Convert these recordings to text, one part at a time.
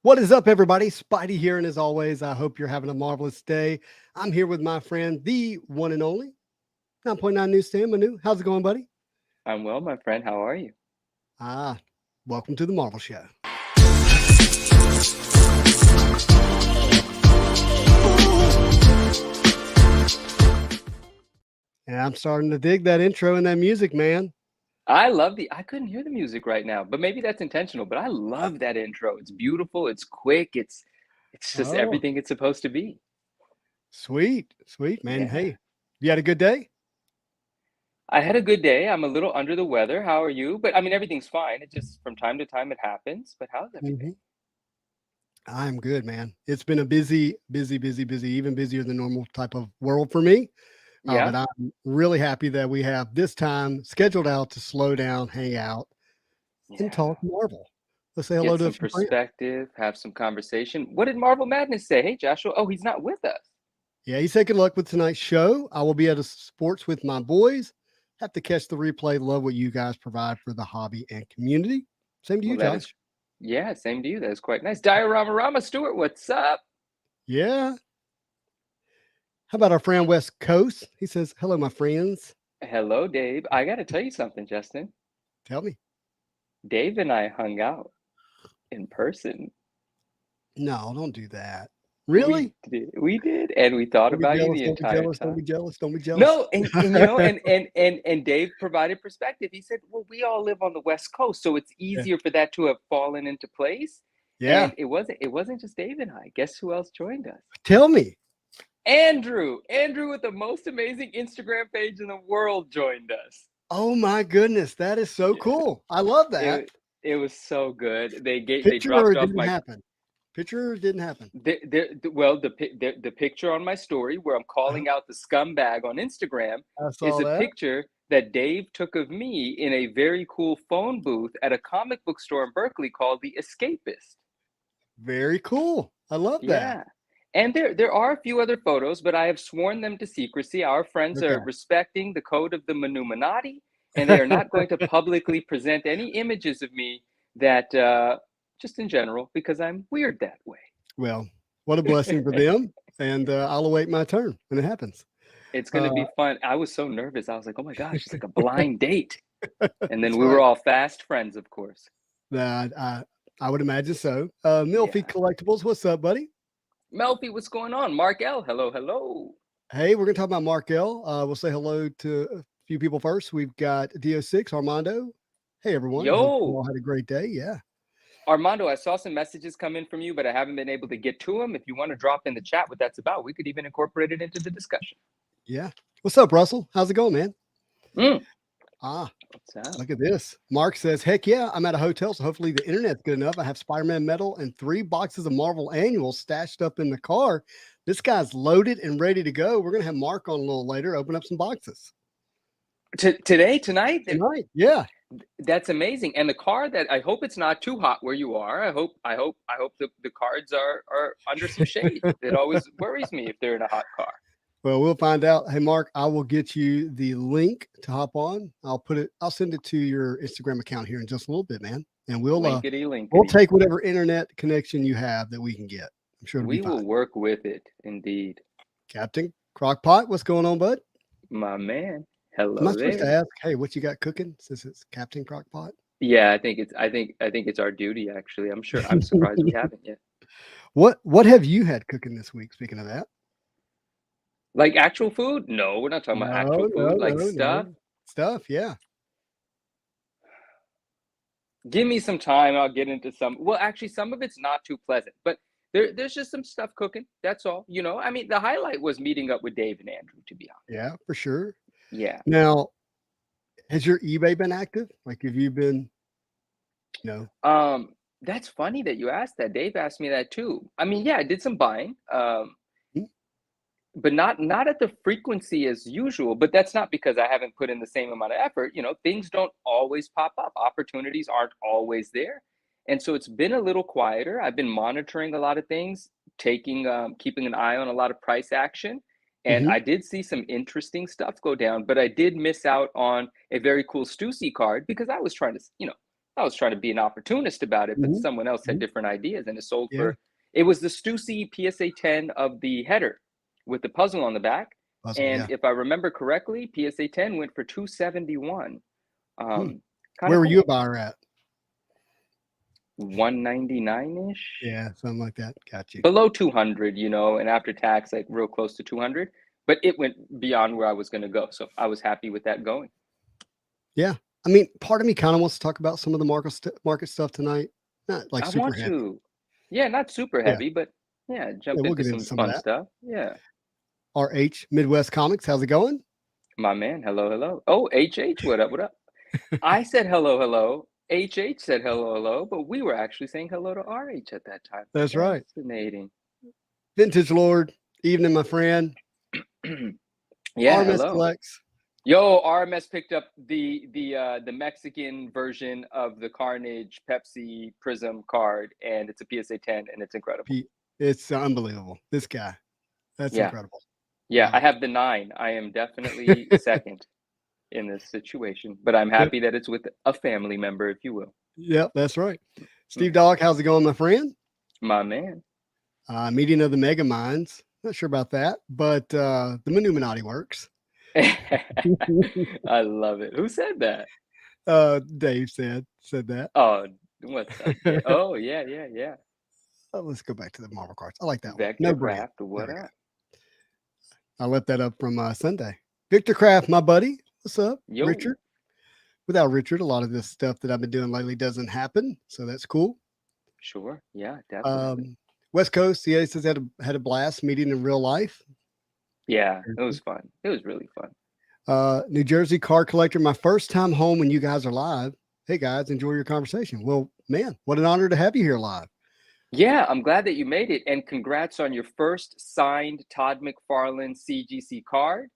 What is up, everybody? Spidey here, and as always, I hope you're having a marvelous day. I'm here with my friend, the one and only 9.9 Newsstand, Manu. How's it going, buddy? I'm well, my friend. How are you? Ah, welcome to the Marvel Show. And I'm starting to dig that intro and that music, man. I couldn't hear the music right now, but maybe that's intentional, but I love that intro. It's beautiful, it's quick, it's just Oh, everything it's supposed to be. sweet, sweet, man. Yeah. Hey, you had a good day? I had a good day. I'm a little under the weather. How are you? But I mean, everything's fine. It just from time to time it happens. But how's everything? hmm I'm good, man. It's been a busy, even busier than normal type of world for me. But Yeah? I'm really happy that we have this time scheduled out to slow down, hang out, and Yeah. talk Marvel. Let's say hello Get to a some few friends. perspective, have some conversation. What did Marvel Madness say? Hey, Joshua. Oh, he's not with us. Yeah, he said good luck with tonight's show. I will be at a sports with my boys. Have to catch the replay. Love what you guys provide for the hobby and community. Same to Well, you, that is, Josh. yeah, same to you. That is quite nice. Diorama Rama Stewart, what's up? Yeah. How about our friend West Coast? He says, hello, my friends. Hello, Dave. I got to tell you something, Justin. Tell me. Dave and I hung out in person. No, don't do that. We Really? did, and we thought Don't be about you jealous. the Don't be entire jealous. Don't time. be jealous. Don't be jealous. No, and you know, and Dave provided perspective. He said, "Well, we all live on the West Coast, so it's Yeah. easier for that to have fallen into place." Yeah. And it wasn't just Dave and I. Guess who else joined us? Tell me. Andrew with the most amazing Instagram page in the world joined us. Oh my goodness, that is so Yeah, cool. I love that. it was so good. They Picture or dropped it off didn't my happen? Picture or it didn't happen? well, the picture on my story where I'm Uh-huh. calling out the scumbag on Instagram I is saw a that. picture that Dave took of me in a very cool phone booth at a comic book store in Berkeley called The Escapist. Very cool. I love that. Yeah. And there are a few other photos, but I have sworn them to secrecy. Our friends Okay. are respecting the code of the Illuminati, and they are not going to publicly present any images of me that just in general because I'm weird that way. Well, what a blessing for them, and, I'll await my turn when it happens. It's gonna Uh, be fun. I was so nervous. I was like, "Oh my gosh, it's like a blind date." And then that's we were right. all fast friends, of course. That I would imagine so. Milfy Yeah. Collectibles, what's up, buddy? Melfi, what's going on? Mark L, hello, hello. Hey, we're gonna talk about Mark L. We'll say hello to a few people first. We've got DO6, Armando. Hey, everyone. Hope you Yo, all had a great day. Yeah. Armando, I saw some messages come in from you, but I haven't been able to get to them. If you want to drop in the chat what that's about, we could even incorporate it into the discussion. Yeah. What's up, Russell? How's it going, man? Mm, Ah, what's up? look at this. Mark says, heck yeah, I'm at a hotel, so hopefully the internet's good enough. I have Spider-Man metal and 3 boxes of Marvel annuals stashed up in the car. This guy's loaded and ready to go. We're gonna have Mark on a little later, open up some boxes. Tonight, Tonight. Yeah. that's amazing. And the car that I hope it's not too hot where you are. I hope the cards are under some shade. It always worries me if they're in a hot car. Well, we'll find out. Hey, Mark, I will get you the link to hop on. I'll send it to your Instagram account here in just a little bit, man. And Linkety we'll linkety. take whatever internet connection you have that we can get. I'm sure it'll be We fine. will work with it, indeed. Captain Crockpot, what's going on, bud? My man. Am I Hello supposed to there. ask, hey, what you got cooking since it's Captain Crockpot? Yeah, I think it's our duty actually. I'm surprised we haven't yet. What have you had cooking this week? Speaking of that. Like actual food? No, we're not talking about actual No, no, food. Like no, stuff. no. Stuff, yeah. Give me some time. I'll get into some. Well, actually, some of it's not too pleasant, but there's just some stuff cooking. That's all. I mean, the highlight was meeting up with Dave and Andrew, to be honest. Yeah, for sure. Yeah. Now, has your eBay been active? Like, have you been, you know, That's funny that you asked that. Dave asked me that too. I mean, yeah, I did some buying. hmm, But not at the frequency as usual. But that's not because I haven't put in the same amount of effort. Things don't always pop up. Opportunities aren't always there, and so it's been a little quieter. I've been monitoring a lot of things, keeping an eye on a lot of price action, and mhm. I did see some interesting stuff go down. But I did miss out on a very cool Stussy card because I was trying to, I was trying to be an opportunist about it, but Mhm, someone else had mhm. different ideas, and it sold Yeah, for. It was the Stussy PSA 10 of the header with the puzzle on the back, puzzle, and yeah. if I remember correctly, PSA 10 went for 271. Hmm. Kind Where of were you a cool. buyer at? 199 ish, Yeah, something like that. Got you. below 200, and after tax, like real close to 200. But it went beyond where I was going to go, so I was happy with that going. Yeah. I mean, part of me kind of wants to talk about some of the market stuff tonight. Not like I super want heavy. to, yeah, not super Yeah. heavy, but yeah, Yeah, jump we'll into get into some some of fun that. stuff. Yeah, RH Midwest Comics, how's it going? my man. Hello, hello. Oh, HH, what up? What up? I said hello, hello. HH said hello, hello, but we were actually saying hello to RH at that time. That's right. Fascinating. Vintage Lord, evening, my friend. Yeah, RMS hello. Collects. Yo, RMS picked up the Mexican version of the Carnage Pepsi Prism card, and it's a PSA 10, and it's incredible. It's unbelievable. This guy. That's Yeah, incredible. yeah. I have the 9. I am definitely second in this situation, but I'm Yep. happy that it's with a family member, if you will. Yep, that's right. Hmm. Steve Dog, how's it going, my friend? My man. Meeting of the Mega Minds. Not sure about that, but the Illuminati works. I love it. Who said that? Dave said that. Oh, what's up, Dave? Oh, yeah, yeah, yeah. Let's go back to the Marvel cards. I like that one. Vector No brand. Craft, There what we go. up? I left that up from Sunday. Victor Craft, my buddy. What's up, Yo, Richard? Without Richard, a lot of this stuff that I've been doing lately doesn't happen. So that's cool. sure. Yeah, definitely. Um, West Coast, the Aces had a blast meeting in real life. Yeah, it was fun. It was really fun. New Jersey card collector, my first time home when you guys are live. Hey guys, enjoy your conversation. Well, man, what an honor to have you here live. Yeah, I'm glad that you made it, and congrats on your first signed Todd McFarlane CGC card.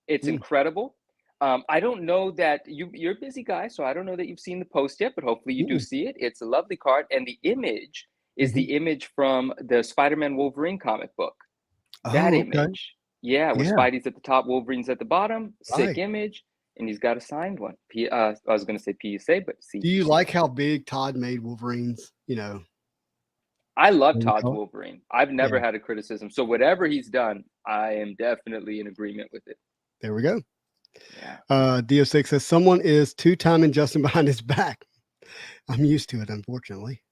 It's Mm, incredible. I don't know that you're a busy guy, so I don't know that you've seen the post yet, but hopefully you do mm, see it. It's a lovely card, and the image is mhm. the image from the Spider-Man Wolverine comic book. That Oh, okay. image, yeah, where Yeah, Spidey's at the top, Wolverine's at the bottom. Sick right. image, and he's got a signed one. I was going to say PSA, but Do you CGC. like how big Todd made Wolverines? I love What do you Todd's call it? Wolverine. I've Yeah, never had a criticism. So whatever he's done, I am definitely in agreement with it. there we go. Yeah. Dio6 says someone is two-timing Justin behind his back. I'm used to it, unfortunately.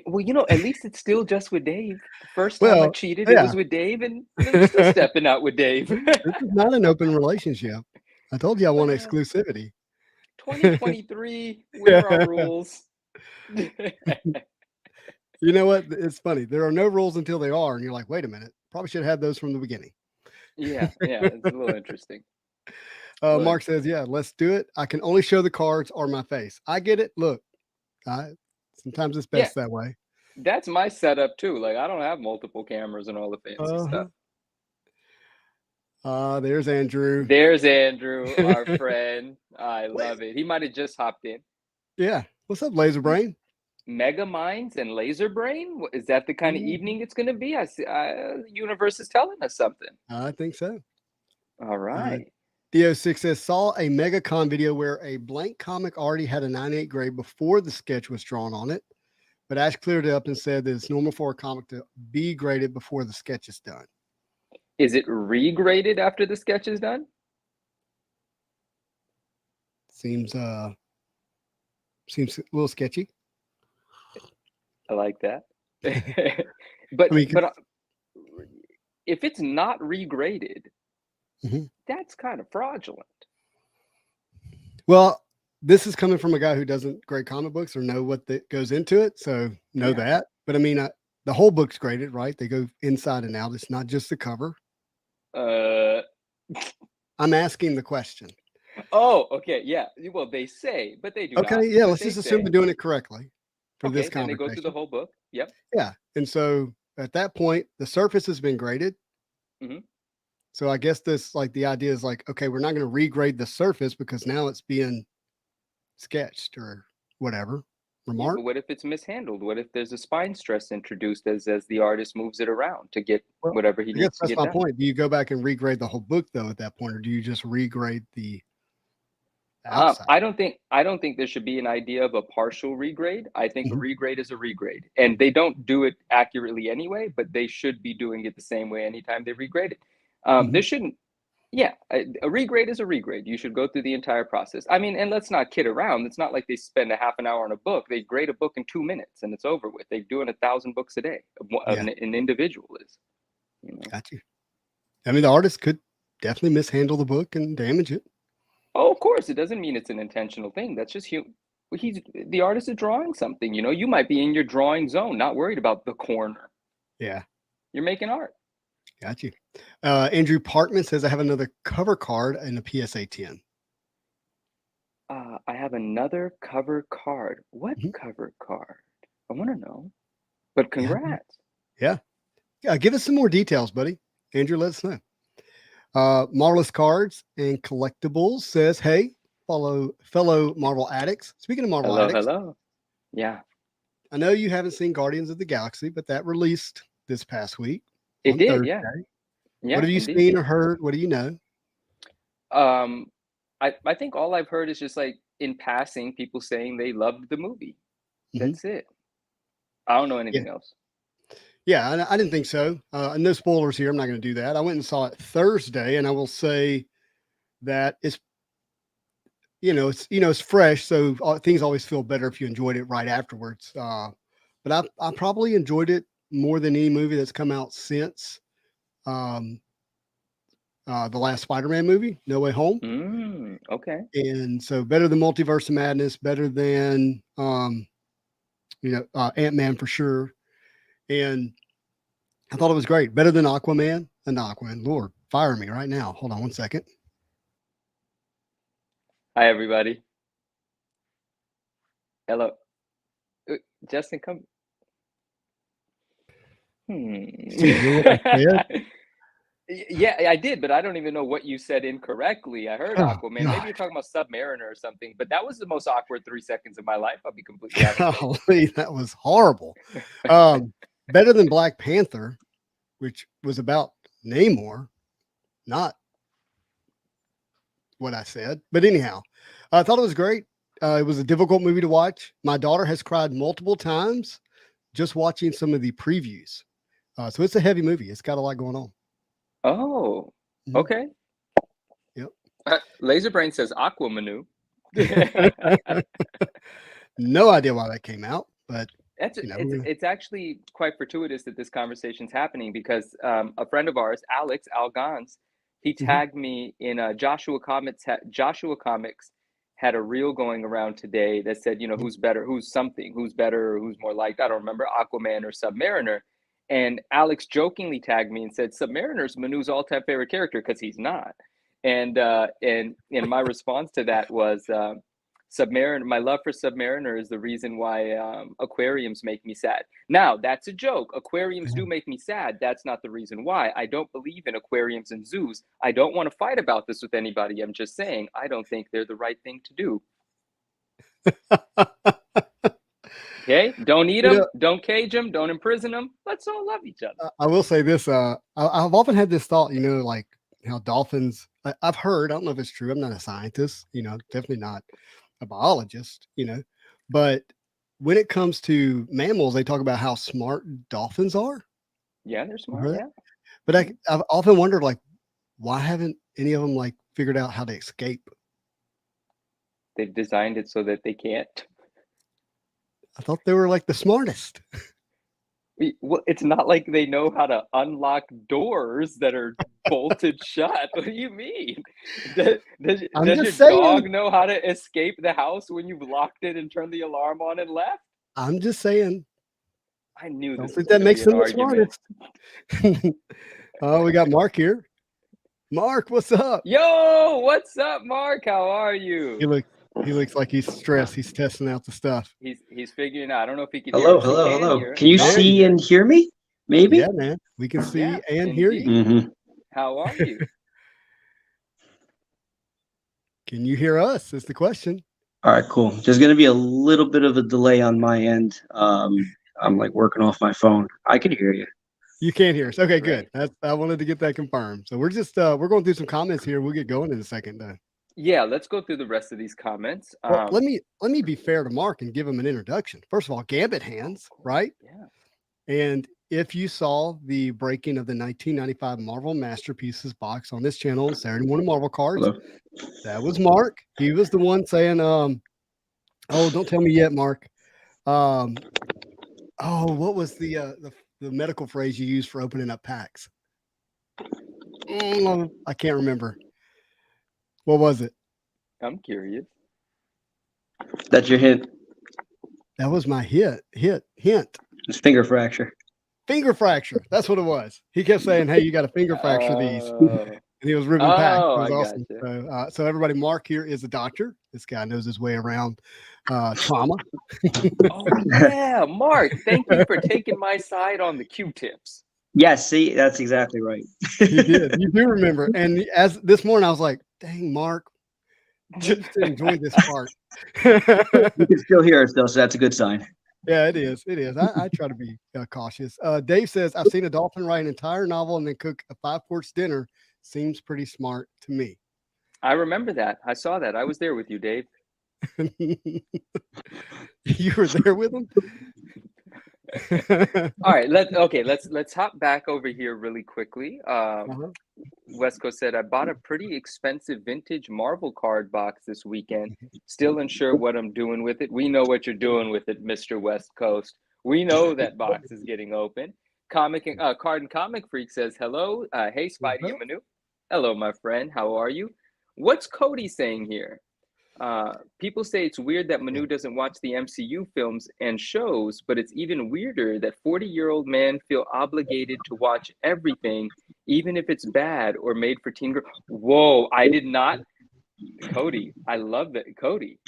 Well, at least it's still just with Dave. The first time I Well, cheated, it yeah. was with Dave, and I'm still stepping out with Dave. This is not an open relationship. I told you I want exclusivity. 2023, where are rules? You know what? It's funny. There are no rules until they are, and you're like, wait a minute. Probably should have had those from the beginning. Yeah, yeah, it's a little interesting. Mark But says, yeah, let's do it. I can only show the cards or my face. I get it. Look, sometimes it's yeah, best that way. that's my setup too. Like I don't have multiple cameras and all the fancy Uh-huh. stuff. There's Andrew. There's Andrew, our friend. I love it. He might have just hopped in. Yeah. What's up, Laser Brain? Mega Minds and Laser Brain? Is that the kind of Mhm. evening it's going to be? I see. Universe is telling us something. I think so. All Uh, right. Dio6 says, saw a MegaCon video where a blank comic already had a 98 grade before the sketch was drawn on it, but Ash cleared it up and said that it's normal for a comic to be graded before the sketch is done. Is it regraded after the sketch is done? Seems seems a little sketchy. I like that. I mean, but if it's not regraded, mhm. that's kind of fraudulent. Well, this is coming from a guy who doesn't grade comic books or know what that goes into it, so know Yeah. that. But I mean, the whole book's graded, right? They go inside and out. It's not just the cover. Uh. I'm asking the question. Oh, okay. Yeah. Well, they say, but they do Okay, not. yeah, But let's they just assume say. they're doing it correctly for this Okay. Then they go through the conversation. whole book. Yep. Yeah, and so at that point, the surface has been graded. Hmm. So I guess this, like, the idea is like, okay, we're not going to regrade the surface because now it's being sketched or whatever. Yeah, but Remark. what if it's mishandled? What if there's a spine stress introduced as the artist moves it around to get Well, whatever he I guess needs to that's get my done? point. Do you go back and regrade the whole book though at that point, or do you just regrade the outside. I don't think there should be an idea of a partial regrade. I think a Mhm. regrade is a regrade, and they don't do it accurately anyway. But they should be doing it the same way anytime they regrade it. There Mhm. shouldn't. Yeah, a regrade is a regrade. You should go through the entire process. I mean, and let's not kid around. It's not like they spend a half an hour on a book. They grade a book in 2 minutes and it's over with. They're doing 1,000 books a day. Yeah, An individual is, you know. got you. I mean, the artist could definitely mishandle the book and damage it. Oh, of course, it doesn't mean it's an intentional thing. That's just he's the artist is drawing something. You know, you might be in your drawing zone, not worried about the corner. Yeah, You're making art. got you. Andrew Parkman says, I have another cover card in a PSA 10. I have another cover card. What Mhm. cover card? I want to know. But Yeah. congrats. Yeah. Give us some more details, buddy. Andrew, let us know. Marvelous Cards and Collectibles says, hey, fellow Marvel addicts. Speaking of Marvel Hello, addicts, hello. Yeah, I know you haven't seen Guardians of the Galaxy, but that released this past week it on did. Thursday. Yeah, What yeah, have you indeed. seen or heard? What do you know? Um, I think all I've heard is just like in passing, people saying they loved the movie. Mhm. That's it. I don't know Yeah. anything else. Yeah, I didn't think so. No spoilers here. I'm not going to do that. I went and saw it Thursday, and I will say that it's it's fresh, so things always feel better if you enjoyed it right afterwards. But I probably enjoyed it more than any movie that's come out since um, the last Spider-Man movie, No Way Home, Okay. and so better than Multiverse of Madness, better than Ant-Man for sure, and I thought it was great. Better than Aquaman. And Aquaman, Lord, fire me right now. Hold on one second. Hi, everybody. Hello. Justin, come. Did you hear what I said? Yeah, I did, but I don't even know what you said incorrectly. I heard Oh Aquaman. Maybe God. you're talking about Submariner or something, but that was the most awkward 3 seconds of my life. I'll be completely honest. Golly, that was horrible. Better than Black Panther, which was about Namor, not what I said. But anyhow, I thought it was great. It was a difficult movie to watch. My daughter has cried multiple times just watching some of the previews. So it's a heavy movie. It's got a lot going on. Oh, Mhm. okay. Yep. Laserbrain says Aquamanu. No idea why that came out, but It's actually quite fortuitous that this conversation's happening because a friend of ours, Alex Algons, he Mhm. tagged me in Joshua Comics. Joshua Comics had a reel going around today that said, you know, who's better, who's better, or who's more liked. I don't remember, Aquaman or Submariner. And Alex jokingly tagged me and said, Submariner's Manu's all-time favorite character because he's not. And my response to that was. Submariner, my love for Submariner is the reason why aquariums make me sad. Now, that's a joke. Aquariums do make me sad. That's not the reason why. I don't believe in aquariums and zoos. I don't want to fight about this with anybody. I'm just saying, I don't think they're the right thing to do. Okay? Don't eat them. Don't cage them. Don't imprison them. Let's all love each other. I will say this. I've often had this thought, like how dolphins, I've heard, I don't know if it's true. I'm not a scientist, definitely not a biologist, but when it comes to mammals, they talk about how smart dolphins are. Yeah, they're smart. Yeah. But I've often wondered, like, why haven't any of them like figured out how to escape? They've designed it so that they can't. I thought they were like the smartest. Well, it's not like they know how to unlock doors that are bolted shut. What do you mean? Does your dog know how to escape the house when you've locked it and turned the alarm on and left? I'm just saying. I knew Don't this think was that makes them the argument. smartest. Oh, we got Mark here. Mark, what's up? Yo, what's up, Mark? How are you? He looks like he's stressed. He's testing out the stuff. He's figuring out. I don't know if he can Hello, hear us. hello. Can you see and hear me? Maybe? Yeah, man. We can see and hear you. Mm-hmm. How are you? Can you hear us? Is the question. All right, cool. There's going to be a little bit of a delay on my end. I'm like working off my phone. I can hear you. You can't hear us. Okay, good. I wanted to get that confirmed. So we're just we're going through some comments here. We'll get going in a second though. Yeah, let's go through the rest of these comments. Well, let me be fair to Mark and give him an introduction. First of all, Gambit Hands, right? Yeah. And if you saw the breaking of the 1995 Marvel Masterpieces box on this channel on Saturday Morning Marvel Cards, Hello. that was Mark. He was the one saying, oh, don't tell me yet, Mark. Oh, what was the medical phrase you used for opening up packs? I can't remember. What was it? I'm curious. That's your hint. That was my hint. It's finger fracture. Finger fracture. That's what it was. He kept saying, "Hey, you got to finger fracture these," and he was ripping packs. It was I awesome. gotcha. So everybody, Mark here is a doctor. This guy knows his way around trauma. Oh yeah, Mark. Thank you for taking my side on the Q-tips. Yes, see, that's exactly right. You did. You do remember. And as this morning, I was like, "Dang, Mark, I just enjoyed this part." You can still hear us though, so that's a good sign. Yeah, it is. It is. I try to be cautious. Dave says, I've seen a dolphin write an entire novel and then cook a 5-course dinner. Seems pretty smart to me. I remember that. I saw that. I was there with you, Dave. You were there with him? All right, let's hop back over here really quickly. West Coast said, I bought a pretty expensive vintage Marvel card box this weekend. Still unsure what I'm doing with it. We know what you're doing with it, Mr. West Coast. We know that box is getting open. Card and Comic Freak says, hello. Hey, Spidey and Manu. Hello, my friend. How are you? What's Cody saying here? People say it's weird that Manu doesn't watch the MCU films and shows, but it's even weirder that 40-year-old men feel obligated to watch everything, even if it's bad or made for teen girls. Whoa, I did not. Cody, I love that. Cody,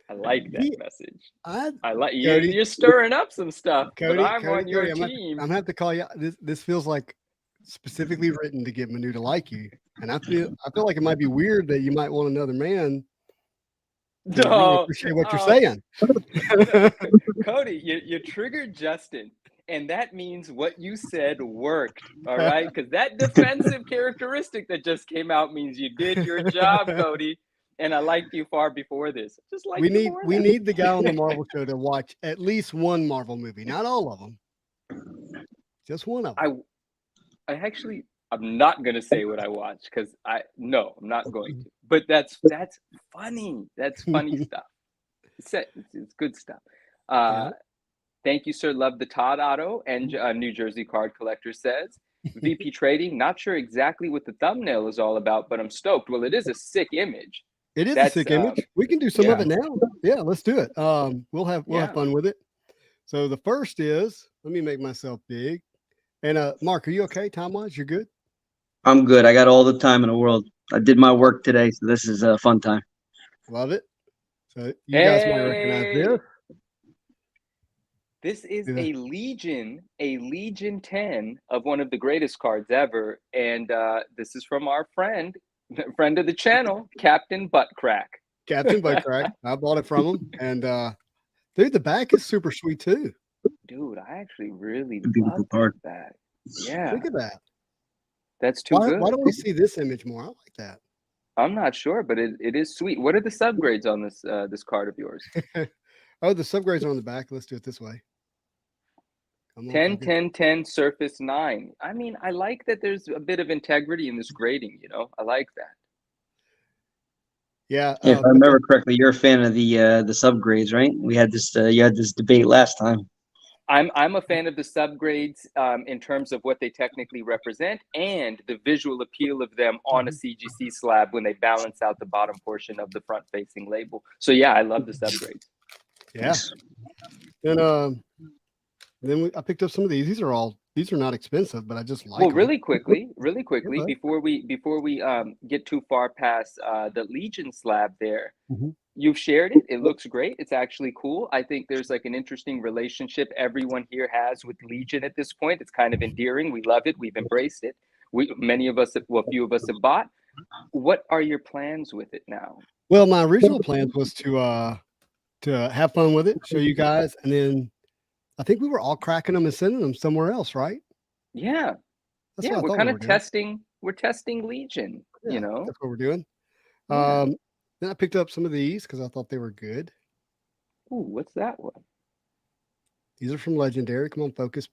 I like that message. I like you're stirring up some stuff, Cody, but I'm on your team. I'm gonna have to call you. This feels like specifically written to get Manu to like you, and I feel like it might be weird that you might want another man. Really appreciate what you're saying. Cody, you triggered Justin, and that means what you said worked. All right, because that defensive characteristic that just came out means you did your job, Cody. And I liked you far before this. Just like we need the guy on the Marvel show to watch at least one Marvel movie, not all of them, just one of them. I'm not going to say what I watched because I'm not going to. But that's funny. That's funny stuff. It's good stuff. Thank you, sir. Love the Todd Otto and New Jersey Card Collector says. VP Trading, not sure exactly what the thumbnail is all about, but I'm stoked. Well, it is a sick image. It is a sick image. We can do some of it now. Yeah, let's do it. We'll have fun with it. So the first is, let me make myself big. And Mark, are you okay time-wise? You're good? I'm good. I got all the time in the world. I did my work today, so this is a fun time. Love it. So you guys might recognize this. This is a Legion 10 of one of the greatest cards ever. And this is from our friend of the channel, Captain Buttcrack. Captain Buttcrack. I bought it from him. And dude, the back is super sweet too. Dude, I actually really love the back. Yeah. Look at that. That's too good. Why don't we see this image more? I like that. I'm not sure, but it is sweet. What are the subgrades on this card of yours? Oh, the subgrades are on the back. Let's do it this way. 10, 10, 10, surface 9. I mean, I like that there's a bit of integrity in this grading, I like that. Yeah. If I remember correctly, you're a fan of the subgrades, right? We had this you had this debate last time. I'm a fan of the subgrades in terms of what they technically represent and the visual appeal of them on a CGC slab when they balance out the bottom portion of the front-facing label. So yeah, I love the subgrades. Yeah. And then I picked up some of these. These are not expensive, but I just like them. Really quickly, before we get too far past the Legion slab there. You've shared it. It looks great. It's actually cool. I think there's like an interesting relationship everyone here has with Legion at this point. It's kind of endearing. We love it. We've embraced it. A few of us have bought. What are your plans with it now? Well, my original plans was to have fun with it, show you guys, and then I think we were all cracking them and sending them somewhere else, right? Yeah. We're kind of testing. We're testing Legion. That's what we're doing. Yeah. Then I picked up some of these because I thought they were good. Ooh, what's that one? These are from Legendary. Come on, focus.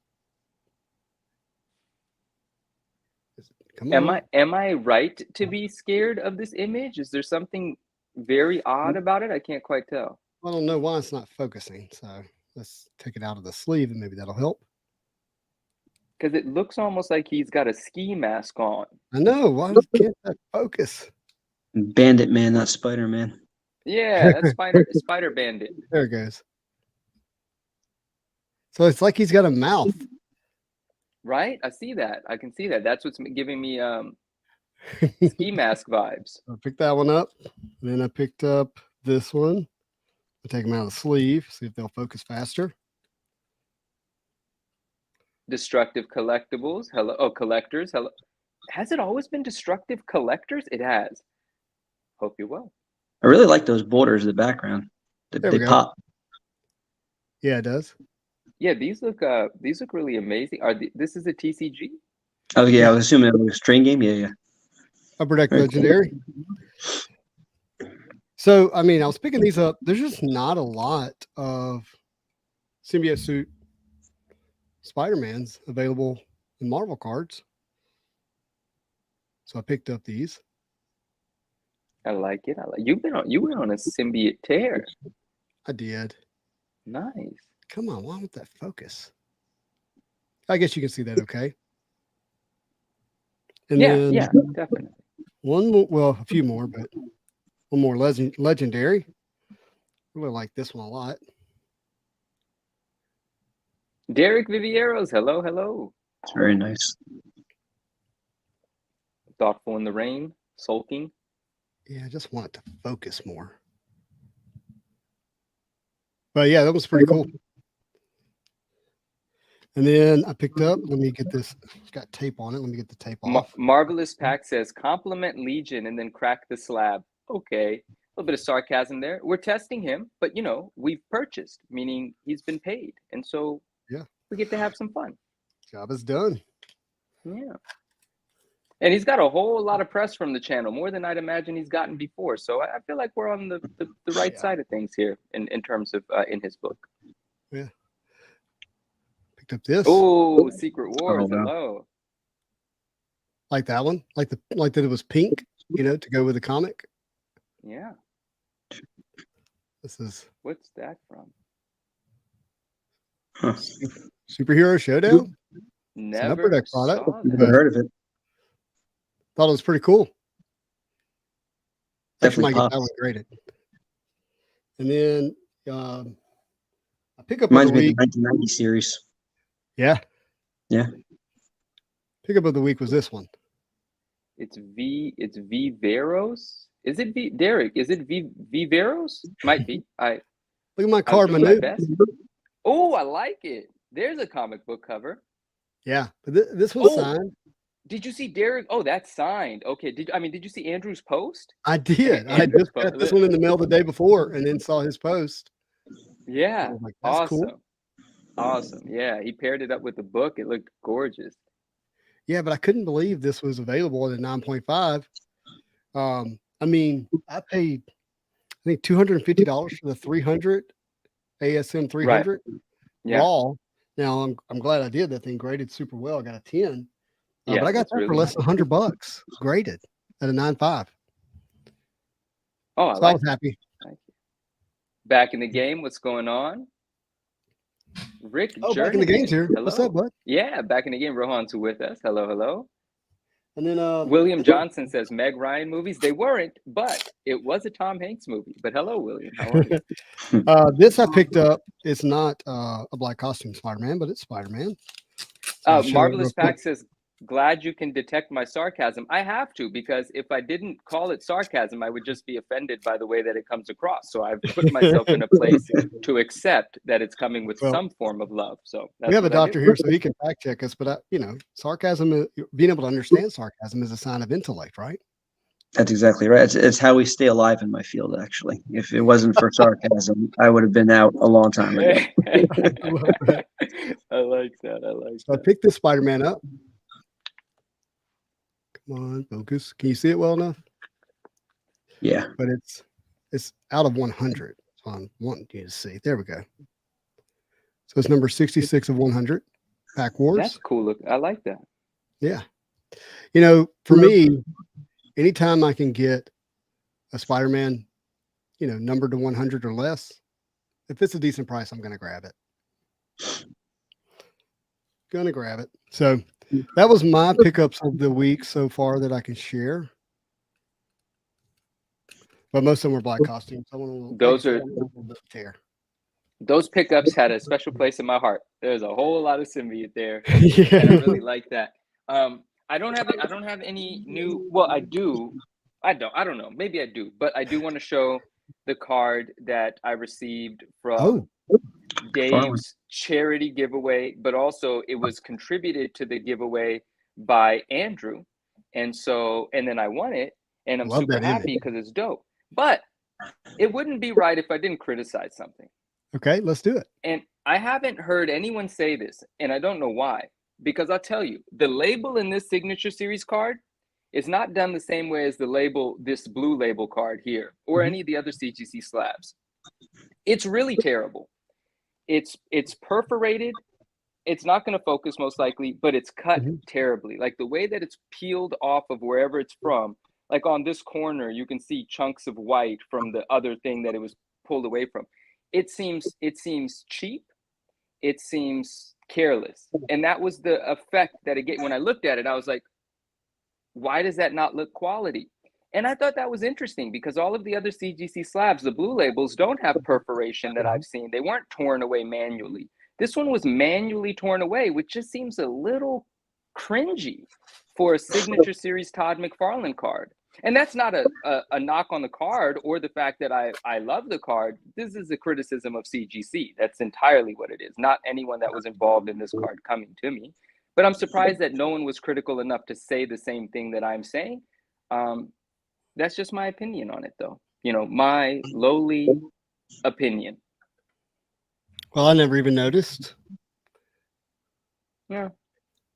Come on. Am I right to be scared of this image? Is there something very odd about it? I can't quite tell. I don't know why it's not focusing. So let's take it out of the sleeve and maybe that'll help. Because it looks almost like he's got a ski mask on. I know. Why can't that focus? Bandit Man, not Spider Man. Yeah, that's Spider Bandit. There it goes. So it's like he's got a mouth. Right? I see that. I can see that. That's what's giving me ski mask vibes. I picked that one up. And then I picked up this one. I'll take them out of the sleeve, see if they'll focus faster. Destructive collectibles. Hello. Oh, collectors. Hello. Has it always been destructive collectors? It has. Hope you're well. I really like those borders in the background. There we They go. pop. Yeah, it does. Yeah, these look really amazing. This is a TCG? Oh yeah, I was assuming it was a string game. Yeah, yeah. Upper Deck Very Legendary. So, I mean, I was picking these up. There's just not a lot of symbiote suit Spider-Mans available in Marvel cards. So I picked up these. I like it. You went on a symbiote tear. I did. Nice. Come on, why won't that focus? I guess you can see that okay. And then Yeah, definitely. one more, well, a few more, but one more legendary. Really like this one a lot. Derek Vivieros, hello. It's very nice. Thoughtful in the rain, sulking. Yeah, I just want it to focus more. But yeah, that was pretty cool. And then I picked up, let me get this, it's got tape on it. Let me get the tape off. Marvelous Pack says, compliment Legion and then crack the slab. Okay, a little bit of sarcasm there. We're testing him, but we've purchased, meaning he's been paid. And so yeah, we get to have some fun. Job is done. Yeah. And he's got a whole lot of press from the channel, more than I'd imagine he's gotten before. So I feel like we're on the right side of things here in terms of in his book. Yeah. Picked up this. Oh, Secret Wars. Oh, wow. Hello. Like that one. Like that it was pink, to go with the comic. Yeah. This is What's that from? Huh. Superhero Showdown. Never Deck product. saw Never that. heard of it. Thought it was pretty cool. Actually, Definitely might get pops. that one graded. And then I pick up Reminds of the me week. of the 1990 series. Yeah. Yeah. Pickup of the week was this one. It's Viveros. Is it Derek? Is it Viveros? Might be. Look at my I'm card doing my menu. best. Oh, I like it. There's a comic book cover. Yeah, but this one's signed. Did you see Derek? Oh, that's signed. Okay. Did you see Andrew's post? I did. I Andrew's just got this one in the mail the day before and then saw his post. Yeah. I was like, that's Awesome. cool. Awesome. Yeah. He paired it up with the book. It looked gorgeous. Yeah, but I couldn't believe this was available at a 9.5. I mean, I paid I think $250 for the 300 ASM 300 Yeah. raw. Now I'm glad I did. That thing graded super well. I got a 10. Yeah, but I got that's that for really less than $100 graded at a 9.5. Oh, So I was happy. Back in the game, what's going on? Rick Back in the game's here. Hello. What's up, bud? Yeah, back in the game. Rohan's with us. Hello. And then William Johnson says Meg Ryan movies. They weren't, but it was a Tom Hanks movie. But hello, William. How are you? This I picked up. It's not a black costume Spider-Man, but it's Spider-Man. So Marvelous Pack says, glad you can detect my sarcasm. I have to, because if I didn't call it sarcasm, I would just be offended by the way that it comes across. So I've put myself in a place to accept that it's coming with some form of love. So we have a doctor here, so he can fact check us. But sarcasm, being able to understand sarcasm, is a sign of intellect, right? That's exactly right. It's how we stay alive in my field, actually. If it wasn't for sarcasm, I would have been out a long time ago. I like that. So I picked this Spider-Man up. Come on, focus. Can you see it well enough? Yeah. but it's out of 100. So I'm wanting you to see. There we go. So it's number 66 of 100. Pack Wars. That's cool. Look, I like that. Yeah. You know, for me, anytime I can get a Spider-Man, you know, numbered to 100 or less, if it's a decent price, I'm going to grab it. Gonna grab it. So that was my pickups of the week so far that I can share. But most of them were black costumes. I want to tear. Those pickups had a special place in my heart. There's a whole lot of symbiote there. Yeah. And I really like that. I don't have any new. Well, I do. I don't know. Maybe I do, but I do want to show the card that I received from Dave's charity giveaway, but also it was contributed to the giveaway by Andrew. And then I won it, and I'm super happy because it's dope. But it wouldn't be right if I didn't criticize something. Okay, let's do it. And I haven't heard anyone say this, and I don't know why, because I'll tell you, the label in this signature series card is not done the same way as the label, this blue label card here, or any of the other CGC slabs. It's really terrible. It's perforated. It's not going to focus most likely, but it's cut terribly. Like the way that it's peeled off of wherever it's from, like on this corner, you can see chunks of white from the other thing that it was pulled away from. It seems cheap. It seems careless. And that was the effect that it gave. When I looked at it, I was like, why does that not look quality? And I thought that was interesting because all of the other CGC slabs, the blue labels, don't have perforation that I've seen. They weren't torn away manually. This one was manually torn away, which just seems a little cringy for a signature series Todd McFarlane card. And that's not a knock on the card or the fact that I love the card. This is a criticism of CGC. That's entirely what it is. Not anyone that was involved in this card coming to me. But I'm surprised that no one was critical enough to say the same thing that I'm saying. That's just my opinion on it, though. You know, my lowly opinion. Well, I never even noticed. Yeah.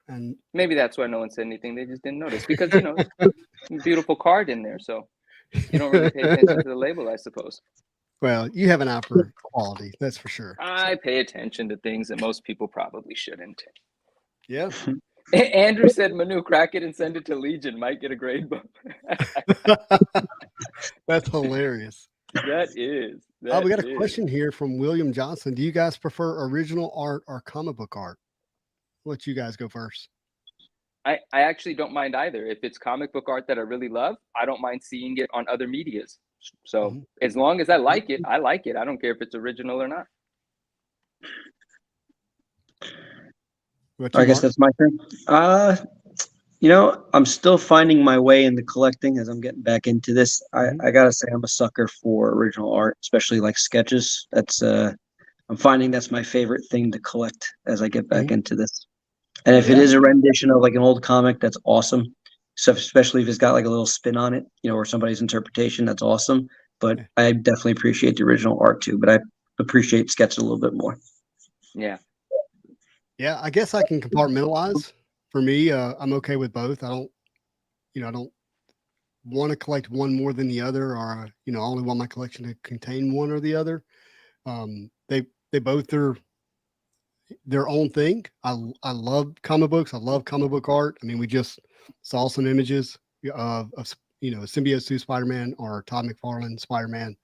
And maybe that's why no one said anything. They just didn't notice because, you know, beautiful card in there. So you don't really pay attention to the label, I suppose. Well, you have an eye for quality. That's for sure. I pay attention to things that most people probably shouldn't. Yeah. Andrew said, Manu, crack it and send it to Legion. Might get a grade bump. That's hilarious. That is. We got a question here from William Johnson. Do you guys prefer original art or comic book art? I'll let you guys go first. I actually don't mind either. If it's comic book art that I really love, I don't mind seeing it on other medias. So as long as I like it, I like it. I don't care if it's original or not. I guess that's my turn. You know, I'm still finding my way into collecting as I'm getting back into this. I gotta say I'm a sucker for original art, especially like sketches. That's I'm finding that's my favorite thing to collect as I get back into this. And if it is a rendition of like an old comic, that's awesome. So especially if it's got like a little spin on it, you know, or somebody's interpretation, that's awesome. But I definitely appreciate the original art too. But I appreciate sketches a little bit more. Yeah. Yeah, I guess I can compartmentalize. For me, I'm okay with both. I don't want to collect one more than the other, or I only want my collection to contain one or the other. They both are their own thing. I love comic books. I love comic book art. I mean, we just saw some images of Symbiote 2 Spider-Man or Todd McFarlane Spider-Man.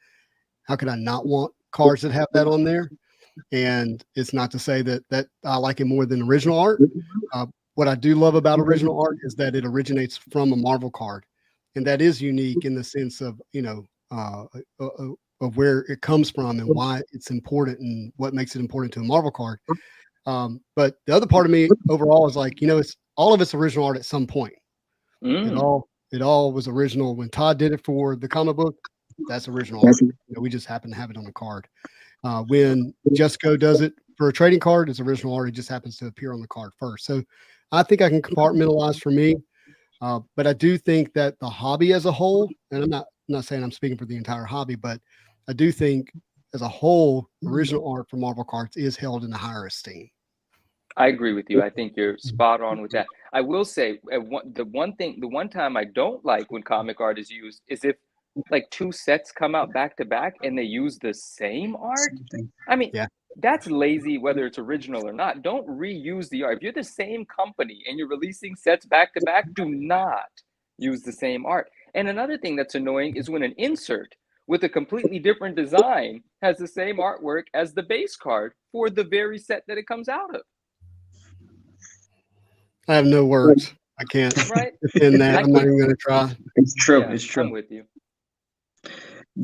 How could I not want cards that have that on there? And it's not to say that I like it more than original art. What I do love about original art is that it originates from a Marvel card, and that is unique in the sense of of where it comes from and why it's important and what makes it important to a Marvel card. But the other part of me overall is like, it's all of it's original art at some point. It all was original when Todd did it for the comic book. That's original art. We just happen to have it on the card. When Jesco does it for a trading card, it's original art. It just happens to appear on the card first. So I think I can compartmentalize for me. But I do think that the hobby as a whole, and I'm not saying I'm speaking for the entire hobby, but I do think as a whole, original art for Marvel cards is held in a higher esteem. I agree with you. I think you're spot on with that. I will say the one time I don't like when comic art is used is if like 2 sets come out back to back and they use the same art. Same thing. I mean, Yeah. that's lazy, whether it's original or not. Don't reuse the art. If you're the same company and you're releasing sets back to back, do not use the same art. And another thing that's annoying is when an insert with a completely different design has the same artwork as the base card for the very set that it comes out of. I have no words. I can't Right? defend that. I I'm not can't- even going to try. It's true. Yeah, It's true. I'm with you.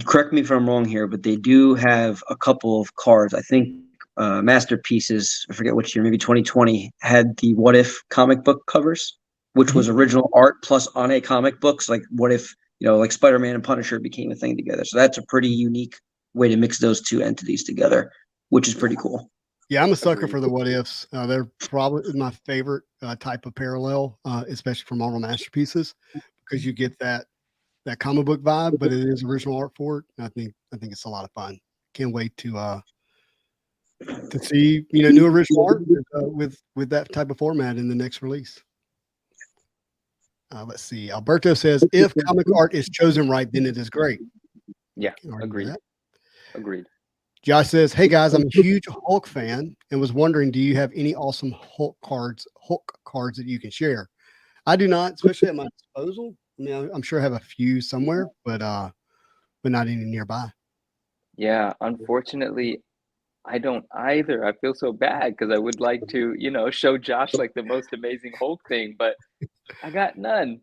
Correct me if I'm wrong here, but they do have a couple of cards. I think Masterpieces, I forget which year, maybe 2020, had the What If comic book covers, which was original art plus on a comic books. Like what if, like Spider-Man and Punisher became a thing together. So that's a pretty unique way to mix those two entities together, which is pretty cool. Yeah, I'm a sucker Agreed. for the what ifs. They're probably my favorite type of parallel, especially for Marvel Masterpieces, because you get that comic book vibe, but it is original art for it. And I think it's a lot of fun. Can't wait to see new original art with that type of format in the next release. Let's see. Alberto says, if comic art is chosen right, then it is great. Yeah, Can't argue with agreed. that. Agreed. Josh says, hey guys, I'm a huge Hulk fan and was wondering, do you have any awesome Hulk cards that you can share? I do not, especially at my disposal. I mean, I'm sure I have a few somewhere, but not any nearby. Yeah, unfortunately, I don't either. I feel so bad because I would like to, show Josh like the most amazing Hulk thing, but I got none.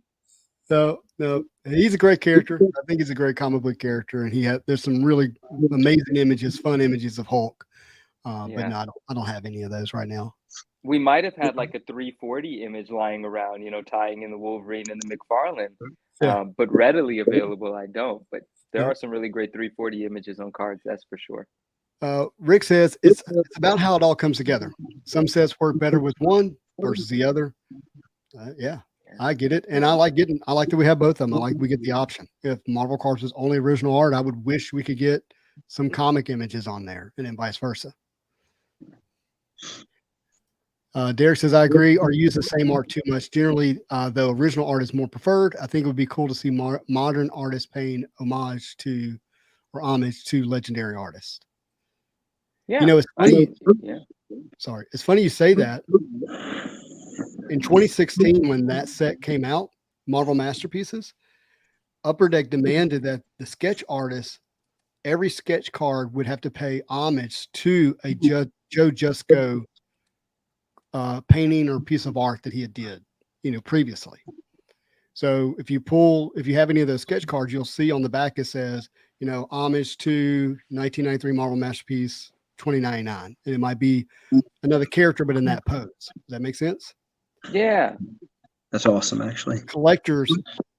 So no, he's a great character. I think he's a great comic book character, and there's some really amazing images, fun images of Hulk. But Yeah. no, I don't have any of those right now. We might have had like a 340 image lying around, tying in the Wolverine and the McFarlane, Yeah. but readily available, I don't. But there Yeah. are some really great 340 images on cards, that's for sure. Rick says it's about how it all comes together. Some sets work better with one versus the other. Yeah, I get it, and I like that we have both of them. I like we get the option. If Marvel cards was only original art, I would wish we could get some comic images on there, and then vice versa. Derek says, I agree, or use the same art too much. Generally, though original art is more preferred, I think it would be cool to see modern artists paying homage to legendary artists. Yeah. It's funny. Yeah. Sorry. It's funny you say that. In 2016, when that set came out, Marvel Masterpieces, Upper Deck demanded that the sketch artist, every sketch card would have to pay homage to a Joe Jusko painting or piece of art that he had did, previously. So if you have any of those sketch cards, you'll see on the back it says, homage to 1993 Marvel Masterpiece 2099, and it might be another character, but in that pose. Does that make sense? Yeah. That's awesome, actually. Collectors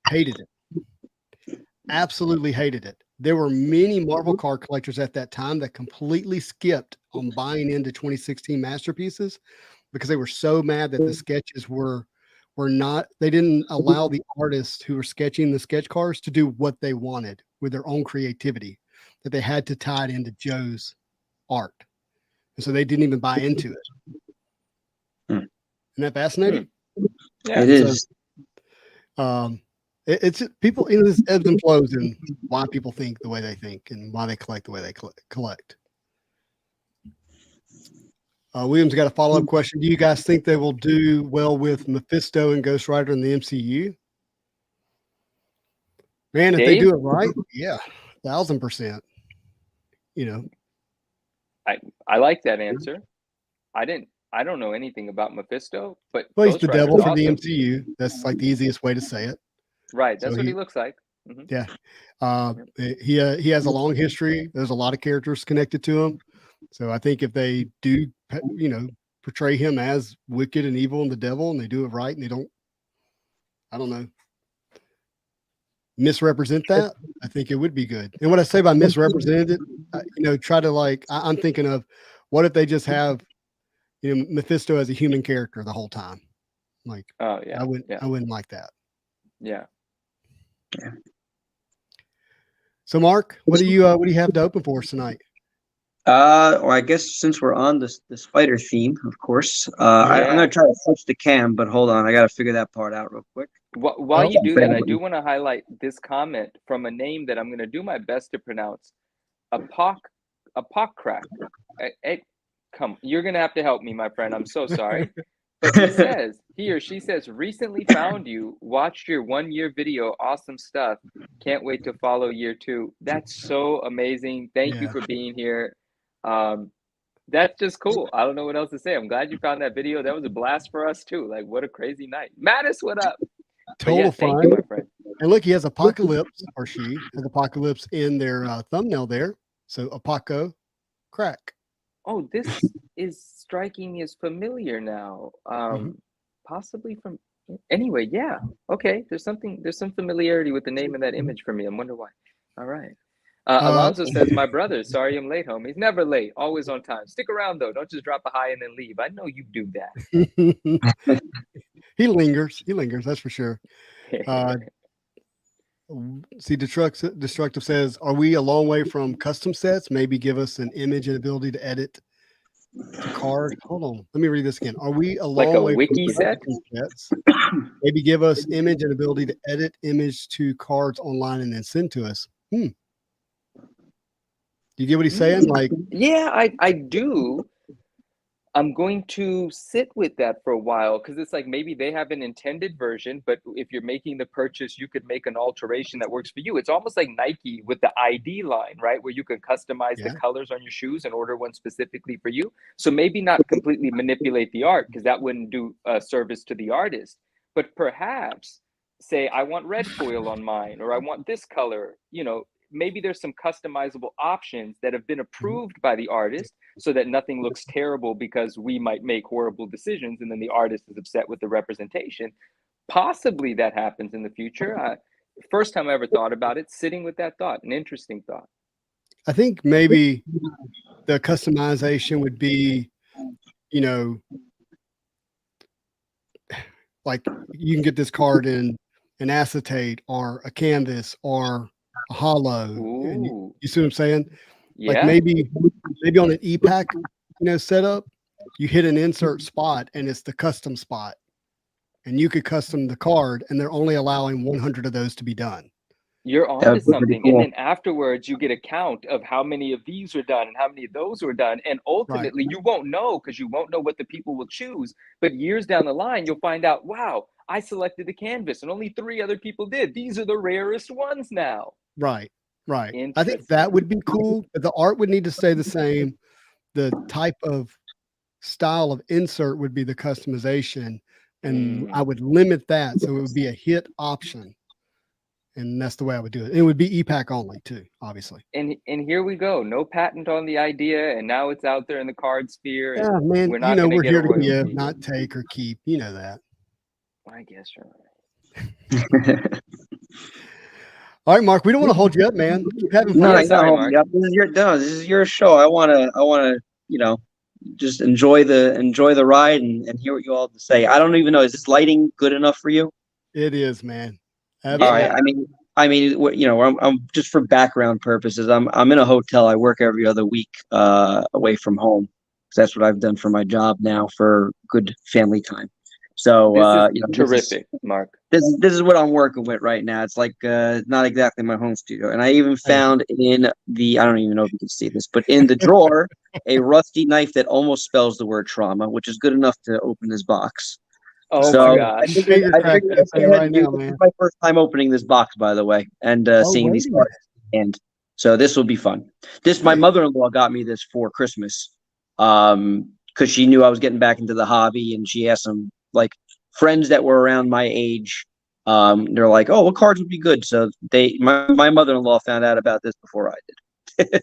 hated it. Absolutely hated it. There were many Marvel card collectors at that time that completely skipped on buying into 2016 Masterpieces because they were so mad that the sketches were not, they didn't allow the artists who were sketching the sketch cards to do what they wanted with their own creativity, that they had to tie it into Joe's art. And so they didn't even buy into it. Isn't that fascinating? Yeah. It is. It's people, this ebbs and flows in why people think the way they think and why they collect the way they collect. William's got a follow-up question. Do you guys think they will do well with Mephisto and Ghost Rider in the MCU? Man, if they do it right, yeah, 1,000%. I like that answer. I don't know anything about Mephisto, but well, he's the devil for the awesome. MCU. That's like the easiest way to say it. Right. That's what he looks like. Mm-hmm. Yeah. He has a long history. There's a lot of characters connected to him. So I think if they do, portray him as wicked and evil and the devil, and they do it right, and they don't, I don't know, misrepresent that, I think it would be good. And what I say by misrepresented, try to I'm thinking of what if they just have, Mephisto as a human character the whole time? Like, oh yeah, I wouldn't like that. Yeah. Yeah. So Mark, what do you have to open for us tonight? Well, I guess since we're on this spider theme, of course, I'm gonna try to switch the cam, but hold on, I gotta figure that part out real quick. While Well, you do that, I do want to highlight this comment from a name that I'm going to do my best to pronounce. Apocrack. Come, you're going to have to help me, my friend. I'm so sorry. But he or she says, recently found you, watched your 1 year video. Awesome stuff. Can't wait to follow year 2. That's so amazing. Thank you for being here. That's just cool. I don't know what else to say. I'm glad you found that video. That was a blast for us too. Like, what a crazy night. Mattis, what up? Total fun. Thank you, my friend. And look, he has Apocalypse, or she has Apocalypse in their thumbnail there. So Apoco crack. Oh, this is striking me as familiar now. Possibly from anyway, yeah. Okay. There's some familiarity with the name of that image for me. I wonder why. All right. Alonzo says, my brother, sorry I'm late, homies. Never late, always on time. Stick around though. Don't just drop a hi and then leave. I know you do that. He lingers, that's for sure. See, Destructive says, are we a long way from custom sets? Maybe give us an image and ability to edit the card. Hold on, let me read this again. Are we a long way wiki from set? Sets? Maybe give us image and ability to edit image to cards online and then send to us. You get what he's saying? Like, yeah, I do. I'm going to sit with that for a while because it's like maybe they have an intended version, but if you're making the purchase, you could make an alteration that works for you. It's almost like Nike with the ID line, right? Where you can customize the colors on your shoes and order one specifically for you. So maybe not completely manipulate the art because that wouldn't do a service to the artist, but perhaps say, I want red foil on mine, or I want this color, maybe there's some customizable options that have been approved by the artist so that nothing looks terrible because we might make horrible decisions and then the artist is upset with the representation. Possibly that happens in the future. First time I ever thought about it, sitting with that thought, an interesting thought. I think maybe the customization would be, like you can get this card in an acetate or a canvas or a hollow. You see what I'm saying? Yeah. Like maybe on an e-pack, setup, you hit an insert spot and it's the custom spot, and you could custom the card, and they're only allowing 100 of those to be done. You're onto something, cool. And then afterwards, you get a count of how many of these were done and how many of those were done, and ultimately, you won't know because you won't know what the people will choose. But years down the line, you'll find out, wow, I selected the canvas, and only 3 other people did. These are the rarest ones now. Right. I think that would be cool, but the art would need to stay the same. The type of style of insert would be the customization, and I would limit that so it would be a hit option, and that's the way I would do it. It would be e-pack only too, obviously. And here we go, no patent on the idea, and now it's out there in the card sphere. Yeah, man. We're not we're here to give, not take or keep. You know that. I guess you're right. All right, Mark, we don't want to hold you up, man. Keep having fun. No, sorry, Mark. This is your show. I want to, just enjoy the ride and hear what you all have to say. I don't even know. Is this lighting good enough for you? It is, man. Absolutely. All right. I'm just for background purposes. I'm in a hotel. I work every other week away from home. That's what I've done for my job now for good family time. So terrific, Mark. This is what I'm working with right now. It's like not exactly my home studio. And I even found in I don't even know if you can see this, but in the drawer, a rusty knife that almost spells the word trauma, which is good enough to open this box. Oh my gosh. This is my first time opening this box, by the way, and seeing these cards. And so this will be fun. My mother-in-law got me this for Christmas because she knew I was getting back into the hobby, and she asked some friends that were around my age. They're like, "Oh, what cards would be good?" So my mother-in-law found out about this before I did.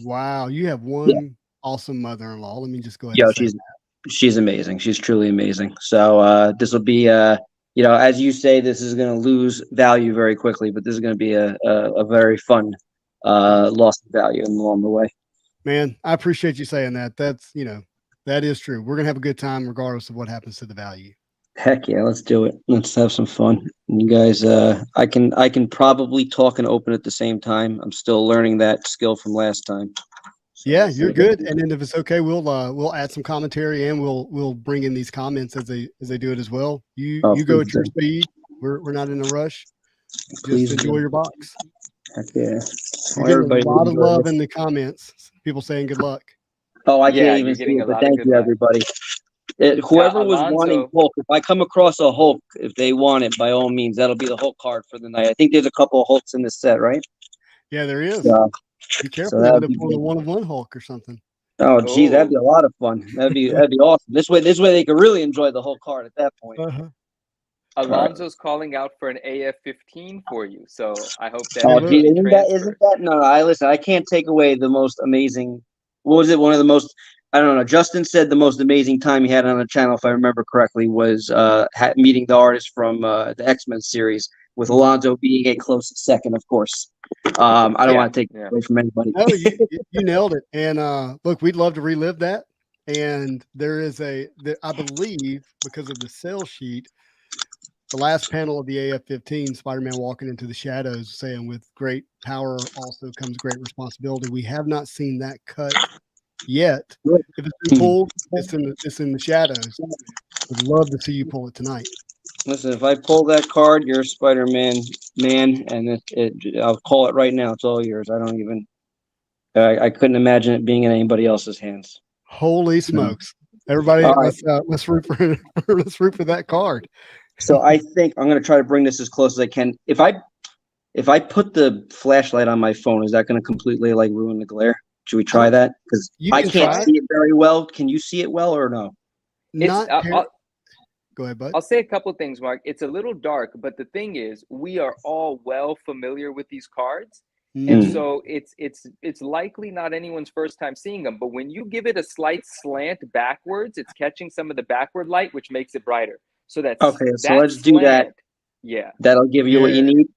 Wow, you have one awesome mother-in-law. Let me just go ahead. She's amazing. She's truly amazing. So this will be as you say, this is going to lose value very quickly, but this is going to be a very fun loss of value along the way. Man, I appreciate you saying that. That's that is true. We're gonna have a good time regardless of what happens to the value. Heck yeah, let's do it. Let's have some fun. And you guys, I can probably talk and open at the same time. I'm still learning that skill from last time. So yeah, you're good. And then if it's okay, we'll add some commentary and we'll bring in these comments as they do it as well. You go at your speed. We're not in a rush. Please Just enjoy your box. Heck yeah. You're Well, getting everybody a lot of enjoy love this. in the comments. People saying good luck. Oh, I Yeah, can't even you're see getting it, a but lot of thank good you, luck. everybody. Whoever was wanting Alonzo, Hulk, if I come across a Hulk, if they want it, by all means, that'll be the Hulk card for the night. I think there's a couple of Hulks in this set, right? Yeah, there is. So, Be so careful. that End would up be pulling a good. 1-of-1 Hulk or something. Oh, geez, that'd be a oh, lot of fun. That'd be awesome. This way they could really enjoy the whole card at that point. Uh-huh. All right. Alonzo's calling out for an AF-15 for you, so I hope that Oh, look. gee, immediately isn't transfers. that? No, I listen. I can't take away the most amazing. What was it? One of the most. I don't know. Justin said the most amazing time he had on the channel, if I remember correctly, was meeting the artist from the X-Men series, with Alonzo being a close second, of course. I don't Yeah, want to take yeah. away from anybody. No, you nailed it. And look, we'd love to relive that. And there is I believe, because of the sales sheet, the last panel of the AF-15, Spider-Man walking into the shadows, saying, "With great power also comes great responsibility." We have not seen that cut yet. If it's been pulled, it's in the shadows. Would love to see you pull it tonight. Listen, if I pull that card, you're Spider-Man, man, and I'll call it right now. It's all yours. I don't even. I couldn't imagine it being in anybody else's hands. Holy smokes! Everybody, All right. let's root for let's root for that card. So I think I'm going to try to bring this as close as I can. If I put the flashlight on my phone, is that going to completely like ruin the glare? Should we try that? Because You I can can't try it. see it very well. Can you see it well or no? Not It's Go ahead, bud. I'll say a couple things, Mark. It's a little dark, but the thing is, we are all well familiar with these cards. And Mhm. so it's likely not anyone's first time seeing them, but when you give it a slight slant backwards, it's catching some of the backward light, which makes it brighter. So Okay, so that let's do that. slant, yeah. That'll give you what you Yeah. need.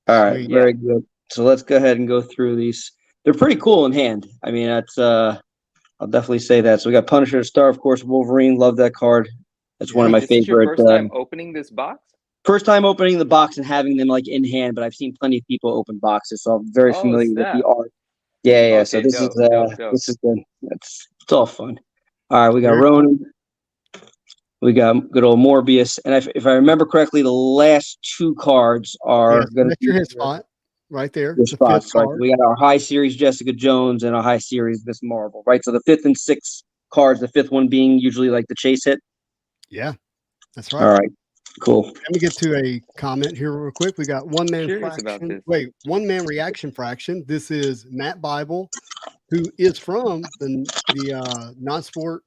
All right, Sweet. very good. So let's go ahead and go through these. They're pretty cool in hand. I mean, that's I'll definitely say that. So we got Punisher to Star, of course, Wolverine. Love that card. That's one of Yeah. my Wait, this is your favorite. first time opening this box? First time opening the box and having them like in hand, but I've seen plenty of people open boxes, so I'm very Oh, familiar with the snap. art. Yeah. So Okay, this dope. is good. It's all fun. All right, we got Very Ronan. We got good old Morbius, and if I remember correctly, the last two cards are Yes, going to that's be your hit spot right there. the The fifth spots. Like card. we got our high series Jessica Jones and our high series Miss Marvel, right? So the fifth and sixth cards, the fifth one being usually like the chase hit. Yeah, that's All right. right, cool. Let me get to a comment here real quick. We got one man Curious about fraction. this. Wait, one man reaction fraction. This is Matt Bible, who is from the non-sport.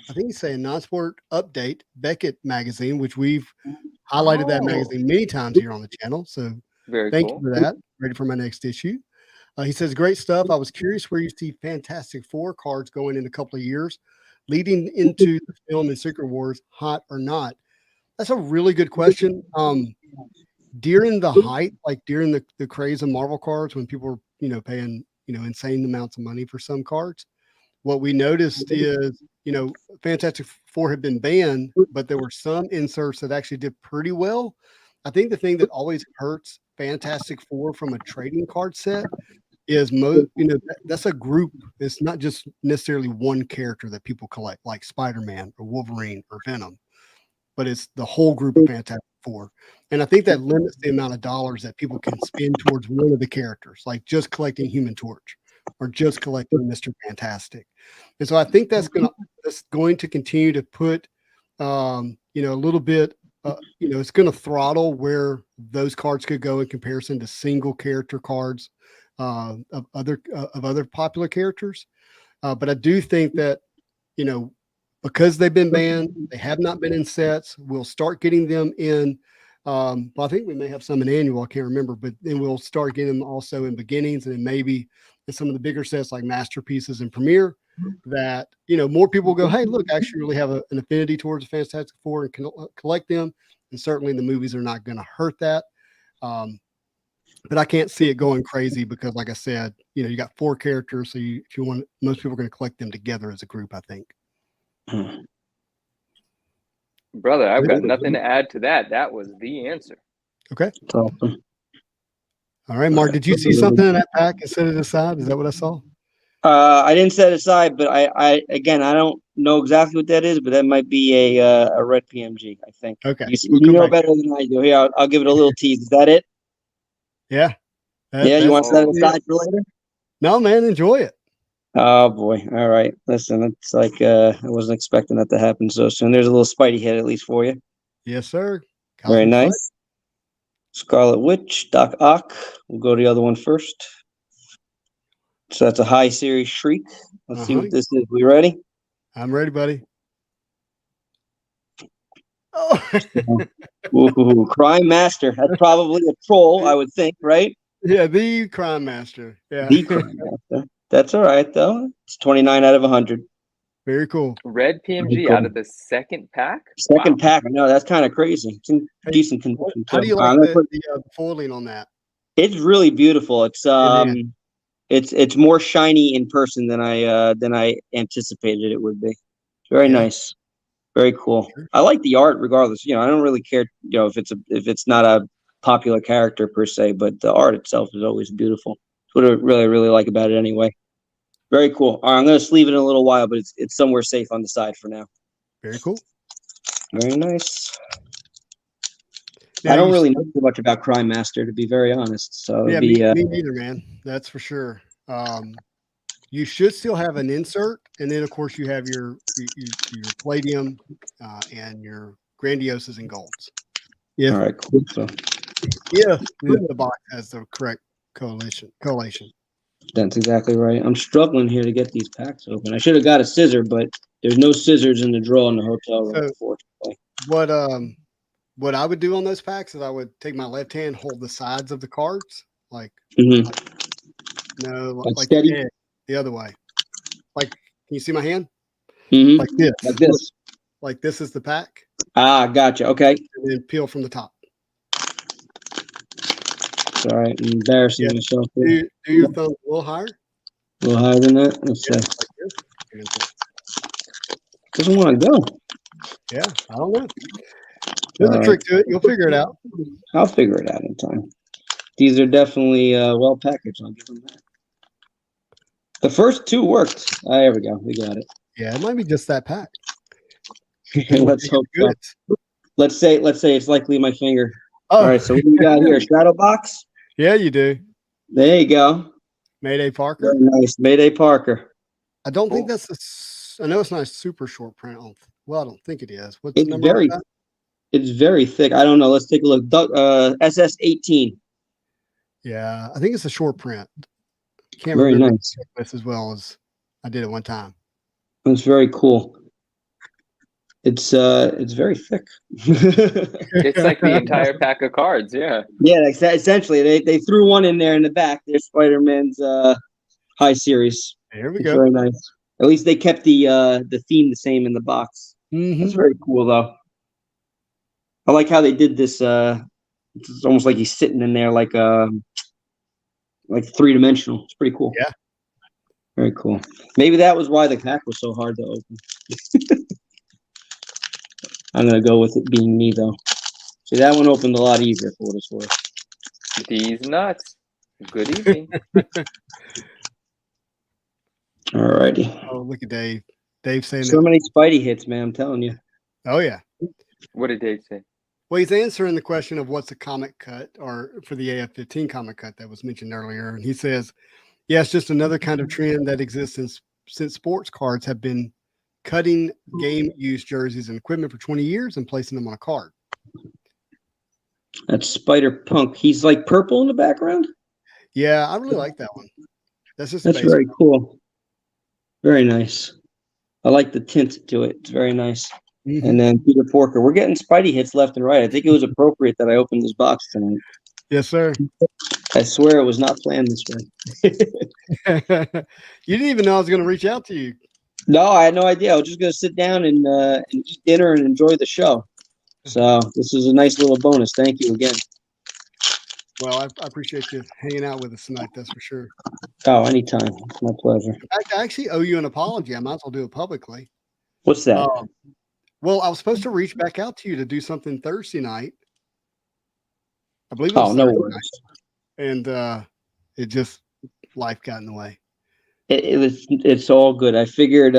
I think he's saying non-sport update Beckett magazine, which we've highlighted that Oh, magazine many times here on the channel. So very thank you cool. for that. Ready for my next issue. He says, great stuff. I was curious where you see Fantastic Four cards going in a couple of years, leading into the film and Secret Wars, hot or not? That's a really good question. During the height, like during the craze of Marvel cards, when people were, paying, insane amounts of money for some cards, what we noticed is, Fantastic Four had been banned, but there were some inserts that actually did pretty well. I think the thing that always hurts Fantastic Four from a trading card set is that's a group. It's not just necessarily one character that people collect, like Spider-Man or Wolverine or Venom, but it's the whole group of Fantastic Four. And I think that limits the amount of dollars that people can spend towards one of the characters, like just collecting Human Torch or just collecting Mr. Fantastic. And so I think that's going to continue to put a little bit it's going to throttle where those cards could go in comparison to single character cards of other popular characters. But I do think that, because they've been banned, they have not been in sets. We'll start getting them in. Well, I think we may have some in annual. I can't remember, but then we'll start getting them also in beginnings, and then maybe in some of the bigger sets like masterpieces and premiere. That more people go, hey, look, I actually really have an affinity towards the Fantastic Four and can collect them. And certainly the movies are not going to hurt that. But I can't see it going crazy because, like I said, you got four characters. So if you want, most people are going to collect them together as a group, I think. Brother, I've got nothing to add to that. That was the answer. Okay. Awesome. All right, Mark, did you see something in that pack and set it aside? Is that what I saw? I didn't set it aside, but I again, I don't know exactly what that is, but that might be a red PMG, I think. Okay, You, we'll you come know back. better than I do. Here, I'll give it a little tease. Is that it? Yeah. Yeah, you want to set it Oh. aside for later? No, man, enjoy it. Oh boy. All right. Listen, it's like I wasn't expecting that to happen so soon. There's a little Spidey head at least for you. Yes, sir. Very Cosmic Spidey. nice. Scarlet Witch, Doc Ock. We'll go to the other one first. So that's a high series Shriek. Let's see what this is. We ready? I'm ready, buddy. Oh, Ooh, Crime Master. That's probably a troll, I would think, right? yeah, the Crime Master. Yeah, The Crime Master. That's all right, though. It's 29 out of 100. very cool. Red PMG Cool. out of the second pack. Second Wow. pack. No, that's kind of crazy. It's in Hey, decent condition. How do you too. like I'm gonna put- the foiling on that? It's really beautiful. It's It it's more shiny in person than I anticipated it would be. Very Yeah. nice. Very cool. Sure. I like the art regardless. I don't really care, if it's not a popular character per se, but the art itself is always beautiful. That's what I really, really like about it anyway. Very cool. All right, I'm gonna sleeve it in a little while, but it's somewhere safe on the side for now. Very cool. Very nice. Now I don't you- really know too much about Crime Master, to be very honest. So Yeah, it'd be me neither, man. That's for sure. You should still have an insert, and then of course you have your palladium and your grandioses and golds. Yeah, all right, cool. So yeah. The box has the correct collation. that's exactly right. I'm struggling here to get these packs open. I should have got a scissor, but there's no scissors in the drawer in the hotel room, So- unfortunately. What I would do on those packs is I would take my left hand, hold the sides of the cards, like Mhm. like steady? the other way. Like, can you see my hand? Mhm. Like this. Like this. Like this is the pack, Ah, gotcha. Okay. and then peel from the top. It's all right. I'm embarrassing Yeah. myself here. Do your thumb a little higher. A little higher than that. Let's Yeah, see. like this. And then Doesn't want to go. yeah, I don't know. There's All a right. trick to it. You'll figure it out. I'll figure it out in time. These are definitely well packaged. I'll give them that. The first two worked. Ah, there we go. We got it. Yeah, it might be just that pack. Let's hope so. Good. Let's say it's likely my finger. Oh, All right. So what do we got here? Shadow box. yeah, you do. There you go. Mayday Parker. Very nice. Mayday Parker. I don't think that's I know it's not a super short print. I don't think it is. What's the It's number? very, it's very thick. I don't know. Let's take a look. SS18. Yeah, I think it's a short print. Can't Very remember nice. this as well as I did it one time. That's very cool. It's very thick. It's like the entire pack of cards. Yeah. Yeah, essentially they threw one in there in the back. There's Spider-Man's high series. There we It's go. very nice. At least they kept the theme the same in the box. Mhm. That's very cool though. I like how they did this. It's almost like he's sitting in there like three-dimensional. It's pretty cool. Yeah. Very cool. Maybe that was why the pack was so hard to open. I'm gonna go with it being me though. See, that one opened a lot easier for what it's worth. These nuts. Good evening. Alrighty. Oh, look at Dave. Dave saying So that. many Spidey hits, man. I'm telling you. Oh yeah. What did Dave say? Well, he's answering the question of what's a comic cut, or for the AF-15 comic cut that was mentioned earlier. And he says, yeah, it's just another kind of trend that exists since sports cards have been cutting game use jerseys and equipment for 20 years and placing them on a card. That's Spider Punk. He's like purple in the background. Yeah, I really like that one. That's just That's basic. very cool. Very nice. I like the tint to it. It's very nice. Mhm. And then Peter Porker. We're getting Spidey hits left and right. I think it was appropriate that I opened this box tonight. Yes, sir. I swear it was not planned this way. You didn't even know I was going to reach out to you. No, I had no idea. I was just going to sit down and eat dinner and enjoy the show. So this is a nice little bonus. Thank you again. Well, I appreciate you hanging out with us tonight. That's for sure. Oh, anytime. It's my pleasure. In fact, I actually owe you an apology. I might as well do it publicly. What's that? Well, I was supposed to reach back out to you to do something Thursday night. I believe it was Oh, no Thursday worries. night. And it just, life got in the way. It's all good. I figured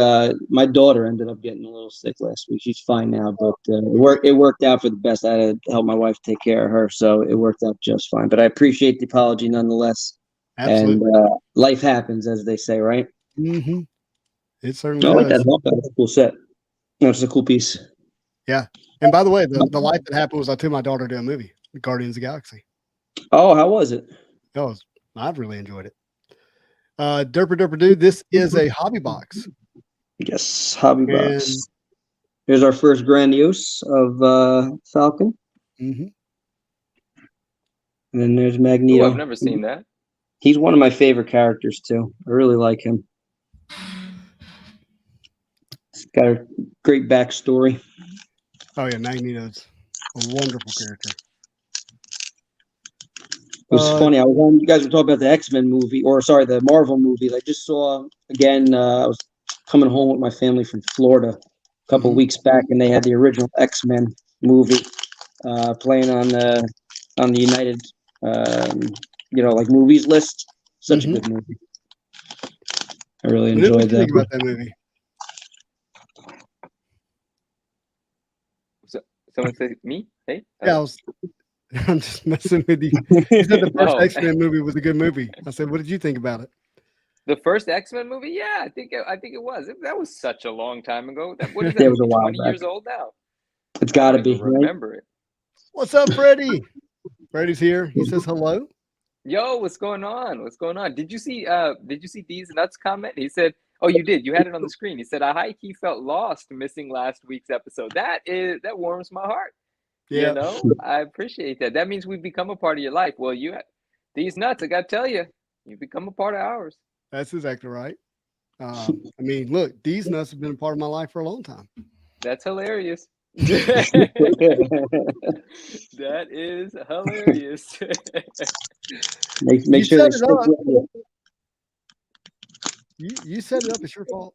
my daughter ended up getting a little sick last week. She's fine now, but it worked out for the best. I had to help my wife take care of her, so it worked out just fine. But I appreciate the apology nonetheless. Absolutely. And life happens, as they say, right? Mm-hmm. It certainly I like that. does. That's a cool set. That's a cool piece. Yeah. And by the way, the life that happened was I took my daughter to a movie, Guardians of the Galaxy. Oh, how was it? I've really enjoyed it. Derper Derper Dude, this is a hobby box. Yes, hobby And box. Here's our first grandiose of Falcon. mhm. And then there's Oh, Magneto. I've never seen that. He's one of my favorite characters too. I really like him. He's got a great backstory. Oh yeah, Magneto's a wonderful character. It was funny. You guys were talking about the X-Men movie, or sorry, the Marvel movies. I just saw again. I was coming home with my family from Florida a couple of weeks back, and they had the original X-Men movie playing on the United, like movies list. Such a good movie. I really enjoyed What do you that. think about that movie? So, someone said me? Hey? Yeah, I'm just messing with you. You said the first X-Men movie was a good movie. I said, what did you think about it? The first X-Men movie? Yeah, I think it was. That was such a long time ago. What is Yeah, it that was a movie? while 20 back. years old now. It's got to I be. don't even remember it. What's up, Freddie? Freddie's here. He says hello. Yo, what's going on? What's going on? Did you see D's Nuts comment? He said, "Oh, you did. You had it on the screen." He said, "I high-key felt lost missing last week's episode." That warms my heart. Yeah. You know, I appreciate that. That means we've become a part of your life. Well, These Nuts, I gotta tell you, you've become a part of ours. That's exactly right. I mean, look, these nuts have been a part of my life for a long time. That's hilarious. That is hilarious. Make sure they stick with you. You set it up. It's your fault.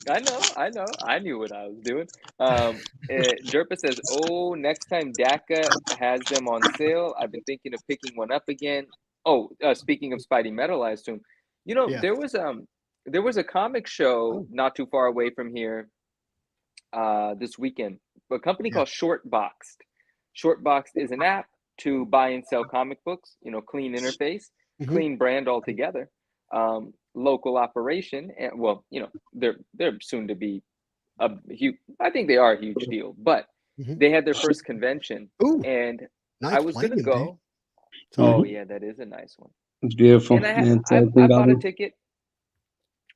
I know. I knew what I was doing. Jerpa says, "Oh, next time DACA has them on sale, I've been thinking of picking one up again." Oh, speaking of Spidey Metal, I assume. You know, Yeah. there was a comic show not too far away from here this weekend. A company called Shortboxed. Shortboxed is an app to buy and sell comic books. You know, clean interface, clean brand altogether. Local operation, and well, you know, they're soon to be a huge. I think they are a huge deal, but they had their first convention, and nice I was gonna go. Oh yeah, that is a nice one. It's beautiful. And I bought a ticket.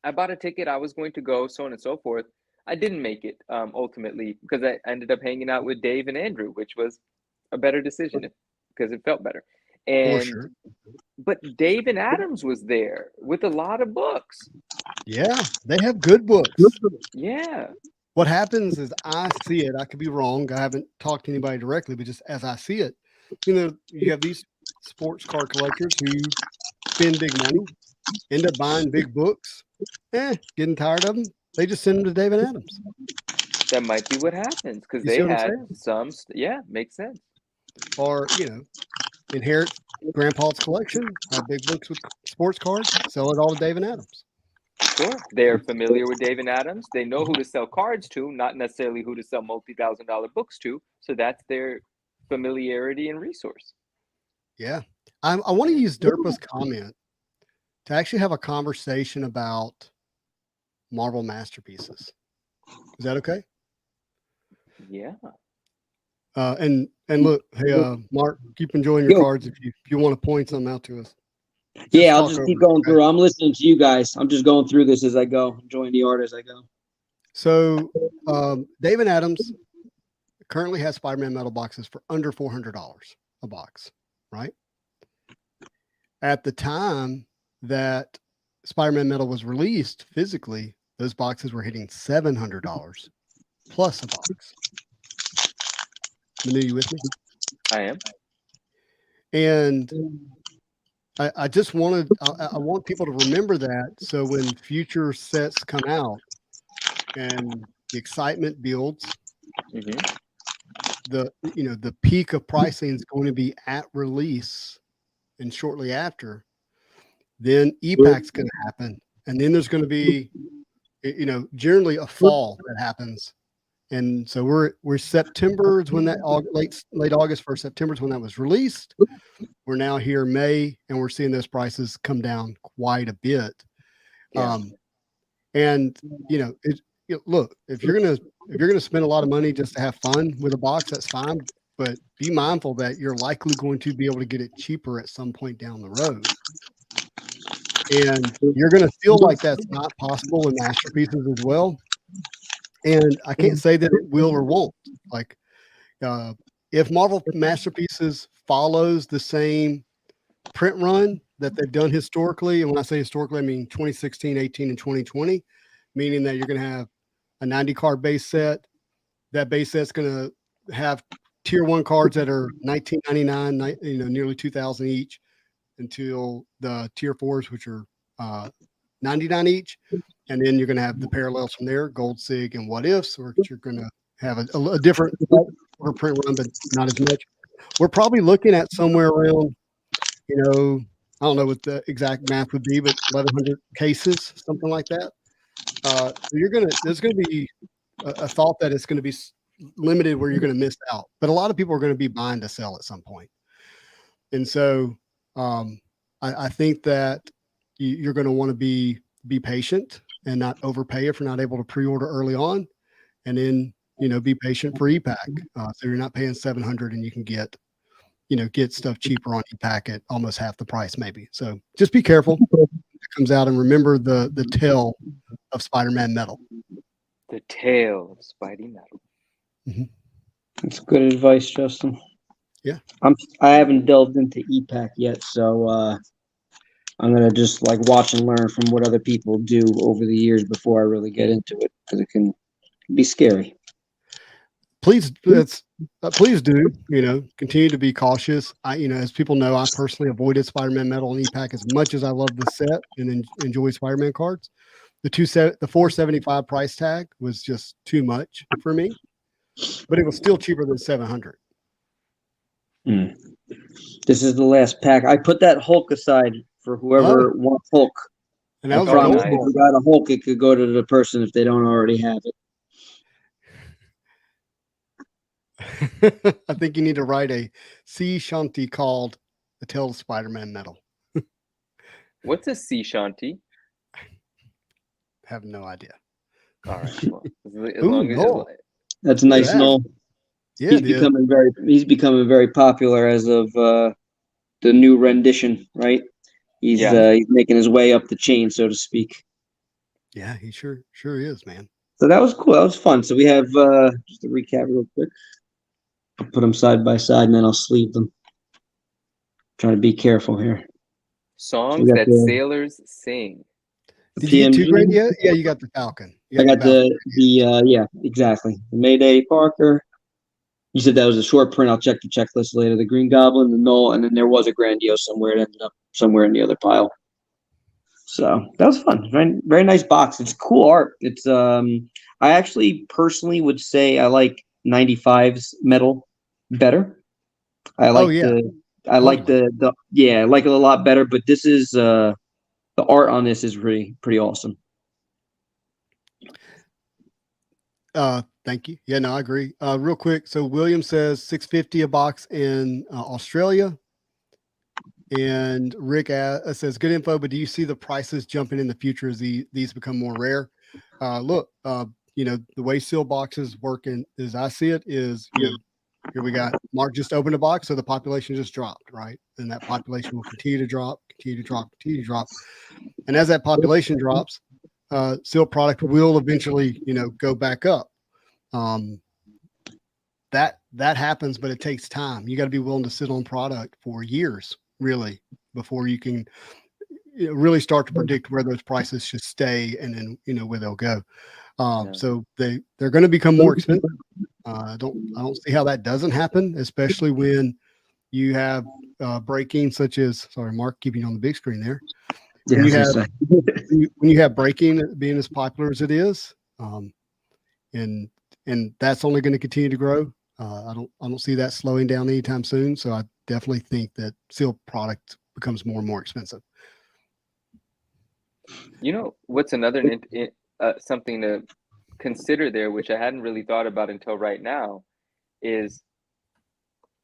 I bought a ticket. I was going to go, so on and so forth. I didn't make it ultimately because I ended up hanging out with Dave and Andrew, which was a better decision because it felt better. And but Dave and Adams was there with a lot of books. Yeah, they have good books. Yeah. What happens is I see it. I could be wrong. I haven't talked to anybody directly, but just as I see it, you know, you have these sports card collectors who spend big money, end up buying big books, getting tired of them. They just send them to Dave and Adams. That might be what happens because they had some. Yeah, makes sense. Or, you know, inherit grandpa's collection, have big books with sports cards, sell it all to Dave and Adams. Sure. They're familiar with Dave and Adams. They know who to sell cards to, not necessarily who to sell multi-$1,000 books to. So that's their familiarity and resource. Yeah. I want to use Derpa's comment to actually have a conversation about Marvel masterpieces. Is that okay? Yeah. And look, hey, Mark, keep enjoying your cards if you want to point something out to us. Yeah, I'll just keep going through. I'm listening to you guys. I'm just going through this as I go, enjoying the art as I go. So, Dave and Adams currently has Spider-Man metal boxes for under $400 a box, right? At the time that Spider-Man metal was released physically, those boxes were hitting $700 plus a box. Manu, you with me? I am. And I just wanted, I want people to remember that. So when future sets come out and the excitement builds, the peak of pricing is going to be at release and shortly after, then EPAC's going to happen. and then there's going to be, generally a fall that happens. And so we're September is when that late August, 1st September is when that was released. We're now here May, and we're seeing those prices come down quite a bit. Yeah. And look, if you're gonna spend a lot of money just to have fun with a box, that's fine. But be mindful that you're likely going to be able to get it cheaper at some point down the road. And you're going to feel like that's not possible with masterpieces as well. And I can't say that it will or won't. Like, if Marvel Masterpieces follows the same print run that they've done historically, and when I say historically, I mean 2016, 18, and 2020, meaning that you're going to have a 90 card base set. That base set's going to have tier 1 cards that are $19.99, nearly $2,000 each, until the tier 4s, which are $99 each. And then you're going to have the parallels from there, Gold Sig and What Ifs, or you're going to have a different print run, but not as much. We're probably looking at somewhere around, I don't know what the exact math would be, but 1,100 cases, something like that. So there's going to be a thought that it's going to be limited where you're going to miss out, but a lot of people are going to be buying to sell at some point. And so I think that you're going to want to be patient and not overpay if you're not able to pre-order early on, and then be patient for EPAC. So you're not paying $700 and you can get stuff cheaper on EPAC at almost half the price, maybe. So just be careful when it comes out, and remember the tale of Spider-Man metal. The tale of Spidey metal. Mm-hmm. That's good advice, Justin. Yeah, I haven't delved into EPAC yet, so I'm gonna just watch and learn from what other people do over the years before I really get into it, because it can be scary. Please do, continue to be cautious. As people know, I personally avoided Spider-Man metal and EPAC as much as I love the set and enjoy Spider-Man cards. The $475 price tag was just too much for me, but it was still cheaper than $700. This is the last pack. I put that Hulk aside for whoever wants Hulk. And that was promise if you got a Hulk, it could go to the person if they don't already have it. I think you need to write a sea shanty called The Tale of Spider-Man Metal. What's a sea shanty? Have no idea. All right. Well, that's nice, Noel. Yeah, he's becoming very popular as of the new rendition, right? He's making his way up the chain, so to speak. Yeah, he sure is, man. So that was cool. That was fun. So we have just to recap real quick. I'll put them side by side, and then I'll sleeve them. Trying to be careful here. Songs that sailors sing. Did you get 2 grade yet? Yeah, you got the Falcon. I got yeah, exactly. The Mayday Parker. You said that was a short print. I'll check the checklist later. The Green Goblin, the Null, and then there was a Grandiose somewhere. It ended up somewhere in the other pile. So that was fun. Very, very nice box. It's cool art. It's I actually personally would say I like 95's metal better. I like I like it a lot better. But this is the art on this is pretty awesome. Thank you. Yeah, no, I agree. Real quick. So William says $6.50 a box in Australia. And Rick says good info, but do you see the prices jumping in the future as these become more rare? Look, the way seal boxes work as I see it is, here we got Mark just opened a box. So the population just dropped, right? And that population will continue to drop. And as that population drops, seal product will eventually, go back up. That happens, but it takes time. You got to be willing to sit on product for years, really, before you can really start to predict where those prices should stay and then, where they'll go. So they're going to become more expensive. I don't see how that doesn't happen, especially when you have breaking such as, sorry, Mark, keeping on the big screen there. When you have breaking being as popular as it is, and that's only going to continue to grow. I don't see that slowing down anytime soon. So I definitely think that seal product becomes more and more expensive. You know, what's another something to consider there, which I hadn't really thought about until right now, is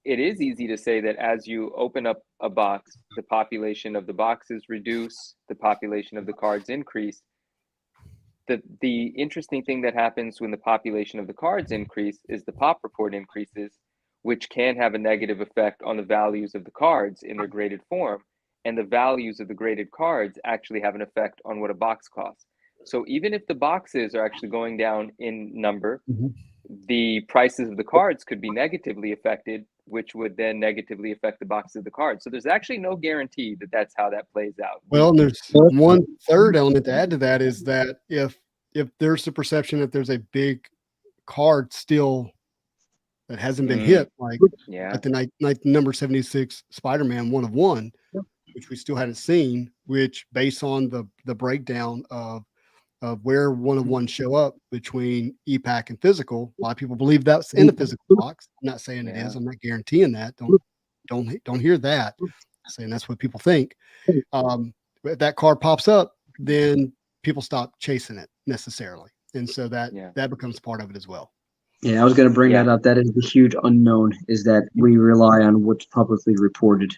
it is easy to say that as you open up a box, the population of the boxes reduce, the population of the cards increase. The interesting thing that happens when the population of the cards increase is the pop report increases, which can have a negative effect on the values of the cards in their graded form. And the values of the graded cards actually have an effect on what a box costs. So even if the boxes are actually going down in number, the prices of the cards could be negatively affected, which would then negatively affect the box of the cards. So there's actually no guarantee that that's how that plays out. Well, and there's one third element to add to that is that if there's the perception that there's a big card still that hasn't been hit, like Yeah. at the number 76 Spider-Man 1 of 1, which we still hadn't seen, which based on the breakdown of where 1 of 1 show up between e-pack and physical, a lot of people believe that's in the physical box. I'm not saying it is. I'm not guaranteeing that. Don't hear that. I'm saying that's what people think. If that card pops up, then people stop chasing it necessarily, and so that becomes part of it as well. Yeah, I was going to bring that up. That is the huge unknown, is that we rely on what's publicly reported,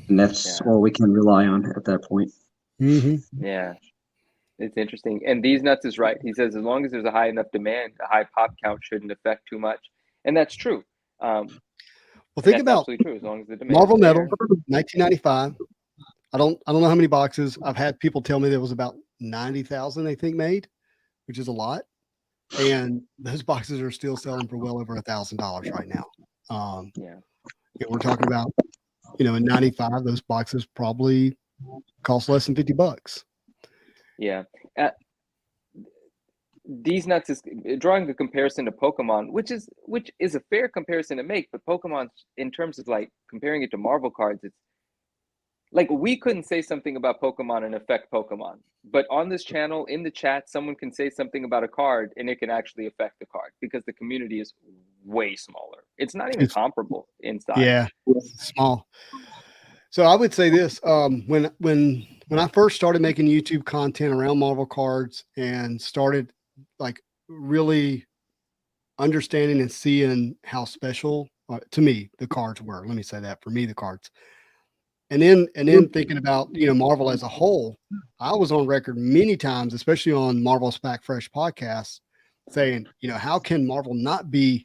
and that's all we can rely on at that point. Yeah, it's interesting. And These Nuts is right. He says as long as there's a high enough demand, a high pop count shouldn't affect too much, and that's true. Well, think about absolutely true. As long as the demand. Marvel Metal, 1995. I don't know how many boxes. I've had people tell me there was about 90,000 they think made, which is a lot. And those boxes are still selling for well over $1,000 right now. We're talking about, in 95, those boxes probably cost less than $50. Yeah. These Nuts is drawing the comparison to Pokemon, which is a fair comparison to make, but Pokemon, in terms of like comparing it to Marvel cards, it's like we couldn't say something about Pokemon and affect Pokemon, but on this channel, in the chat, someone can say something about a card and it can actually affect the card because the community is way smaller. It's not even comparable in size. Yeah, small. So I would say this: when I first started making YouTube content around Marvel cards and started like really understanding and seeing how special to me the cards were. Let me say that for me, the cards. And then thinking about, Marvel as a whole, I was on record many times, especially on Marvel Spack Fresh podcasts, saying, how can Marvel not be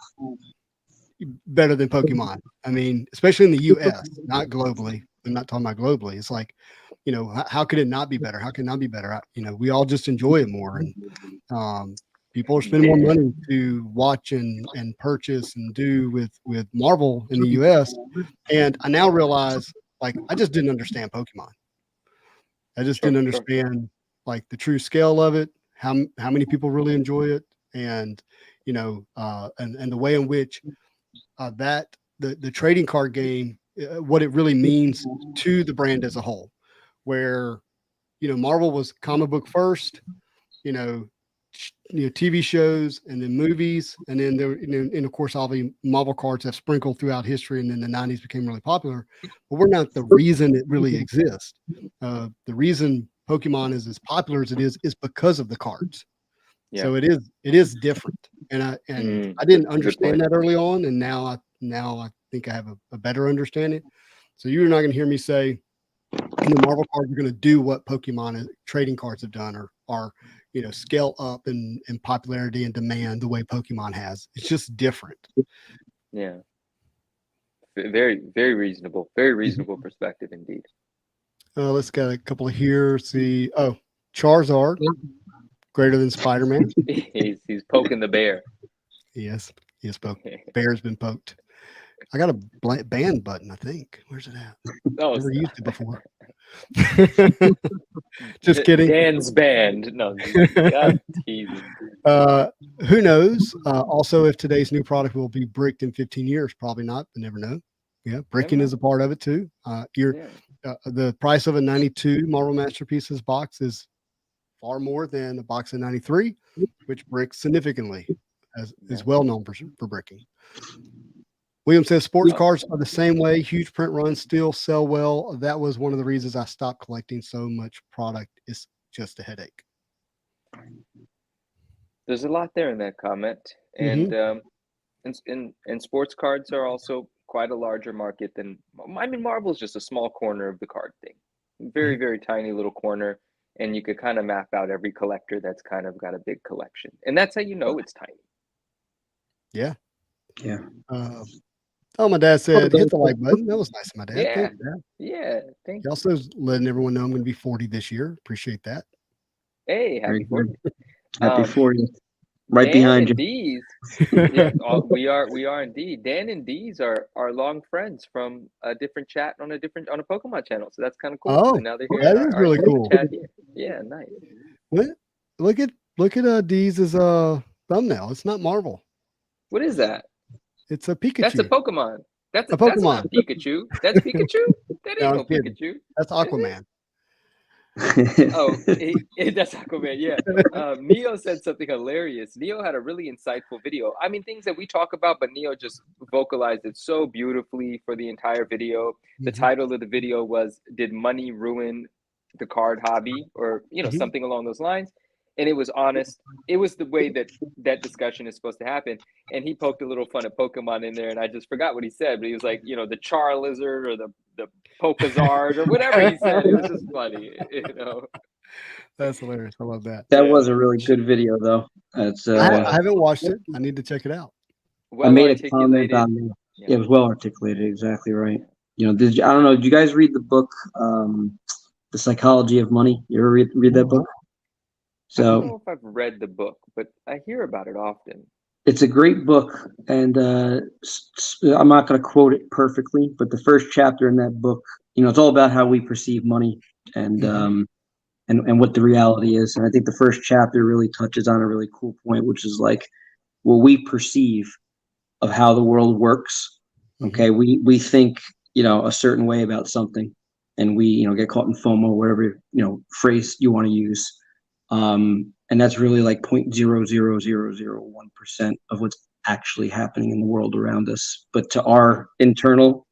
better than Pokemon? I mean, especially in the US, not globally. I'm not talking about globally. It's like, how could it not be better? How can it not be better? We all just enjoy it more. And people are spending more money to watch and purchase and do with Marvel in the US. And I now realize, like, I just didn't understand Pokemon. I just didn't understand like the true scale of it, how many people really enjoy it, and and the way in which that the trading card game, what it really means to the brand as a whole. Where Marvel was comic book first, TV shows and then movies, and then there, and of course all the Marvel cards have sprinkled throughout history, and then the 90s became really popular. But we're not the reason it really exists. The reason Pokemon is as popular as it is because of the cards. So it is different, and I didn't understand that early on, and now I think I have a better understanding. So you're not going to hear me say, Marvel cards are going to do what Pokemon trading cards have done, or scale up in popularity and demand the way Pokemon has. It's just different. Yeah. Very, very reasonable. Very reasonable perspective indeed. Let's get a couple of here. See, Charizard, greater than Spider-Man. he's poking the bear. Yes, he is poked. Bear's been poked. I got a band button, I think. Where's it at? Never used it before. Just kidding. Dan's band. No, God, teasing. Who knows? Also, if today's new product will be bricked in 15 years, probably not. But never know. Yeah, bricking is a part of it too. The price of a 92 Marvel Masterpieces box is far more than a box of 93, which bricks significantly, is well known for bricking. William says sports cards are the same way. Huge print runs still sell well. That was one of the reasons I stopped collecting so much product. Is just a headache. There's a lot there in that comment, and sports cards are also quite a larger market than. I mean, Marvel's just a small corner of the card thing, very very tiny little corner, and you could kind of map out every collector that's kind of got a big collection, and that's how you know it's tiny. Yeah. Yeah. Oh, my dad said, hit the like button. That was nice of my dad. Yeah. Thank you, Dad. Yeah, thank He you. also is letting everyone know I'm going to be 40 this year. Appreciate that. Hey, happy 40. Happy 40. Right Dan behind and you. Dees, yeah, we are indeed. Dan and Dees are long friends from a different chat on a Pokemon channel, so that's kind of cool. Oh, And now they're here. that in is our really cool. chat here. Yeah, nice. Look at Dee's thumbnail. It's not Marvel. What is that? It's a Pikachu. That's a Pokemon. That's A That's Pokemon. not Pikachu. That's Pikachu. That No, ain't I'm no kidding. Pikachu. That's Aquaman. Oh, that's Aquaman. Yeah. Neo said something hilarious. Neo had a really insightful video. I mean, things that we talk about, but Neo just vocalized it so beautifully for the entire video. The title of the video was "Did Money Ruin the Card Hobby?" or something along those lines. And it was honest. It was the way that discussion is supposed to happen. And he poked a little fun at Pokemon in there, and I just forgot what he said. But he was like, the Charizard or the Pokazard or whatever he said. It was just funny, That's hilarious. I love that. That was a really good video, though. It's I haven't watched it. I need to check it out. I made a comment on there. Yeah, it was well articulated. Exactly right. I don't know. Did you guys read the book, The Psychology of Money? You ever read that book? I don't know if I've read the book, but I hear about it often. It's a great book, and I'm not going to quote it perfectly, but the first chapter in that book, it's all about how we perceive money and what the reality is. And I think the first chapter really touches on a really cool point, which is like what we perceive of how the world works. Okay, we think a certain way about something, and we get caught in FOMO, whatever phrase you want to use. And that's really like 0.00001% of what's actually happening in the world around us. But to our internal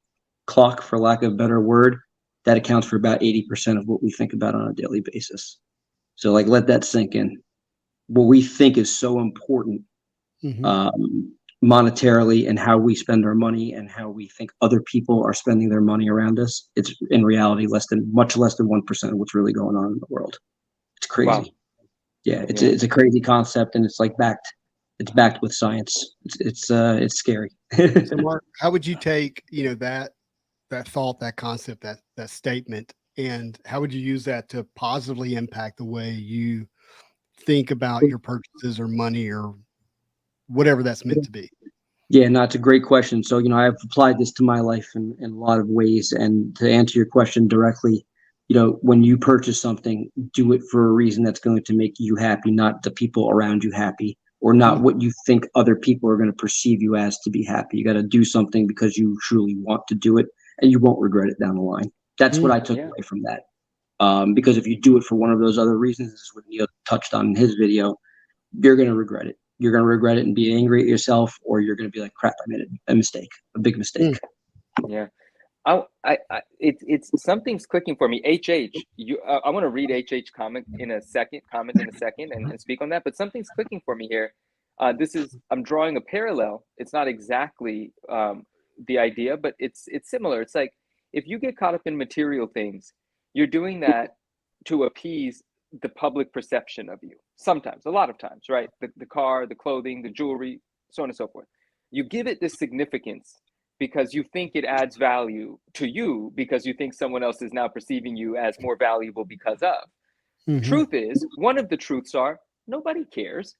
clock, for lack of a better word, that accounts for about 80% of what we think about on a daily basis. So like, let that sink in. What we think is so important monetarily, and how we spend our money and how we think other people are spending their money around us, it's in reality much less than 1% of what's really going on in the world. It's crazy. Wow. Yeah, it's a crazy concept, and it's like backed with science. It's scary. So Mark, how would you take that thought, that concept, that statement, and how would you use that to positively impact the way you think about your purchases or money or whatever that's meant to be? Yeah, no, it's a great question. So I've applied this to my life in a lot of ways, and to answer your question directly, when you purchase something, do it for a reason that's going to make you happy, not the people around you happy, or not what you think other people are going to perceive you as to be happy. You got to do something because you truly want to do it, and you won't regret it down the line. That's what I took away from that. Because if you do it for one of those other reasons, this is what Neil touched on in his video, you're going to regret it. You're going to regret it and be angry at yourself, or you're going to be like, crap, I made a mistake, a big mistake. Yeah. It's something's clicking for me. HH, I want to read HH comment in a second and speak on that, but something's clicking for me here. I'm drawing a parallel. It's not exactly the idea, but it's similar. It's like, if you get caught up in material things, you're doing that to appease the public perception of you. Sometimes, a lot of times, right? The car, the clothing, the jewelry, so on and so forth. You give it this significance because you think it adds value to you, because you think someone else is now perceiving you as more valuable because of. Truth is, one of the truths are, nobody cares.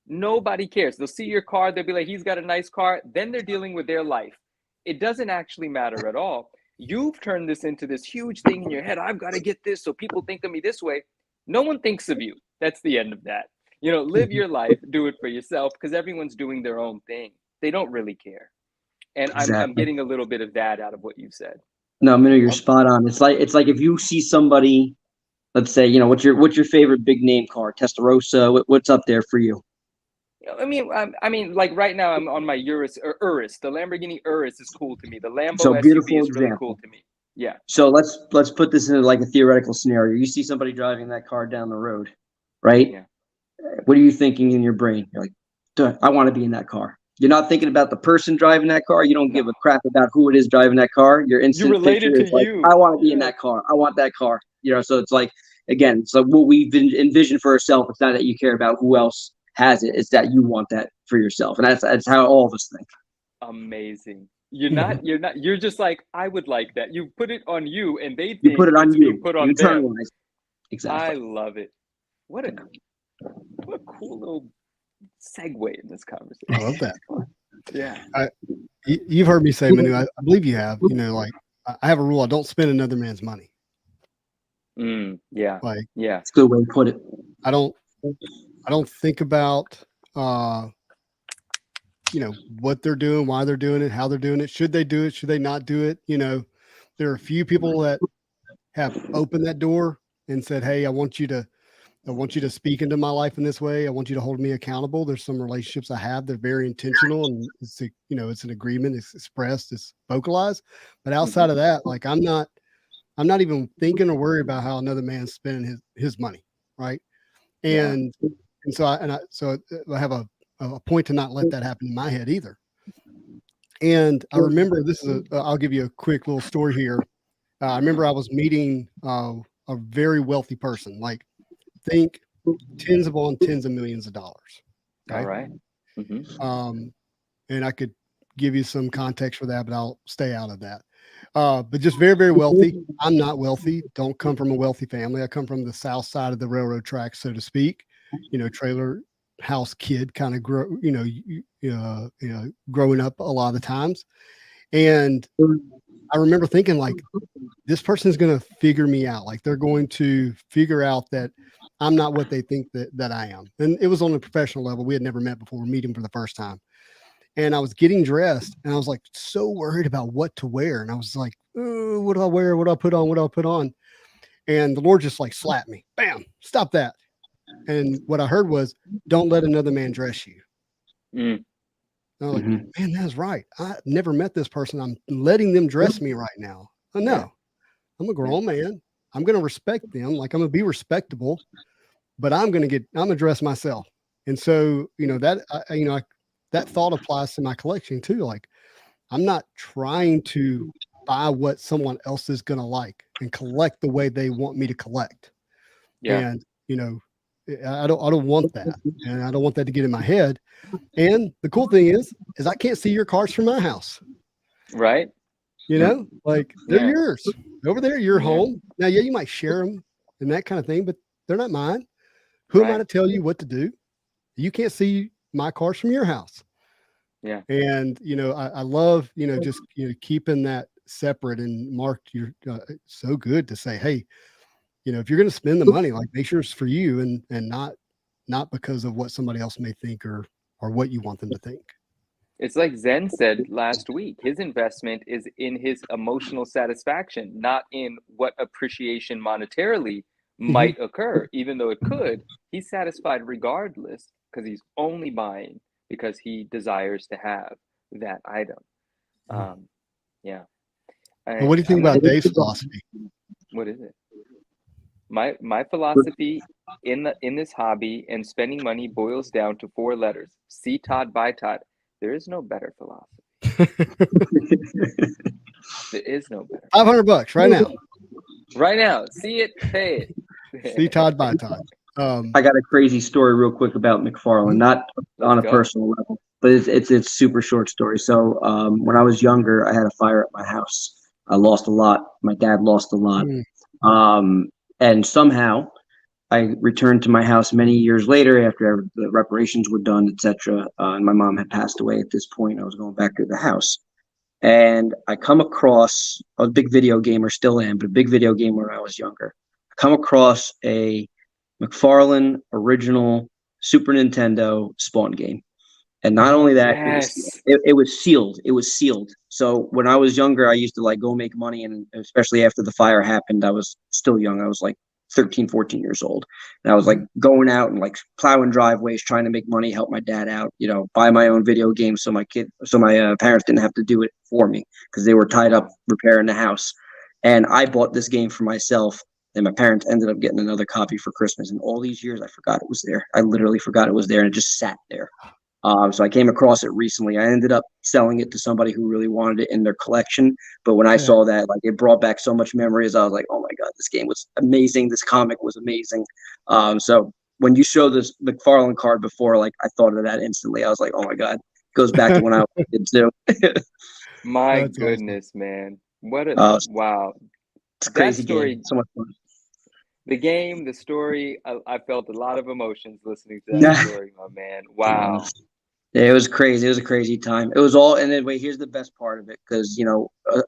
Nobody cares. They'll see your car, they'll be like, he's got a nice car. Then they're dealing with their life. It doesn't actually matter at all. You've turned this into this huge thing in your head. I've got to get this so people think of me this way. No one thinks of you. That's the end of that. Live your life, do it for yourself, because everyone's doing their own thing. They don't really care. And I'm getting a little bit of that out of what you said. No, Minnow, you're spot on. It's like if you see somebody, let's say, what's your favorite big name car? Testarossa. What's up there for you? I mean, like right now I'm on my Urus. The Lamborghini Urus is cool to me. The Lambo SUV is really cool to me. Yeah. So let's put this into like a theoretical scenario. You see somebody driving that car down the road, right? Yeah. What are you thinking in your brain? You're like, "Duh, I want to be in that car." You're not thinking about the person driving that car. You don't give a crap about who it is driving that car. Your You instant relate picture it to is like, you. I want to be in that car. I want that car. You know, so it's like, again, so what we've envisioned for ourselves, it's not that you care about who else has it. It's that you want that for yourself. And that's how all of us think. Amazing. You're just like, I would like that. You put it on you, and they You think put it on it's you. being put You on them. internalize. Exactly. I love it. What a cool little segue in this conversation. I love that. Yeah. You've heard me say, Manu, I believe you have, you know, like I have a rule. I don't spend another man's money. Yeah. Like, Yeah. That's a good way to put it. I don't think about, you know, what they're doing, why they're doing it, how they're doing it. Should they do it? Should they not do it? You know, there are a few people that have opened that door and said, hey, I want you to speak into my life in this way. I want you to hold me accountable. There's some relationships I have. They're very intentional, and it's a, you know, it's an agreement. It's expressed, it's vocalized. But outside of that, like I'm not even thinking or worried about how another man's spending his money. Right. And, so I have a point to not let that happen in my head either. And I remember this is I'll give you a quick little story here. I remember I was meeting a very wealthy person, like think tens of millions of dollars. Okay? All right. And I could give you some context for that, but I'll stay out of that. But just very, very wealthy. I'm not wealthy. Don't come from a wealthy family. I come from the south side of the railroad tracks, so to speak. You know, trailer house kid, kind of growing up a lot of the times. And I remember thinking, like, this person is going to figure me out. Like, they're going to figure out that I'm not what they think that I am. And it was on a professional level. We had never met before. We're meeting for the first time. And I was getting dressed, and I was like so worried about what to wear. And I was like, oh, what do I wear? What do I put on? What do I put on? And the Lord just like slapped me. Bam, stop that. And what I heard was, don't let another man dress you. And I was like, man, that's right. I've never met this person. I'm letting them dress me right now. Oh, no, I'm a grown man. I'm going to respect them. Like, I'm going to be respectable, but I'm going to dress myself. And so, you know, that thought applies to my collection too. Like, I'm not trying to buy what someone else is going to like and collect the way they want me to collect. And, you know, I don't want that. And I don't want that to get in my head. And the cool thing is I can't see your cars from my house. Right. You know, like they're yours over there. Your home. Now, you might share them and that kind of thing, but they're not mine. Who am I to tell you what to do? You can't see my cars from your house. Yeah. And, you know, I love, you know, just, you know, keeping that separate. And Mark, you're so good to say, hey, you know, if you're going to spend the money, like, make sure it's for you and not because of what somebody else may think or what you want them to think. It's like Zen said last week, his investment is in his emotional satisfaction, not in what appreciation monetarily might occur, even though it could. He's satisfied regardless because he's only buying because he desires to have that item. Yeah. Well, what do you think about Dave's philosophy? What is it? My philosophy in this hobby and spending money boils down to 4 letters: see Todd, buy Todd. There is no better philosophy. There is no better. $500 right now. Right now, see it, pay it. See Todd, buy Todd. I got a crazy story real quick about McFarlane, not on a personal level, but it's a super short story. So when I was younger, I had a fire at my house. I lost a lot. My dad lost a lot. And somehow I returned to my house many years later after the reparations were done, etc. And my mom had passed away at this point. I was going back to the house. And I come across a big video gamer, still am, but a big video gamer when I was younger. I come across a McFarlane original Super Nintendo Spawn game. And not only that, it was sealed. It was sealed. So when I was younger, I used to like go make money. And especially after the fire happened, I was still young. I was like 13, 14 years old. And I was like going out and like plowing driveways, trying to make money, help my dad out, you know, buy my own video games. So my parents didn't have to do it for me because they were tied up repairing the house. And I bought this game for myself, and my parents ended up getting another copy for Christmas. And all these years, I forgot it was there. I literally forgot it was there, and it just sat there. So I came across it recently. I ended up selling it to somebody who really wanted it in their collection. But when I saw that, like, it brought back so much memories. I was like, oh my God, this game was amazing. This comic was amazing. So when you showed this McFarlane card before, like, I thought of that instantly. I was like, oh my God, it goes back to when I was a kid too. My That's goodness, man. What a wow. It's a That crazy story, game. So much fun. the game, the story, I felt a lot of emotions listening to that story, my man. Wow. It was crazy. It was a crazy time. It was all, and then wait, here's the best part of it, because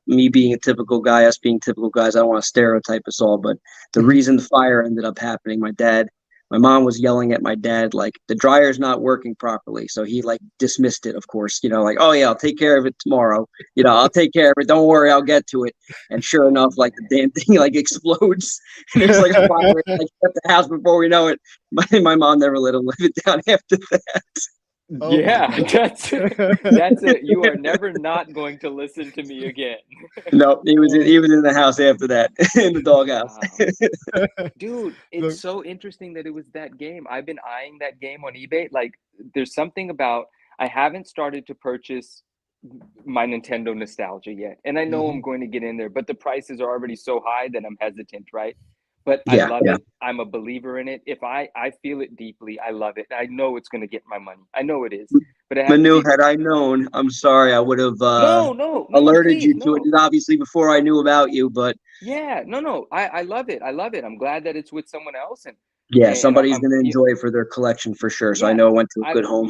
me being a typical guy, us being typical guys, I don't want to stereotype us all, but the reason the fire ended up happening, my mom was yelling at my dad like the dryer's not working properly, so he like dismissed it. Of course, like, oh yeah, I'll take care of it tomorrow. I'll take care of it. Don't worry, I'll get to it. And sure enough, like the damn thing like explodes, and there's like a fire like at the house before we know it. My mom never let him live it down after that. Oh my Yeah, God. that's it. You are never not going to listen to me again. No, he was in the house after that, in the doghouse. Wow. Dude, it's Look, so interesting that it was that game. I've been eyeing that game on eBay. Like, there's something about I haven't started to purchase my Nintendo nostalgia yet. And I know I'm going to get in there, but the prices are already so high that I'm hesitant, right? But I Yeah, love yeah. it. I'm a believer in it. If I feel it deeply, I love it. I know it's going to get my money. I know it is. But it has to Manu, be had I known, I'm sorry, I would have no, alerted please, you to it, no. obviously before I knew about you. But Yeah, no. I love it. I love it. I'm glad that it's with someone else, and yeah, and somebody's I'm going to enjoy it for their collection for sure. So I yeah. know it went to a I good home.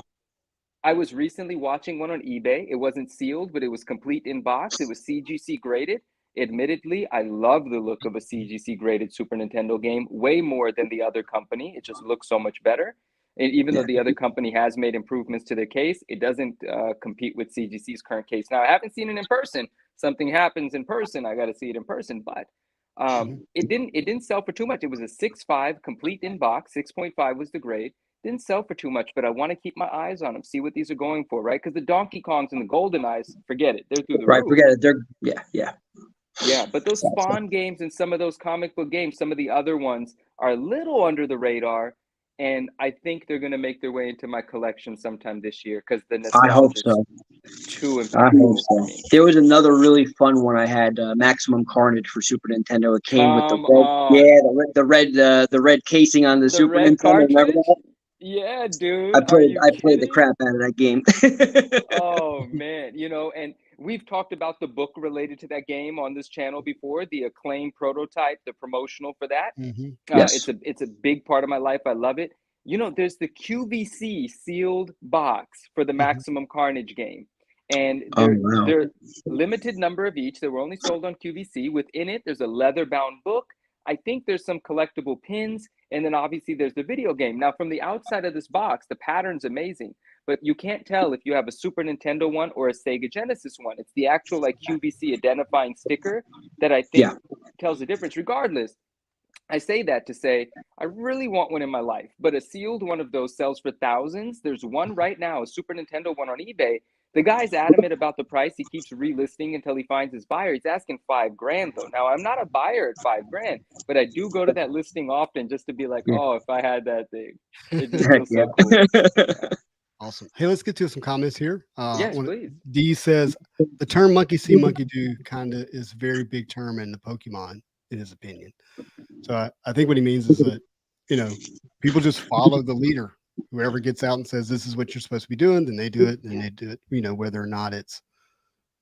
I was recently watching one on eBay. It wasn't sealed, but it was complete in box. It was CGC graded. Admittedly, I love the look of a CGC graded Super Nintendo game way more than the other company. It just looks so much better. And even though Yeah, the other company has made improvements to their case, it doesn't compete with CGC's current case. Now, I haven't seen it in person. Something happens in person, I got to see it in person. But it didn't sell for too much. It was a 6.5 complete in box. 6.5 was the grade. Didn't sell for too much, but I want to keep my eyes on them, see what these are going for, right? Because the Donkey Kongs and the Golden Eyes, forget it, they're through the right. roof. Forget it. Yeah. Yeah, but those Spawn games and some of those comic book games, some of the other ones are a little under the radar, and I think they're going to make their way into my collection sometime this year because the I hope nostalgia is so. too I hope impactful for so. me. There was another really fun one I had, Maximum Carnage for Super Nintendo. It came with the Come red, on, the red casing on the the Super red Nintendo. Remember cartridge? that? Yeah, dude, are you I played the kidding? crap out of that game. Oh man, and we've talked about the book related to that game on this channel before, the Acclaim prototype, the promotional for that. Yes. It's a big part of my life. I love it. There's the QVC sealed box for the Maximum Carnage game, and Oh they're wow. limited number of each. They were only sold on QVC. Within it, there's a leather bound book. I think there's some collectible pins, and then obviously there's the video game. Now, from the outside of this box, the pattern's amazing, but you can't tell if you have a Super Nintendo one or a Sega Genesis one. It's the actual like QVC identifying sticker that I think Yeah. tells the difference. Regardless, I say that to say I really want one in my life, but a sealed one of those sells for thousands. There's one right now, a Super Nintendo one on eBay. The guy's adamant about the price. He keeps relisting until he finds his buyer. He's asking $5,000 though. Now I'm not a buyer at $5,000, but I do go to that listing often just to be like, oh, if I had that thing, it just Heck feels yeah. so cool. Yeah. Awesome. Hey, let's get to some comments here. Yes, please. D says the term monkey see, monkey do kind of is a very big term in the Pokemon, in his opinion. So I think what he means is that, people just follow the leader. Whoever gets out and says, this is what you're supposed to be doing, then they do it, and they do it, whether or not it's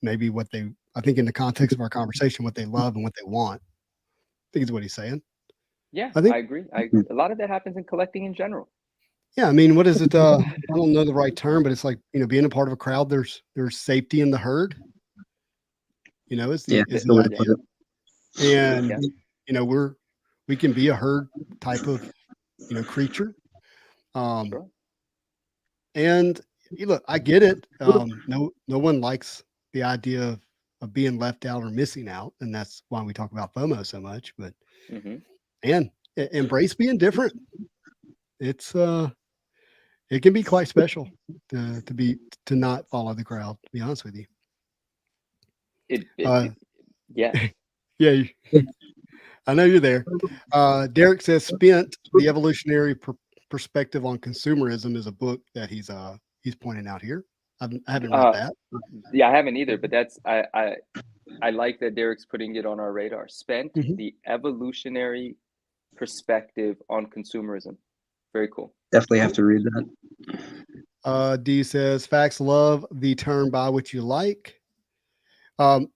maybe I think in the context of our conversation, what they love and what they want. I think is what he's saying. Yeah, I I think, agree. I agree. A lot of that happens in collecting in general. yeah, I mean, what is it? I don't know the right term, but it's like, being a part of a crowd, there's safety in the herd, is Yeah. is The the way to idea. put it. And, Yeah. we can be a herd type of, creature. Sure. And look, I get it. No one likes the idea of being left out or missing out. And that's why we talk about FOMO so much, but and embrace being different. It's, it can be quite special to not follow the crowd, to be honest with you. Yeah. Yeah, I know you're there. Derek says Spent, The Evolutionary Perspective on Consumerism is a book that he's pointing out here. I haven't read that. Yeah, I haven't either, but that's I like that Derek's putting it on our radar. Spent, The Evolutionary Perspective on Consumerism. Very cool. Definitely have to read that. D says facts, love the term buy what you like. On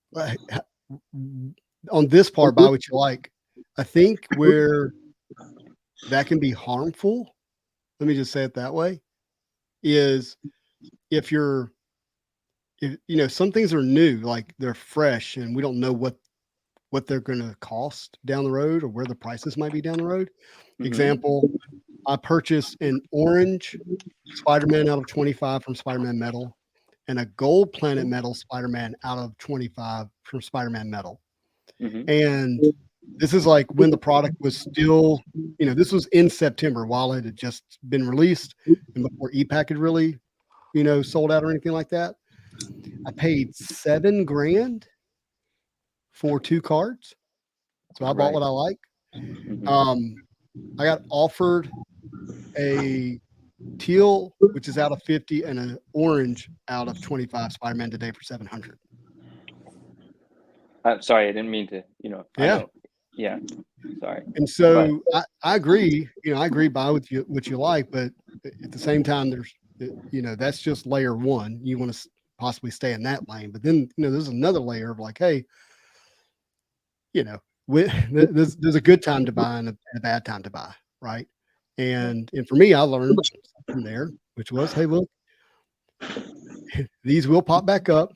this part, buy what you like, I think where that can be harmful, let me just say it that way, is if you know, some things are new, like they're fresh and we don't know what they're going to cost down the road or where the prices might be down the road. Example, I purchased an orange Spider-Man out of 25 from Spider-Man Metal and a gold Planet Metal Spider-Man out of 25 from Spider-Man Metal. And this is like when the product was still, you know, this was in September while it had just been released and before EPAC had really, you know, sold out or anything like that. I paid $7,000 for 2 cards. So I bought what I like. I got offered a teal, which is out of 50, and an orange out of 25 Spider-Man today for 700. I'm sorry, I didn't mean to, you know. Yeah. Yeah. Sorry. And so I agree, you know, I agree buy what you like, but at the same time, there's, you know, that's just layer one. You want to possibly stay in that lane, but then, you know, there's another layer of like, hey, you know, there's a good time to buy and a bad time to buy, right? And for me, I learned from there, which was, hey, look, these will pop back up.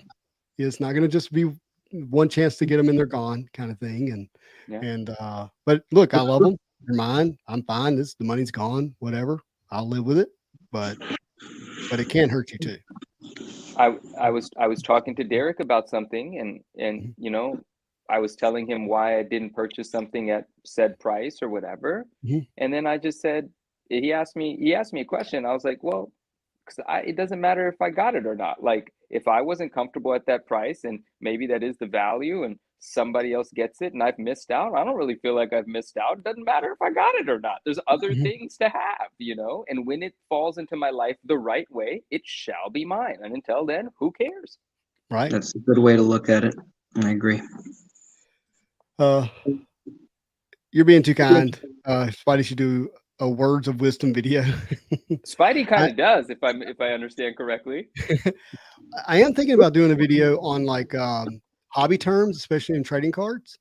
It's not going to just be one chance to get them and they're gone kind of thing. But look, I love them. They're mine. I'm fine. The money's gone, whatever. I'll live with it. But it can hurt you too. I was talking to Derek about something and you know, I was telling him why I didn't purchase something at said price or whatever. And then I just said, he asked me a question. I was like, well, it doesn't matter if I got it or not. Like, if I wasn't comfortable at that price and maybe that is the value and somebody else gets it and I've missed out, I don't really feel like I've missed out. It doesn't matter if I got it or not. There's other things to have, you know, and when it falls into my life the right way, it shall be mine. And until then, who cares? Right. That's a good way to look at it. I agree. You're being too kind. Spidey should do a words of wisdom video. Spidey kind of does, if I understand correctly. I am thinking about doing a video on like hobby terms, especially in trading cards.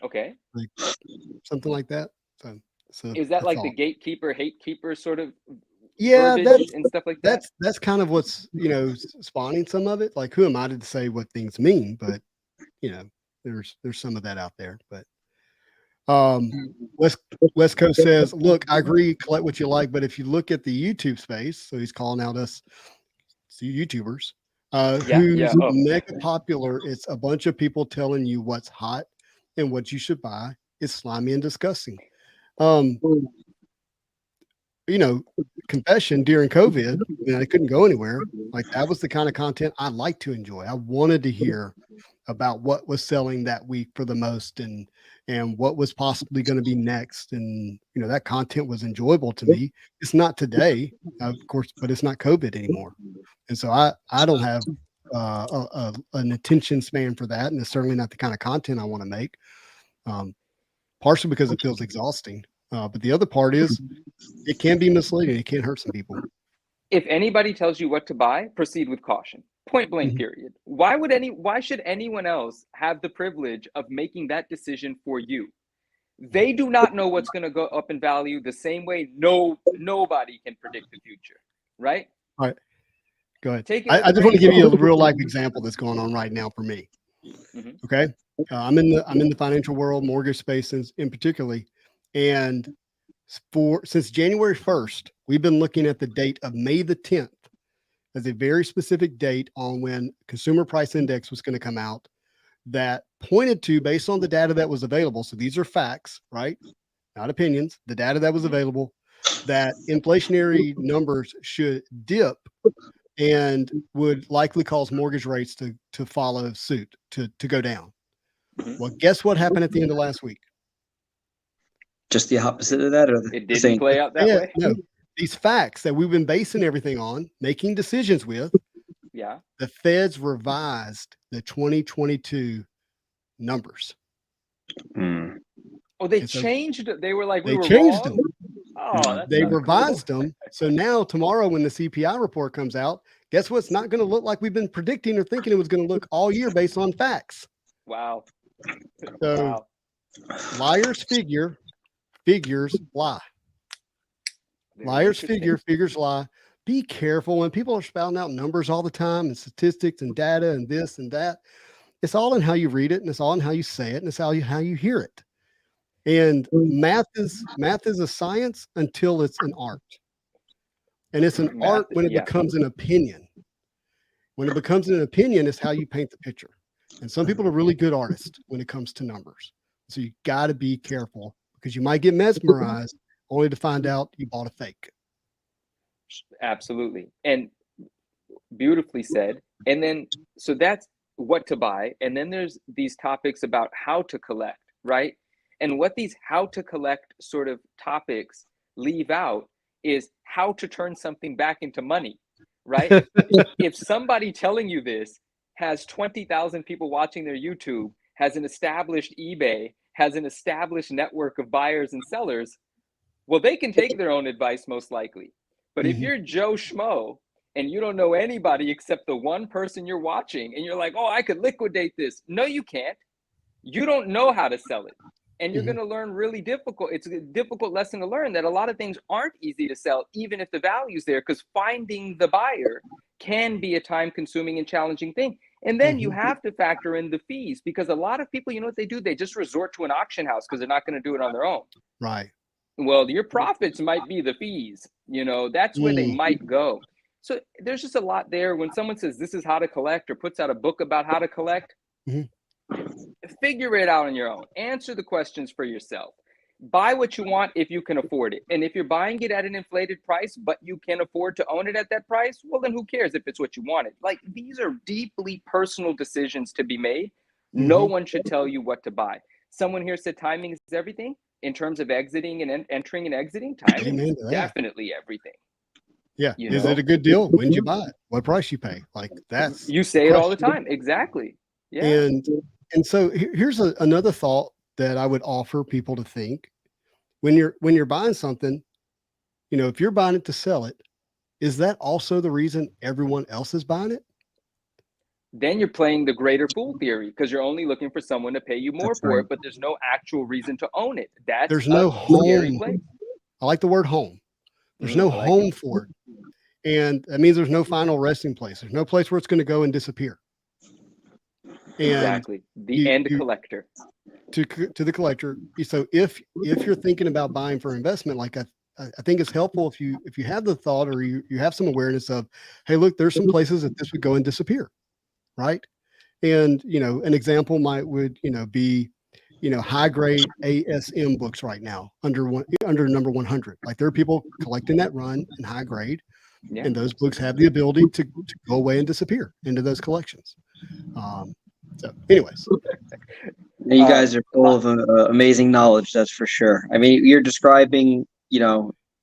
Okay. Like something like that. So is that like the gatekeeper, hatekeeper sort of verbiage and stuff like that? That's kind of what's, you know, spawning some of it. Like, who am I to say what things mean? But you know, there's some of that out there. But West Coast says, look, I agree, collect what you like, but if you look at the YouTube space, so he's calling out us YouTubers who's mega popular. It's a bunch of people telling you what's hot and what you should buy. It's slimy and disgusting. You know, confession, during COVID, you know, I couldn't go anywhere. Like, that was the kind of content I like to enjoy. I wanted to hear about what was selling that week for the most and what was possibly going to be next. And, you know, that content was enjoyable to me. It's not today, of course, but it's not COVID anymore. And so I don't have an attention span for that. And it's certainly not the kind of content I want to make, partially because it feels exhausting. But the other part is it can be misleading. It can hurt some people. If anybody tells you what to buy, proceed with caution. Point blank, period. Why should anyone else have the privilege of making that decision for you? They do not know what's going to go up in value the same way nobody can predict the future, right? All right. Go ahead. I just want to give you a real life example that's going on right now for me. Okay. I'm in the financial world, mortgage space in particularly. And since January 1st, we've been looking at the date of May the 10th as a very specific date on when Consumer Price Index was going to come out that pointed to, based on the data that was available. So these are facts, right? Not opinions. The data that was available, that inflationary numbers should dip and would likely cause mortgage rates to follow suit, to go down. Well, guess what happened at the end of last week? Just the opposite of that, or It the didn't same? play out that Yeah, way. no, these facts that we've been basing everything on, making decisions with, Yeah. the Feds revised the 2022 numbers. Mm. Oh, they And so changed it. They were like, we they were changed wrong. them. Oh, that's They not revised cool. them. So now tomorrow when the CPI report comes out, guess what's not going to look like we've been predicting or thinking it was going to look all year based on facts. Wow. So Wow. liars figure, figures lie. Very Liars interesting. figure, figures lie. Be careful when people are spouting out numbers all the time and statistics and data and this and that. It's all in how you read it, and it's all in how you say it, and it's how you hear it. And math is a science until it's an art. And it's an Math, art when it yeah. becomes an opinion. When it becomes an opinion, it's how you paint the picture. And some people are really good artists when it comes to numbers. So you got to be careful because you might get mesmerized only to find out you bought a fake. Absolutely. And beautifully said. And then, so that's what to buy. And then there's these topics about how to collect, right? And what these how to collect sort of topics leave out is how to turn something back into money, right? If somebody telling you this has 20,000 people watching their YouTube, has an established eBay, has an established network of buyers and sellers, well, they can take their own advice most likely. But if you're Joe Schmo and you don't know anybody except the one person you're watching and you're like, oh, I could liquidate this. No, you can't. You don't know how to sell it. And you're going to learn really difficult. It's a difficult lesson to learn that a lot of things aren't easy to sell, even if the value's there, because finding the buyer can be a time consuming and challenging thing. And then you have to factor in the fees because a lot of people, you know what they do? They just resort to an auction house because they're not going to do it on their own. Right. Well, your profits might be the fees, you know, that's where they might go. So there's just a lot there. When someone says this is how to collect or puts out a book about how to collect, figure it out on your own. Answer the questions for yourself. Buy what you want if you can afford it. And if you're buying it at an inflated price, but you can afford to own it at that price, well, then who cares if it's what you wanted? Like, these are deeply personal decisions to be made. No one should tell you what to buy. Someone here said timing is everything. In terms of exiting and entering and exiting, timing is definitely everything. Yeah. You Is know? it a good deal? When did you buy it? What price you pay? Like that's You say it all the time. Exactly. Yeah. And so here's another thought that I would offer people to think when you're buying something, you know, if you're buying it to sell it, is that also the reason everyone else is buying it? Then you're playing the greater fool theory because you're only looking for someone to pay you more That's for right. it, but there's no actual reason to own it. That's There's a no scary home. place. I like the word home. There's no I like home it. for it. And that means there's no final resting place. There's no place where it's going to go and disappear. And Exactly. The end collector. To the collector. So if you're thinking about buying for investment, like I think it's helpful if you have the thought or you have some awareness of, hey, look, there's some places that this would go and disappear, right? And you know, an example would be high grade ASM books right now under number 100. Like there are people collecting that run in high grade, and those books have the ability to go away and disappear into those collections. So, anyways. You guys are full of amazing knowledge, that's for sure. I mean, you're describing,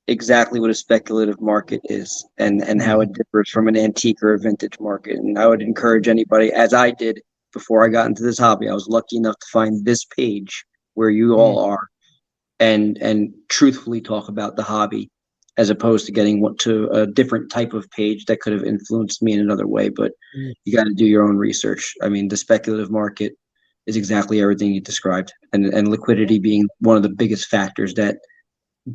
exactly what a speculative market is and how it differs from an antique or a vintage market. And I would encourage anybody, as I did before I got into this hobby, I was lucky enough to find this page where you all are and truthfully talk about the hobby as opposed to getting to a different type of page that could have influenced me in another way. But you got to do your own research. I mean, the speculative market is exactly everything you described, and liquidity being one of the biggest factors that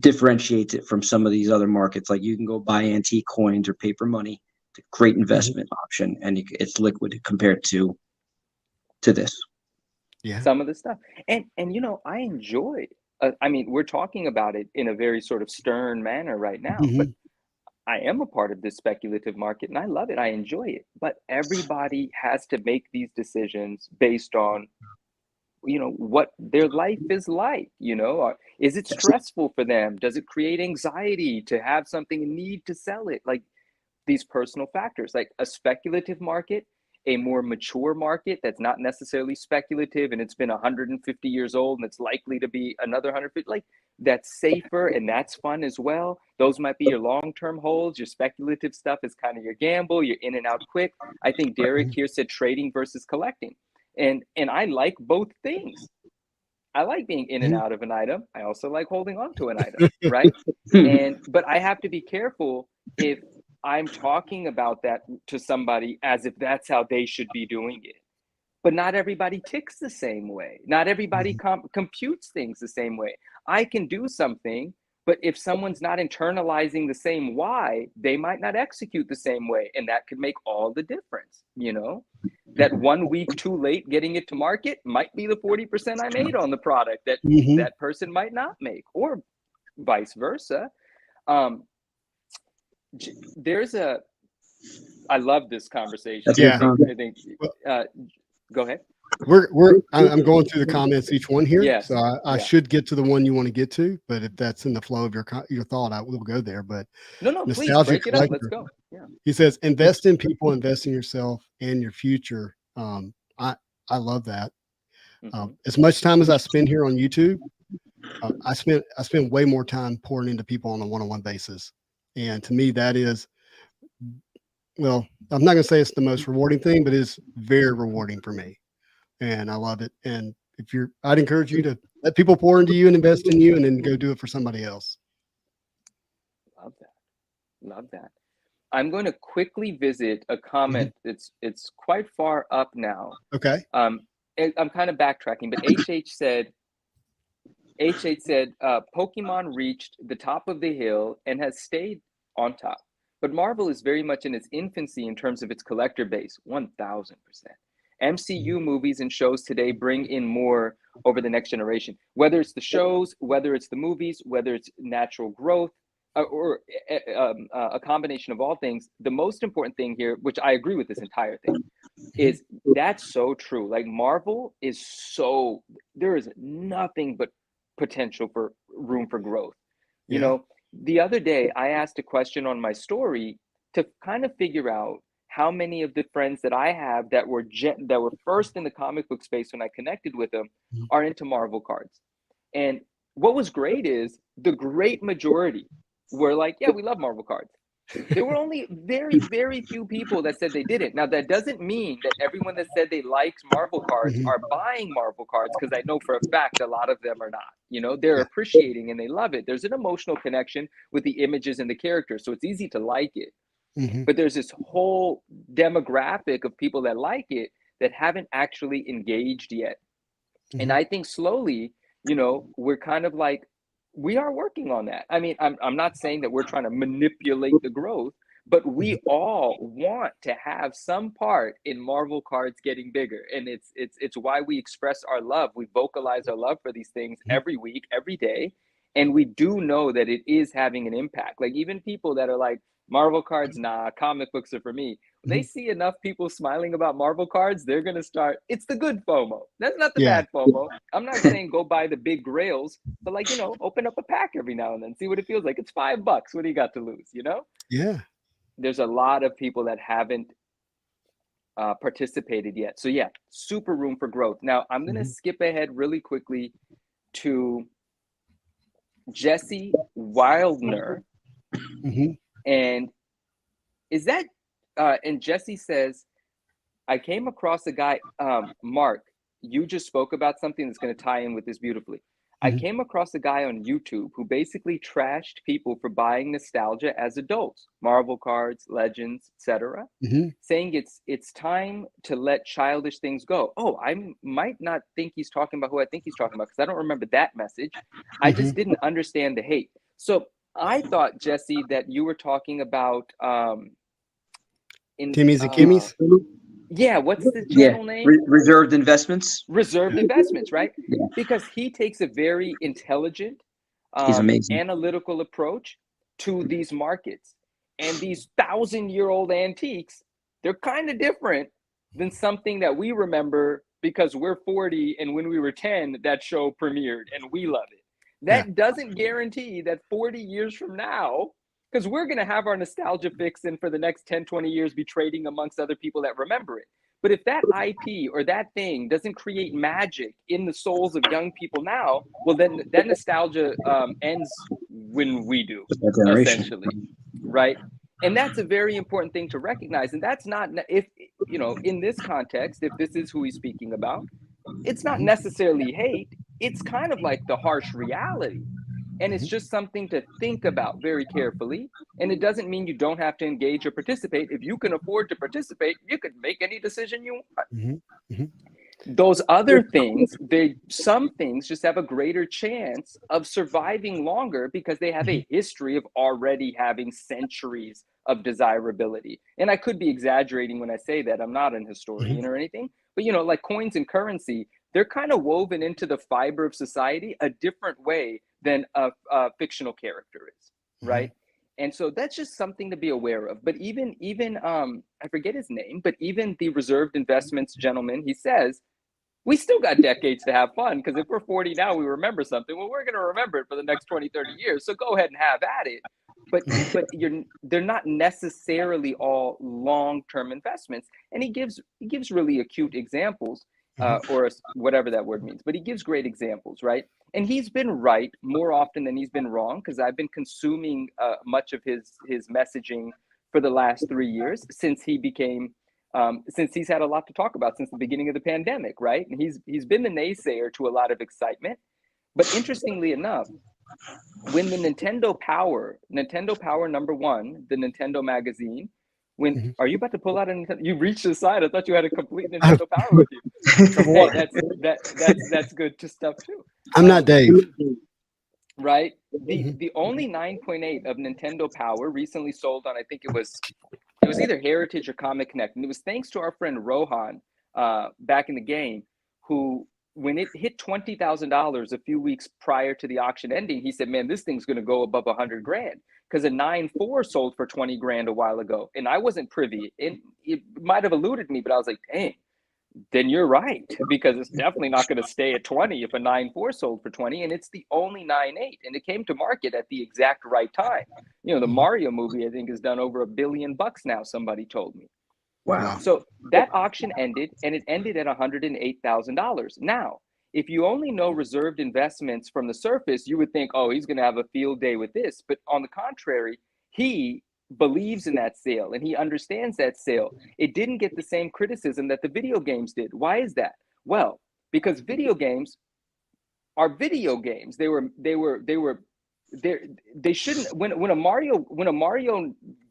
differentiates it from some of these other markets. Like you can go buy antique coins or paper money, it's a great investment option, and it's liquid compared to this. Yeah. Some of the stuff, and I enjoyed. I mean, we're talking about it in a very sort of stern manner right now, but I am a part of this speculative market and I love it. I enjoy it. But everybody has to make these decisions based on, what their life is like, is it stressful for them? Does it create anxiety to have something and need to sell it? Like these personal factors, like a speculative market a more mature market that's not necessarily speculative and it's been 150 years old and it's likely to be another 150, like that's safer and that's fun as well. Those might be your long-term holds. Your speculative stuff is kind of your gamble. You're in and out quick. I think Derek here said trading versus collecting. And I like both things. I like being in and out of an item. I also like holding on to an item, right? But I have to be careful if I'm talking about that to somebody as if that's how they should be doing it. But not everybody ticks the same way. Not everybody computes things the same way. I can do something, but if someone's not internalizing the same why, they might not execute the same way. And that could make all the difference, you know? That 1 week too late getting it to market might be the 40% I made on the product that that person might not make, or vice versa. I love this conversation. I think go ahead. I'm going through the comments each one here. Yes. So I should get to the one you want to get to, but if that's in the flow of your thought, I will go there. But no, please break it up. Let's go. Yeah. He says, invest in people, invest in yourself and your future. I love that. As much time as I spend here on YouTube, I spend way more time pouring into people on a one-on-one basis. And to me, that is, well, I'm not going to say it's the most rewarding thing, but it's very rewarding for me. And I love it. And I'd encourage you to let people pour into you and invest in you and then go do it for somebody else. Love that. Love that. I'm going to quickly visit a comment. It's quite far up now. Okay. I'm kind of backtracking, but HH said, Pokemon reached the top of the hill and has stayed on top. But Marvel is very much in its infancy in terms of its collector base, 1000%. MCU movies and shows today bring in more over the next generation, whether it's the shows, whether it's the movies, whether it's natural growth, or a combination of all things. The most important thing here, which I agree with this entire thing, is that's so true. Like Marvel is there is nothing but potential for room for growth. You know, the other day I asked a question on my story to kind of figure out how many of the friends that I have that were first in the comic book space when I connected with them are into Marvel cards. And what was great is the great majority were like, yeah, we love Marvel cards. There were only very, very few people that said they didn't. Now, that doesn't mean that everyone that said they liked Marvel cards are buying Marvel cards, because I know for a fact a lot of them are not. You know, they're appreciating and they love it. There's an emotional connection with the images and the characters, so it's easy to like it. But there's this whole demographic of people that like it that haven't actually engaged yet. And I think slowly, you know, we're kind of like, we are working on that. I mean, I'm not saying that we're trying to manipulate the growth, but we all want to have some part in Marvel cards getting bigger. And it's why we express our love. We vocalize our love for these things every week, every day. And we do know that it is having an impact. Like even people that are like, Marvel cards, nah, comic books are for me. When they see enough people smiling about Marvel cards, they're going to start. It's the good FOMO. That's not the bad FOMO. I'm not saying go buy the big grails, but like, you know, open up a pack every now and then, see what it feels like. It's $5. What do you got to lose, you know? Yeah. There's a lot of people that haven't participated yet. So yeah, super room for growth. Now, I'm going to skip ahead really quickly to Jesse Wildner. And is that, and Jesse says, I came across a guy, Mark, you just spoke about something that's going to tie in with this beautifully. I came across a guy on YouTube who basically trashed people for buying nostalgia as adults, Marvel cards, Legends, etc., saying it's time to let childish things go. Oh, I might not think he's talking about who I think he's talking about, because I don't remember that message. I just didn't understand the hate. So I thought, Jesse, that you were talking about Timmy's and Kimmy's. Yeah, what's the channel name? Reserved Investments. Reserved Investments, right? Because he takes a very intelligent, He's amazing, analytical approach to these markets. And these 1,000-year-old antiques, they're kind of different than something that we remember because we're 40 and when we were 10, that show premiered and we love it. That doesn't guarantee that 40 years from now, because we're going to have our nostalgia fix and for the next 10, 20 years be trading amongst other people that remember it. But if that IP or that thing doesn't create magic in the souls of young people now, well, then that nostalgia ends when we do, That generation. essentially, right? And that's a very important thing to recognize. And that's not, if, you know, in this context, if this is who he's speaking about, it's not necessarily hate. It's kind of like the harsh reality. And it's just something to think about very carefully. And it doesn't mean you don't have to engage or participate. If you can afford to participate, you could make any decision you want. Those other things, some things just have a greater chance of surviving longer because they have a history of already having centuries of desirability. And I could be exaggerating when I say that. I'm not an historian or anything, but you know, like coins and currency, they're kind of woven into the fiber of society a different way than a fictional character is, right? And so that's just something to be aware of. But even I forget his name, but even the reserved investments gentleman, he says, we still got decades to have fun, because if we're 40 now, we remember something, well, we're going to remember it for the next 20, 30 years. So go ahead and have at it. But they're not necessarily all long-term investments. And he gives really acute examples, or whatever that word means, but he gives great examples, right? And he's been right more often than he's been wrong, because I've been consuming much of his messaging for the last 3 years since he became, since he's had a lot to talk about since the beginning of the pandemic, right? And he's been the naysayer to a lot of excitement. But interestingly enough, when the Nintendo Power #1, the Nintendo magazine, when are you about to pull out a Nintendo? You reached the side. I thought you had a complete Nintendo Power with you. Hey, that's good to stuff too. I'm not Dave. Right? The only 9.8 of Nintendo Power recently sold on, I think it was either Heritage or Comic Connect, and it was thanks to our friend Rohan back in the game, who, when it hit $20,000 a few weeks prior to the auction ending, he said, man, this thing's going to go above 100 grand, because a 9.4 sold for 20 grand a while ago. And I wasn't privy. It might have eluded me, but I was like, dang, then you're right, because it's definitely not going to stay at 20 if a 9.4 sold for 20. And it's the only 9.8. And it came to market at the exact right time. You know, the Mario movie, I think, has done over $1 billion now, somebody told me. Wow. So that auction ended, and it ended at $108,000. Now, if you only know reserved investments from the surface, you would think, oh, he's going to have a field day with this. But on the contrary, he believes in that sale and he understands that sale. It didn't get the same criticism that the video games did. Why is that? Well, because video games are video games. They shouldn't, when a Mario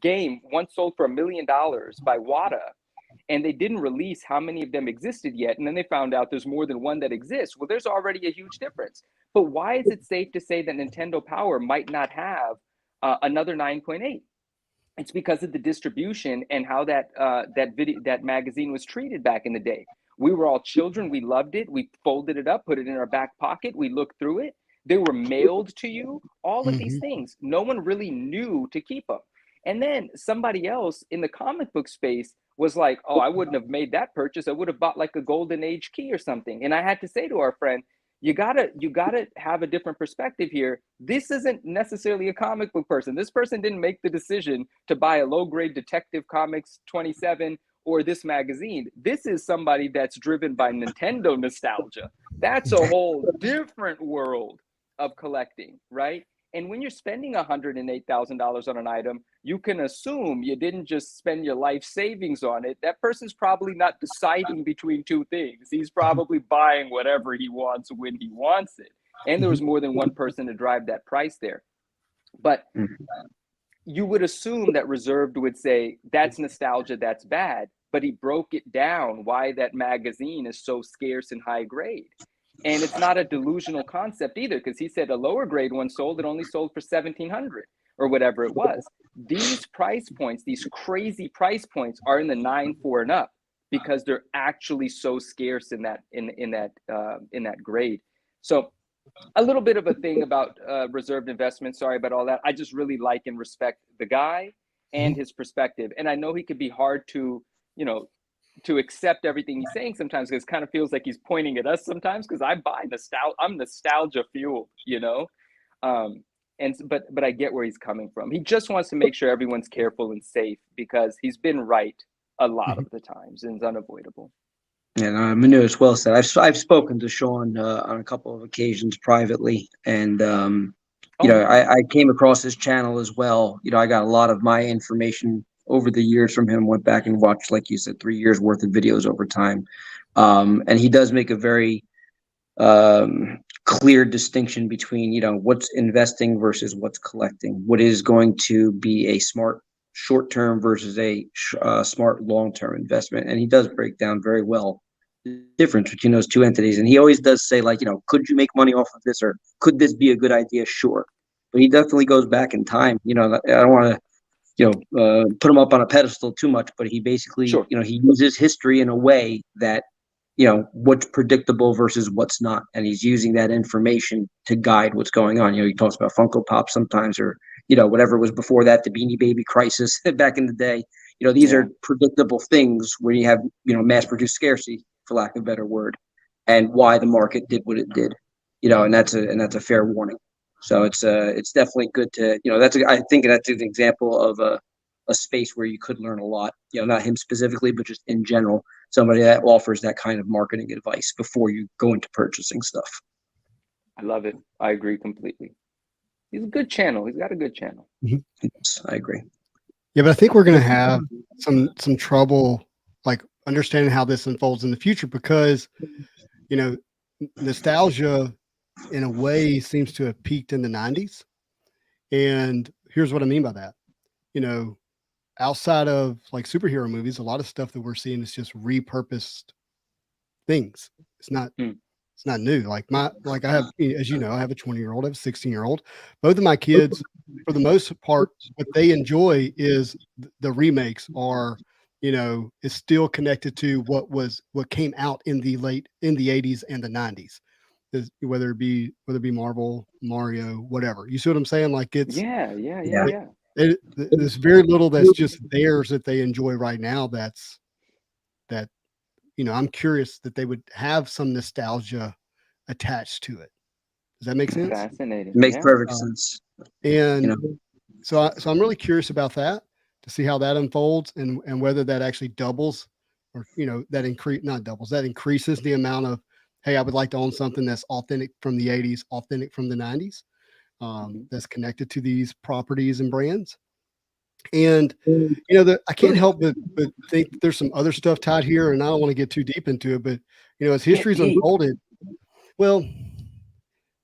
game once sold for $1 million by Wata, and they didn't release how many of them existed yet, and then they found out there's more than one that exists, well, there's already a huge difference. But why is it safe to say that Nintendo Power might not have another 9.8? It's because of the distribution and how that magazine was treated back in the day. We were all children. We loved it. We folded it up, put it in our back pocket. We looked through it. They were mailed to you. All of these things. No one really knew to keep them. And then somebody else in the comic book space was like, oh, I wouldn't have made that purchase. I would have bought like a Golden Age key or something. And I had to say to our friend, you gotta have a different perspective here. This isn't necessarily a comic book person. This person didn't make the decision to buy a low-grade Detective Comics 27 or this magazine. This is somebody that's driven by Nintendo nostalgia. That's a whole different world of collecting, right? And when you're spending $108,000 on an item, you can assume you didn't just spend your life savings on it. That person's probably not deciding between two things. He's probably buying whatever he wants when he wants it. And there was more than one person to drive that price there. But you would assume that Reserved would say, that's nostalgia, that's bad. But he broke it down why that magazine is so scarce and high grade. And it's not a delusional concept either, because he said a lower grade one sold, it only sold for $1,700 or whatever it was. These price points, these crazy price points, are in the 9.4 and up because they're actually so scarce in that grade. So a little bit of a thing about reserved investments. Sorry about all that. I just really like and respect the guy and his perspective. And I know he could be hard to, to accept everything he's saying sometimes, because it kind of feels like he's pointing at us sometimes, because I buy nostalgia. I'm nostalgia fueled, but I get where he's coming from. He just wants to make sure everyone's careful and safe, because he's been right a lot of the times, and it's unavoidable. And Manu is well said. I've spoken to Sean on a couple of occasions privately, and I came across his channel as well. I got a lot of my information over the years from him. Went back and watched, like you said, 3 years worth of videos over time, and he does make a very clear distinction between what's investing versus what's collecting. What is going to be a smart short-term versus a smart long-term investment, and he does break down very well the difference between those two entities. And he always does say, like, could you make money off of this, or could this be a good idea? Sure, but he definitely goes back in time. I don't want to put him up on a pedestal too much, but he basically Sure. He uses history in a way that what's predictable versus what's not, and he's using that information to guide what's going on. He talks about Funko Pop sometimes, or whatever was before that, the Beanie Baby crisis back in the day. These are predictable things where you have mass produced scarcity, for lack of a better word, and why the market did what it did. And that's a fair warning. So it's definitely good to I think that's an example of a space where you could learn a lot. Not him specifically, but just in general, somebody that offers that kind of marketing advice before you go into purchasing stuff. I love it. I agree completely. He's a good channel. He's got a good channel. Yes, I agree. Yeah, but I think we're going to have some trouble like understanding how this unfolds in the future, because nostalgia in a way seems to have peaked in the 90s. And here's what I mean by that. Outside of like superhero movies, a lot of stuff that we're seeing is just repurposed things. It's not new. Like I have, as I have a 20-year-old, I have a 16-year-old. Both of my kids, for the most part, what they enjoy is the remakes, or is still connected to what came out in the 80s and the 90s. Whether it be Marvel, Mario, whatever. You see what I'm saying? Like it's yeah. There's very little that's just theirs that they enjoy right now. I'm curious that they would have some nostalgia attached to it. Does that make sense? Fascinating. It makes perfect sense. And so I'm really curious about that, to see how that unfolds, and whether that actually doubles, or that increases the amount of, hey, I would like to own something that's authentic from the 80s, authentic from the 90s, that's connected to these properties and brands. And I can't help but think there's some other stuff tied here, and I don't want to get too deep into it, but as history's unfolded, well,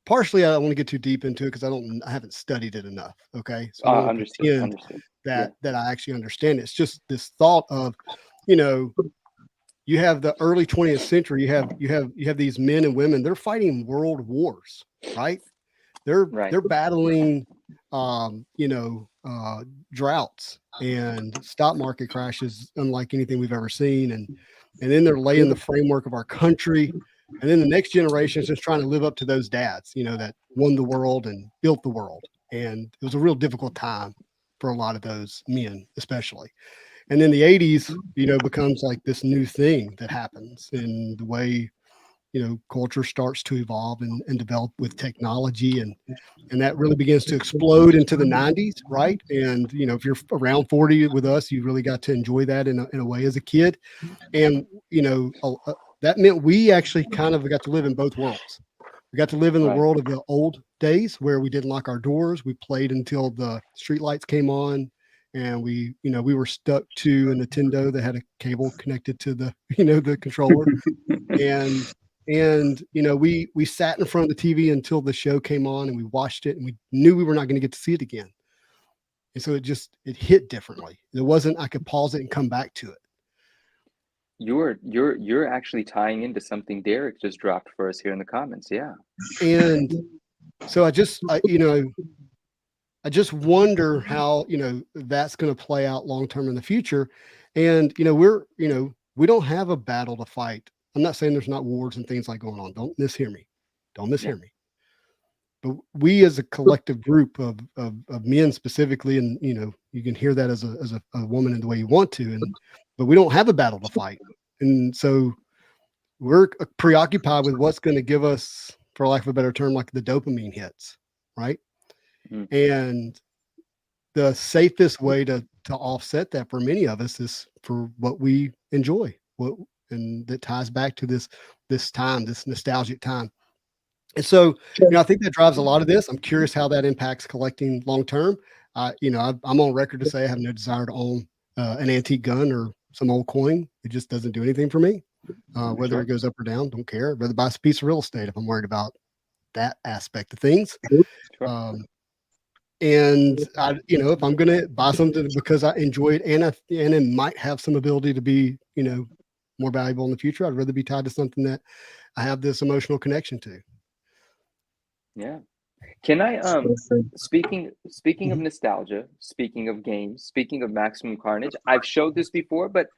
partially I don't want to get too deep into it because I haven't studied it enough. Okay, so I don't pretend that I actually understand it. It's just this thought of, you have the early 20th century, you have these men and women, they're fighting world wars, right? They're battling droughts and stock market crashes unlike anything we've ever seen, and then they're laying the framework of our country, and then the next generation is just trying to live up to those dads that won the world and built the world. And it was a real difficult time for a lot of those men, especially. And then the 80s becomes like this new thing that happens in the way culture starts to evolve and develop with technology, and that really begins to explode into the 90s, right? And if you're around 40 with us, you really got to enjoy that in a way as a kid. And that meant we actually kind of got to live in both worlds. We got to live in the world of the old days where we didn't lock our doors. We played until the street lights came on, and we were stuck to a Nintendo that had a cable connected to the the controller. And we sat in front of the TV until the show came on, and we watched it, and we knew we were not going to get to see it again. And so it hit differently. It wasn't I could pause it and come back to it. You're actually tying into something Derek just dropped for us here in the comments. Yeah. And so I just wonder how that's going to play out long term in the future. And we don't have a battle to fight. I'm not saying there's not wars and things like going on. Don't mishear me. But we as a collective group of men specifically, and you can hear that as a woman in the way you want to, but we don't have a battle to fight. And so we're preoccupied with what's going to give us, for lack of a better term, like the dopamine hits, right? And the safest way to offset that for many of us is for what we enjoy. And that ties back to this time, this nostalgic time. And so, I think that drives a lot of this. I'm curious how that impacts collecting long term. I'm on record to say I have no desire to own an antique gun or some old coin. It just doesn't do anything for me. Whether it goes up or down, don't care. I'd rather buy a piece of real estate if I'm worried about that aspect of things. Sure. And if I'm going to buy something because I enjoy it and it might have some ability to be, more valuable in the future, I'd rather be tied to something that I have this emotional connection to. Yeah. Can I speaking of nostalgia, speaking of games, speaking of Maximum Carnage, I've showed this before, but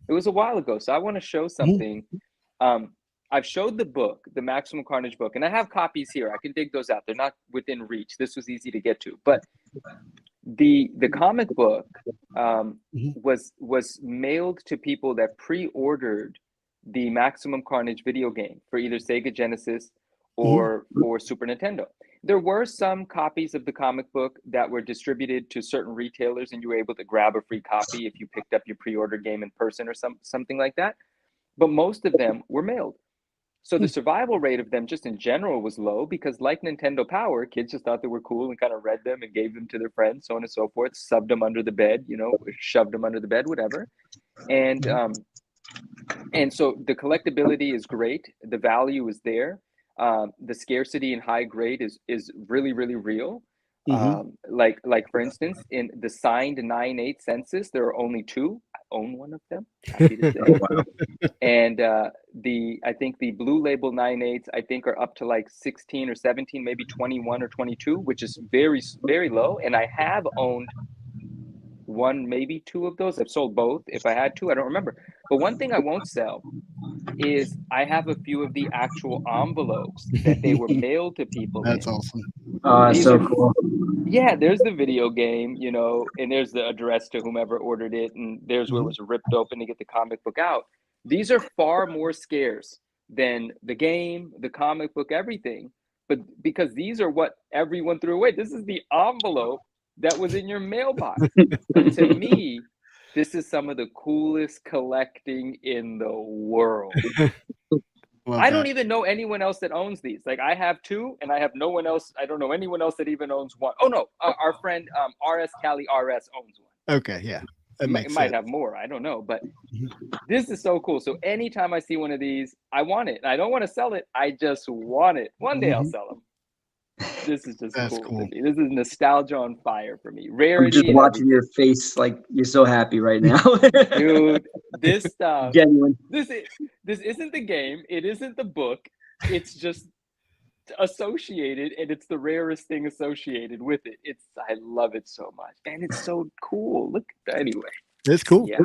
it was a while ago. So I want to show something. I've showed the book, the Maximum Carnage book, and I have copies here. I can dig those out. They're not within reach. This was easy to get to. But the comic book was mailed to people that pre-ordered the Maximum Carnage video game for either Sega Genesis or for Super Nintendo. There were some copies of the comic book that were distributed to certain retailers, and you were able to grab a free copy if you picked up your pre-order game in person or something like that. But most of them were mailed. So the survival rate of them just in general was low because, like Nintendo Power, kids just thought they were cool and kind of read them and gave them to their friends, so on and so forth, subbed them under the bed, shoved them under the bed, whatever. And so the collectability is great. The value is there. The scarcity in high grade is really, really real. Like for instance, in the signed 9/8 census, there are only 2. I own one of them. Happy to say. And I think the blue label 9/8 I think are up to like 16 or 17, maybe 21 or 22, which is very, very low. And I have owned 1, maybe 2 of those. I've sold both if I had to. I don't remember. But one thing I won't sell is I have a few of the actual envelopes that they were mailed to people. That's awesome. That's so cool. Yeah, there's the video game, and there's the address to whomever ordered it, and there's where it was ripped open to get the comic book out. These are far more scarce than the game, the comic book, everything. But because these are what everyone threw away. This is the envelope that was in your mailbox. But to me, this is some of the coolest collecting in the world. I don't even know anyone else that owns these. Like, I have 2, and I have no one else. I don't know anyone else that even owns 1. Oh no, our friend RS Cali RS owns 1. Okay, yeah, it might have more. I don't know, but this is so cool. So anytime I see one of these, I want it. I don't want to sell it. I just want it. One day I'll sell them. This is just cool. To me. This is nostalgia on fire for me. Rarity. I'm just watching your face, like you're so happy right now, dude. This stuff. Genuine. This isn't the game. It isn't the book. It's just associated, and it's the rarest thing associated with it. I love it so much, and it's so cool. Look, anyway. It's cool. Yeah.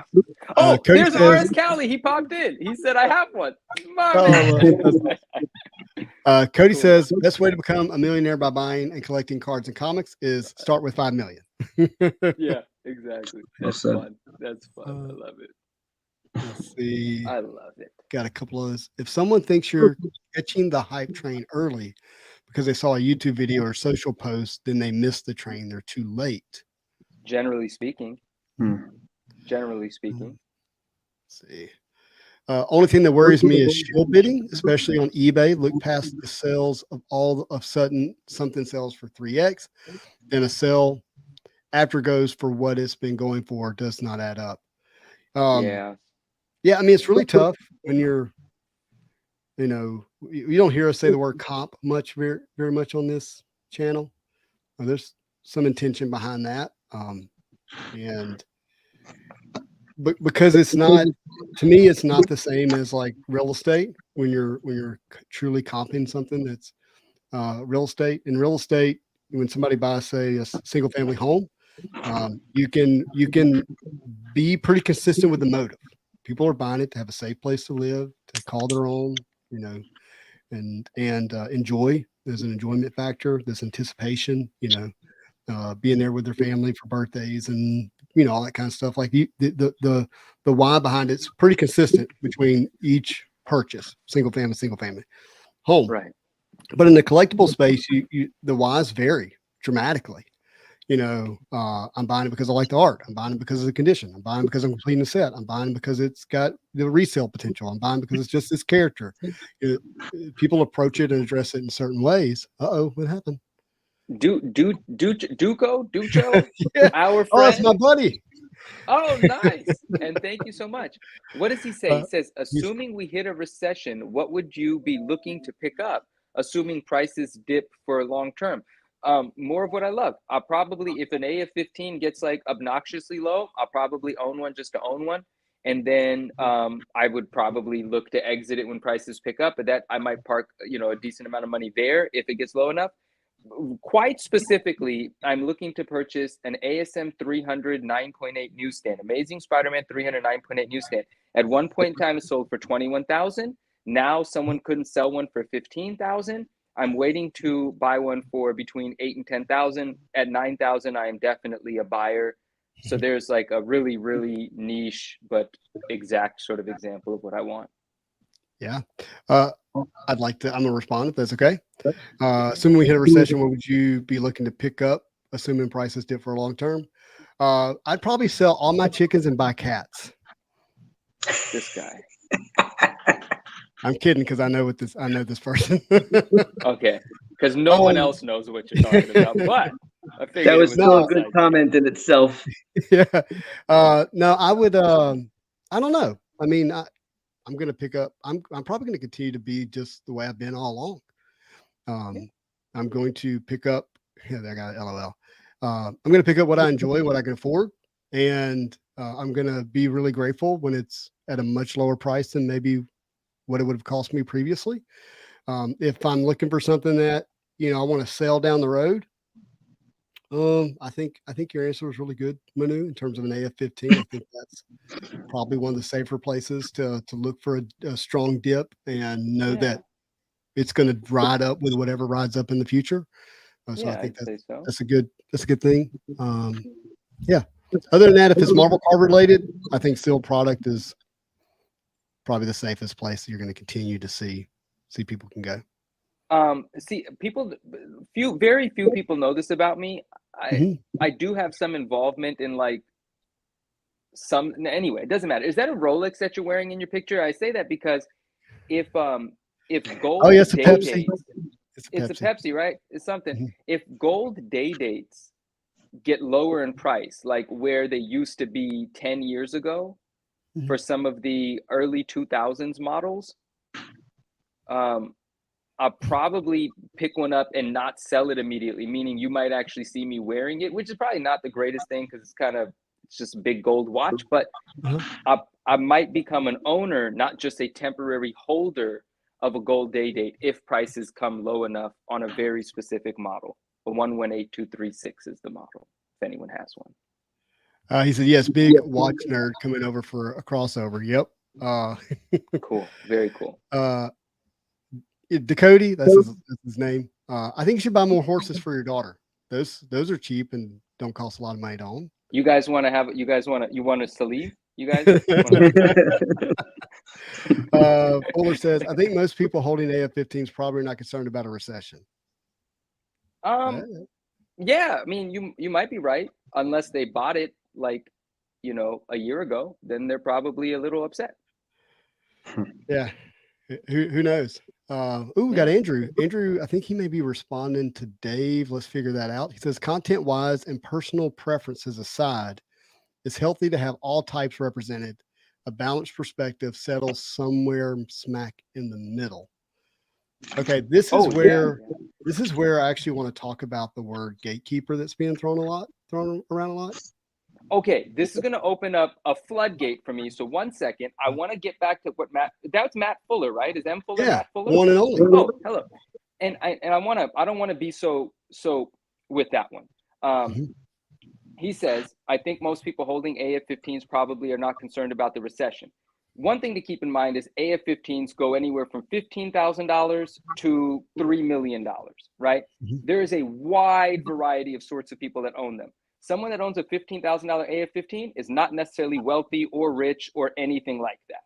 Oh, there's RS Cali. He popped in. He said, "I have one." Cody says, best way to become a millionaire by buying and collecting cards and comics is start with 5 million. Yeah, exactly. That's fun. That's fun. I love it. Let's see. I love it. Got a couple of those. If someone thinks you're catching the hype train early because they saw a YouTube video or social post, then they missed the train. They're too late. Generally speaking. Generally speaking. Let's see. Only thing that worries me is shield bidding, especially on eBay. Look past the sales of all of a sudden something sells for 3x, then a sale after goes for what it's been going for does not add up. Yeah. I mean, it's really tough when you're, you don't hear us say the word comp much, very, very much on this channel. There's some intention behind that. But because it's not, to me, it's not the same as like real estate when you're truly comping something that's real estate. In real estate, when somebody buys, say, a single family home, you can be pretty consistent with the motive. People are buying it to have a safe place to live, to call their own, and enjoy. There's an enjoyment factor. There's anticipation, being there with their family for birthdays and all that kind of stuff. Like the why behind it's pretty consistent between each purchase, single family home. Right. But in the collectible space, the whys vary dramatically. I'm buying it because I like the art. I'm buying it because of the condition. I'm buying it because I'm completing the set. I'm buying it because it's got the resale potential. I'm buying it because it's just this character. People approach it and address it in certain ways. What happened? Ducho, Yeah. our Oh, that's friend. my buddy. Oh, nice. And thank you so much. What does he say? He says, He's- assuming we hit a recession, what would you be looking to pick up, assuming prices dip for long term? More of what I love. I'll probably, if an AF-15 gets like obnoxiously low, I'll probably own one just to own one. And then I would probably look to exit it when prices pick up, but that I might park, a decent amount of money there if it gets low enough. Quite specifically, I'm looking to purchase an ASM 300 9.8 newsstand. Amazing Spider-Man 300 9.8 newsstand. At one point in time, it sold for $21,000. Now someone couldn't sell one for $15,000. I'm waiting to buy one for between $8,000 and $10,000. At $9,000, I am definitely a buyer. So there's like a really, really niche but exact sort of example of what I want. Yeah. I'm going to respond if that's okay. Assuming we hit a recession, what would you be looking to pick up, assuming prices dip for a long term? I'd probably sell all my chickens and buy cats. This guy. I'm kidding because I know this person. Okay, because no one else knows what you're talking about. But I figured That was still a good inside. comment in itself. Yeah. No, I would. I don't know. I mean, I'm going to pick up. I'm probably going to continue to be just the way I've been all along. I'm going to pick up. Yeah, I got LOL. I'm going to pick up what I enjoy, what I can afford, and I'm going to be really grateful when it's at a much lower price than maybe what it would have cost me previously. If I'm looking for something that I want to sell down the road, I think your answer was really good, Manu, in terms of an AF-15. I think that's probably one of the safer places to look for a strong dip and know that it's going to ride up with whatever rides up in the future. So I think that's a good thing. Yeah. Other than that, if it's Marvel card related, I think sealed product is probably the safest place you're going to continue to see people can go. Very few people know this about me. Mm-hmm. I do have some involvement in like anyway, it doesn't matter. Is that a Rolex that you're wearing in your picture? I say that because if gold it's a day Pepsi. dates, it's a Pepsi, right? It's something. Mm-hmm. If gold day dates get lower in price, like where they used to be 10 years ago, Mm-hmm. for some of the early 2000s models, I'll probably pick one up and not sell it immediately, meaning you might actually see me wearing it, which is probably not the greatest thing because it's just a big gold watch, but I might become an owner, not just a temporary holder of a gold day date if prices come low enough on a very specific model. A 118236 is the model, if anyone has one. He said, yes, big watch nerd coming over for a crossover. Yep. Cool. Very cool. Dakota, that's his name. I think you should buy more horses for your daughter. Those are cheap and don't cost a lot of money to own. You guys want us to leave? You guys? Fuller says, I think most people holding AF-15s probably not concerned about a recession. Yeah, I mean, you might be right, unless they bought it like, a year ago, then they're probably a little upset. Yeah. Who knows? We got Andrew. Andrew, I think he may be responding to Dave. Let's figure that out. He says, content wise and personal preferences aside, it's healthy to have all types represented. A balanced perspective settles somewhere smack in the middle. Okay, this is where I actually want to talk about the word gatekeeper that's being thrown around a lot. Okay, this is going to open up a floodgate for me. So 1 second, I want to get back to what that's Matt Fuller, right? Is M Fuller Matt Fuller? One and only. Oh, hello. And I don't want to be so with that one. He says, I think most people holding AF-15s probably are not concerned about the recession. One thing to keep in mind is AF-15s go anywhere from $15,000 to $3 million, right? There is a wide variety of sorts of people that own them. Someone that owns a $15,000 AF-15 is not necessarily wealthy or rich or anything like that,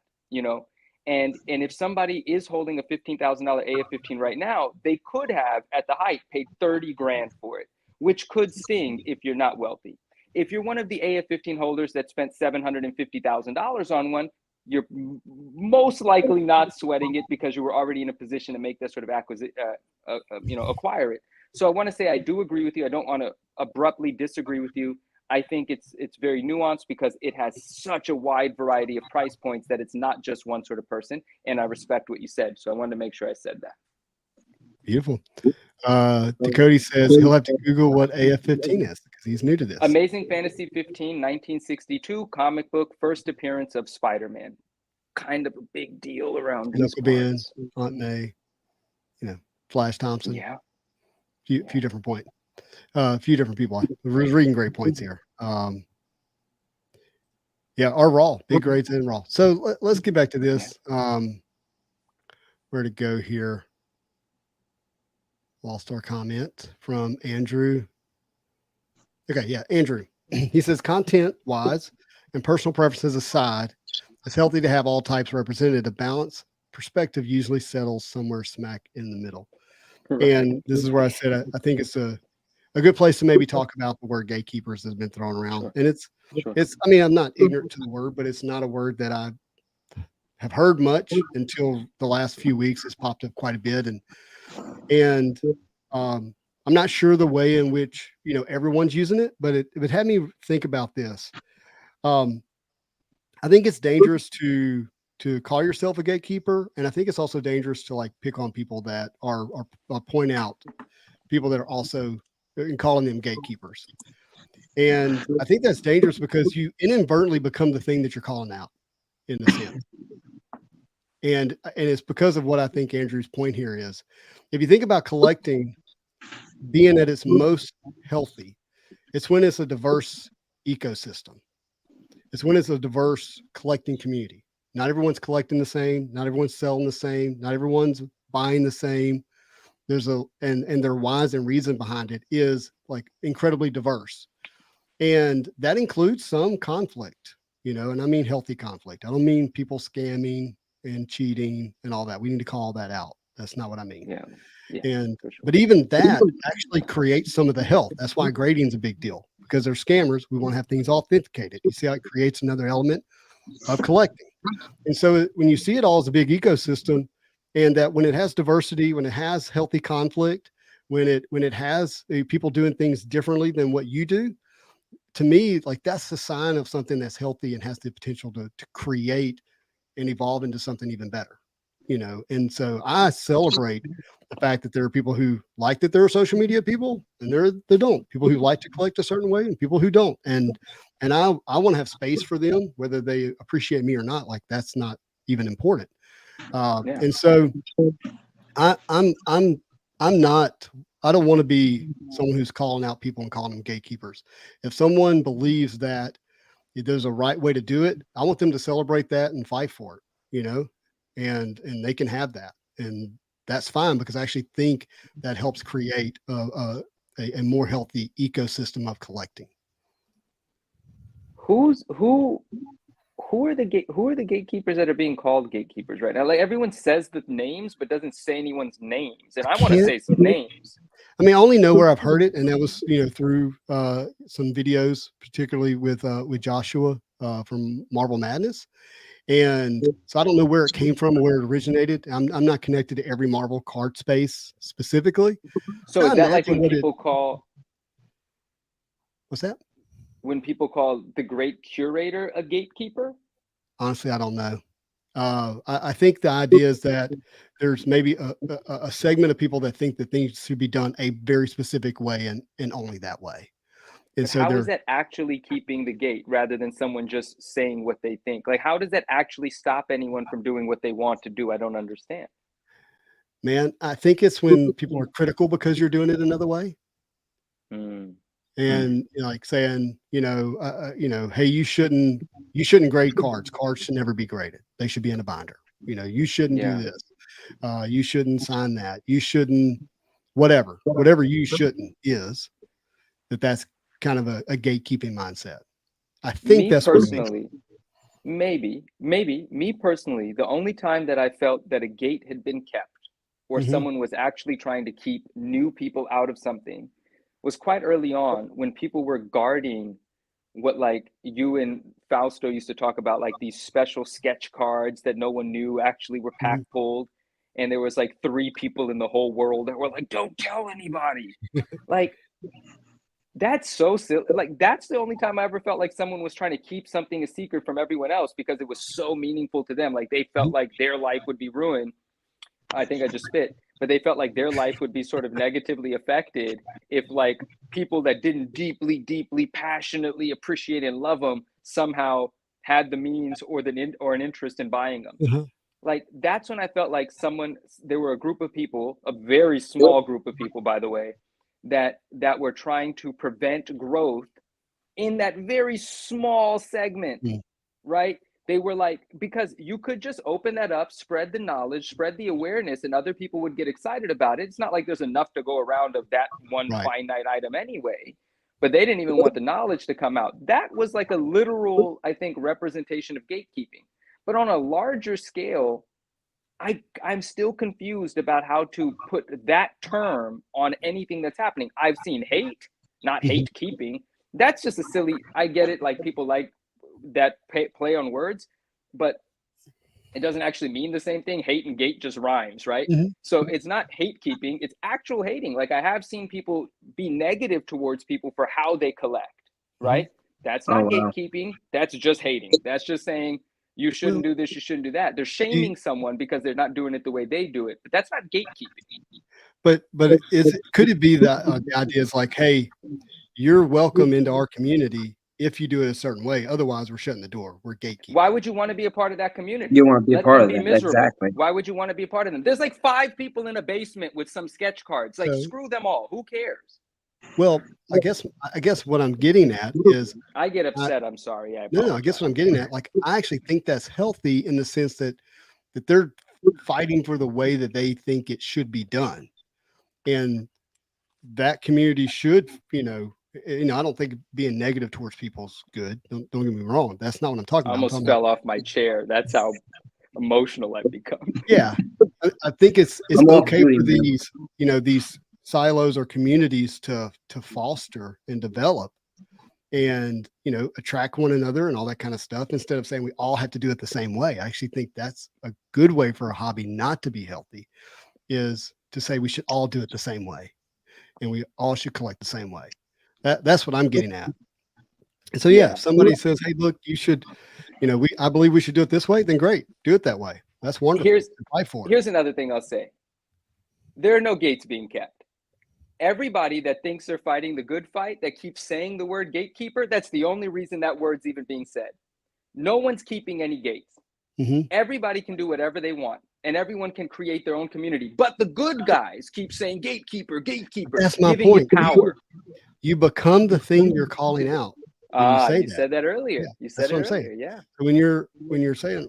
And if somebody is holding a $15,000 AF-15 right now, they could have, at the height, paid 30 grand for it. which could sting if you're not wealthy. If you're one of the AF-15 holders that spent $750,000 on one, you're most likely not sweating it because you were already in a position to make that sort of acquire it. So I want to say I do agree with you. I don't want to abruptly disagree with you. I think it's very nuanced because it has such a wide variety of price points that it's not just one sort of person. And I respect what you said. So I wanted to make sure I said that. Beautiful. Dakota says he'll have to Google what AF-15 is because he's new to this. Amazing Fantasy 15, 1962 comic book, first appearance of Spider-Man. Kind of a big deal around these parts. Aunt May, Flash Thompson. Yeah. Few different points. A few different people. I was reading great points here. Yeah, our Raw, big grades in Raw. So let's get back to this. Where to go here? Lost our comment from Andrew. Okay, yeah, Andrew. He says, content-wise and personal preferences aside, it's healthy to have all types represented. A balanced perspective usually settles somewhere smack in the middle. Right. And this is where I said I think it's a good place to maybe talk about the word gatekeepers has been thrown around. Sure. And it's I mean, I'm not ignorant to the word, but it's not a word that I have heard much until the last few weeks. It's popped up quite a bit. And I'm not sure the way in which, everyone's using it, but it had me think about this. I think it's dangerous to call yourself a gatekeeper. And I think it's also dangerous to like pick on people that are point out people that are also and calling them gatekeepers. And I think that's dangerous because you inadvertently become the thing that you're calling out in a sense. And it's because of what I think Andrew's point here is. If you think about collecting being at its most healthy, it's when it's a diverse ecosystem. It's when it's a diverse collecting community. Not everyone's collecting the same. Not everyone's selling the same. Not everyone's buying the same. There's and their whys and reason behind it is like incredibly diverse. And that includes some conflict, and I mean healthy conflict. I don't mean people scamming and cheating and all that. We need to call that out. That's not what I mean. Yeah. And but even that actually creates some of the health. That's why grading is a big deal because they're scammers. We want to have things authenticated. You see how it creates another element of collecting. And so when you see it all as a big ecosystem, and that when it has diversity, when it has healthy conflict, when it has people doing things differently than what you do, to me, like that's the sign of something that's healthy and has the potential to create and evolve into something even better, And so I celebrate the fact that there are people who like that there are social media people and they don't. People who like to collect a certain way and people who don't. And I want to have space for them, whether they appreciate me or not. Like that's not even important. And so I'm not. I don't want to be someone who's calling out people and calling them gatekeepers. If someone believes that there's a right way to do it, I want them to celebrate that and fight for it, and they can have that. And that's fine because I actually think that helps create a more healthy ecosystem of collecting. Who are the gatekeepers that are being called gatekeepers right now? Like everyone says the names, but doesn't say anyone's names. And I want to say some names. I mean, I only know where I've heard it, and that was through some videos, particularly with Joshua from Marvel Madness. And so I don't know where it came from or where it originated. I'm not connected to every Marvel card space specifically. So is that like when people call? What's that? When people call the great curator a gatekeeper? Honestly, I don't know. I think the idea is that there's maybe a segment of people that think that things should be done a very specific way and only that way. And so how is that actually keeping the gate rather than someone just saying what they think? Like, how does that actually stop anyone from doing what they want to do? I don't understand. Man, I think it's when people are critical because you're doing it another way. And like saying, hey, you shouldn't grade cards. Cards should never be graded. They should be in a binder. You shouldn't do this. You shouldn't sign that. You shouldn't, whatever you shouldn't is that's kind of a gatekeeping mindset. I think that's personally, maybe me personally, the only time that I felt that a gate had been kept or someone was actually trying to keep new people out of something was quite early on when people were guarding what, like, you and Fausto used to talk about, like these special sketch cards that no one knew actually were pack pulled. And there was like 3 people in the whole world that were like, don't tell anybody. Like, that's so silly. Like, that's the only time I ever felt like someone was trying to keep something a secret from everyone else because it was so meaningful to them. Like, they felt like their life would be ruined. I think I just spit, but they felt like their life would be sort of negatively affected if, like, people that didn't deeply, deeply, passionately appreciate and love them somehow had the means or an interest in buying them. Like, that's when I felt like there were a group of people, a very small group of people, by the way, that were trying to prevent growth in that very small segment, right? They were like, because you could just open that up, spread the knowledge, spread the awareness, and other people would get excited about it. It's not like there's enough to go around of that one finite item anyway, but they didn't even want the knowledge to come out. That was like a literal, I think, representation of gatekeeping. But on a larger scale, I'm still confused about how to put that term on anything that's happening. I've seen hate, not hate keeping. That's just a silly, I get it, like people like that play on words, but it doesn't actually mean the same thing. Hate and gate just rhymes, right? So it's not hate keeping, it's actual hating. Like, I have seen people be negative towards people for how they collect, right? That's not gatekeeping, that's just hating. That's just saying, you shouldn't do this, you shouldn't do that. They're shaming someone because they're not doing it the way they do it, but that's not gatekeeping. But could it be that the idea is like, hey, you're welcome into our community if you do it a certain way. Otherwise, we're shutting the door. We're gatekeeping. Why would you want to be a part of that community? You want to be a part of that. Miserable. Exactly. Why would you want to be a part of them? There's like 5 people in a basement with some sketch cards. Like, screw them all. Who cares? Well, I guess what I'm getting at is, I get upset. I'm sorry. I guess what I'm getting at, like, I actually think that's healthy in the sense that they're fighting for the way that they think it should be done. And that community should, I don't think being negative towards people's good. Don't get me wrong. That's not what I'm talking about. I almost fell off my chair. That's how emotional I've become. Yeah. I think it's okay for these, these silos or communities to foster and develop and, attract one another and all that kind of stuff, instead of saying we all have to do it the same way. I actually think that's a good way for a hobby not to be healthy, is to say we should all do it the same way and we all should collect the same way. That's what I'm getting at. And so, if somebody says, hey, look, you should, I believe we should do it this way, then great, do it that way. That's wonderful. Here's another thing I'll say. There are no gates being kept. Everybody that thinks they're fighting the good fight, that keeps saying the word gatekeeper, that's the only reason that word's even being said. No one's keeping any gates. Everybody can do whatever they want, and everyone can create their own community. But the good guys keep saying gatekeeper, gatekeeper. That's my point. You power. You become the thing you're calling out. You said that earlier. Yeah, you said it earlier. Saying. Yeah. So when you're saying,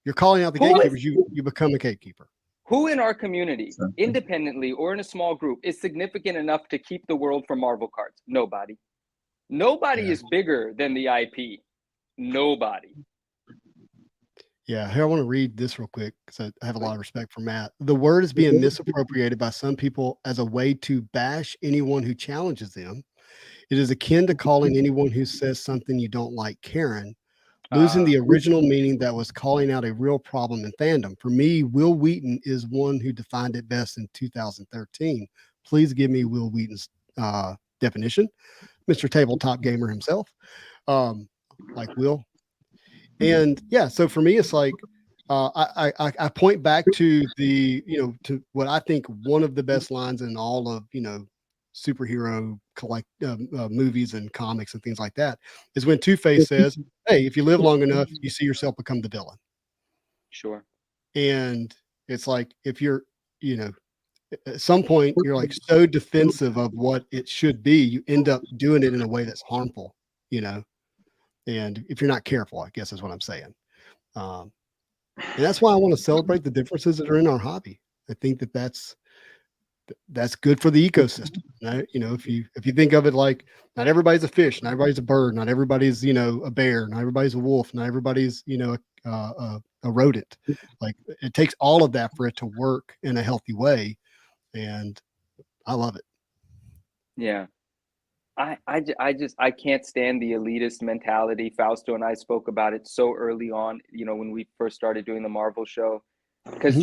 you're calling out the gatekeepers, you become a gatekeeper. Who in our community, independently or in a small group, is significant enough to keep the world from Marvel cards? Nobody. Nobody is bigger than the IP. Nobody. Yeah, here, I want to read this real quick because I have a lot of respect for Matt. The word is being misappropriated by some people as a way to bash anyone who challenges them. It is akin to calling anyone who says something you don't like Karen, losing the original meaning that was calling out a real problem in fandom. For me, Will Wheaton is one who defined it best in 2013. Please give me Will Wheaton's definition. Mr. Tabletop Gamer himself, like Will. And so for me, it's like I point back to the, to what I think one of the best lines in all of, superhero movies and comics and things like that is when Two-Face says, hey, if you live long enough, you see yourself become the villain. Sure. And it's like, if you're, at some point you're like so defensive of what it should be, you end up doing it in a way that's harmful, and if you're not careful, I guess is what I'm saying. And that's why I want to celebrate the differences that are in our hobby. I think that's good for the ecosystem. Right? If you think of it like, not everybody's a fish, not everybody's a bird, not everybody's, a bear, not everybody's a wolf, not everybody's, a rodent. Like, it takes all of that for it to work in a healthy way. And I love it. Yeah. I can't stand the elitist mentality. Fausto and I spoke about it so early on, when we first started doing the Marvel show, because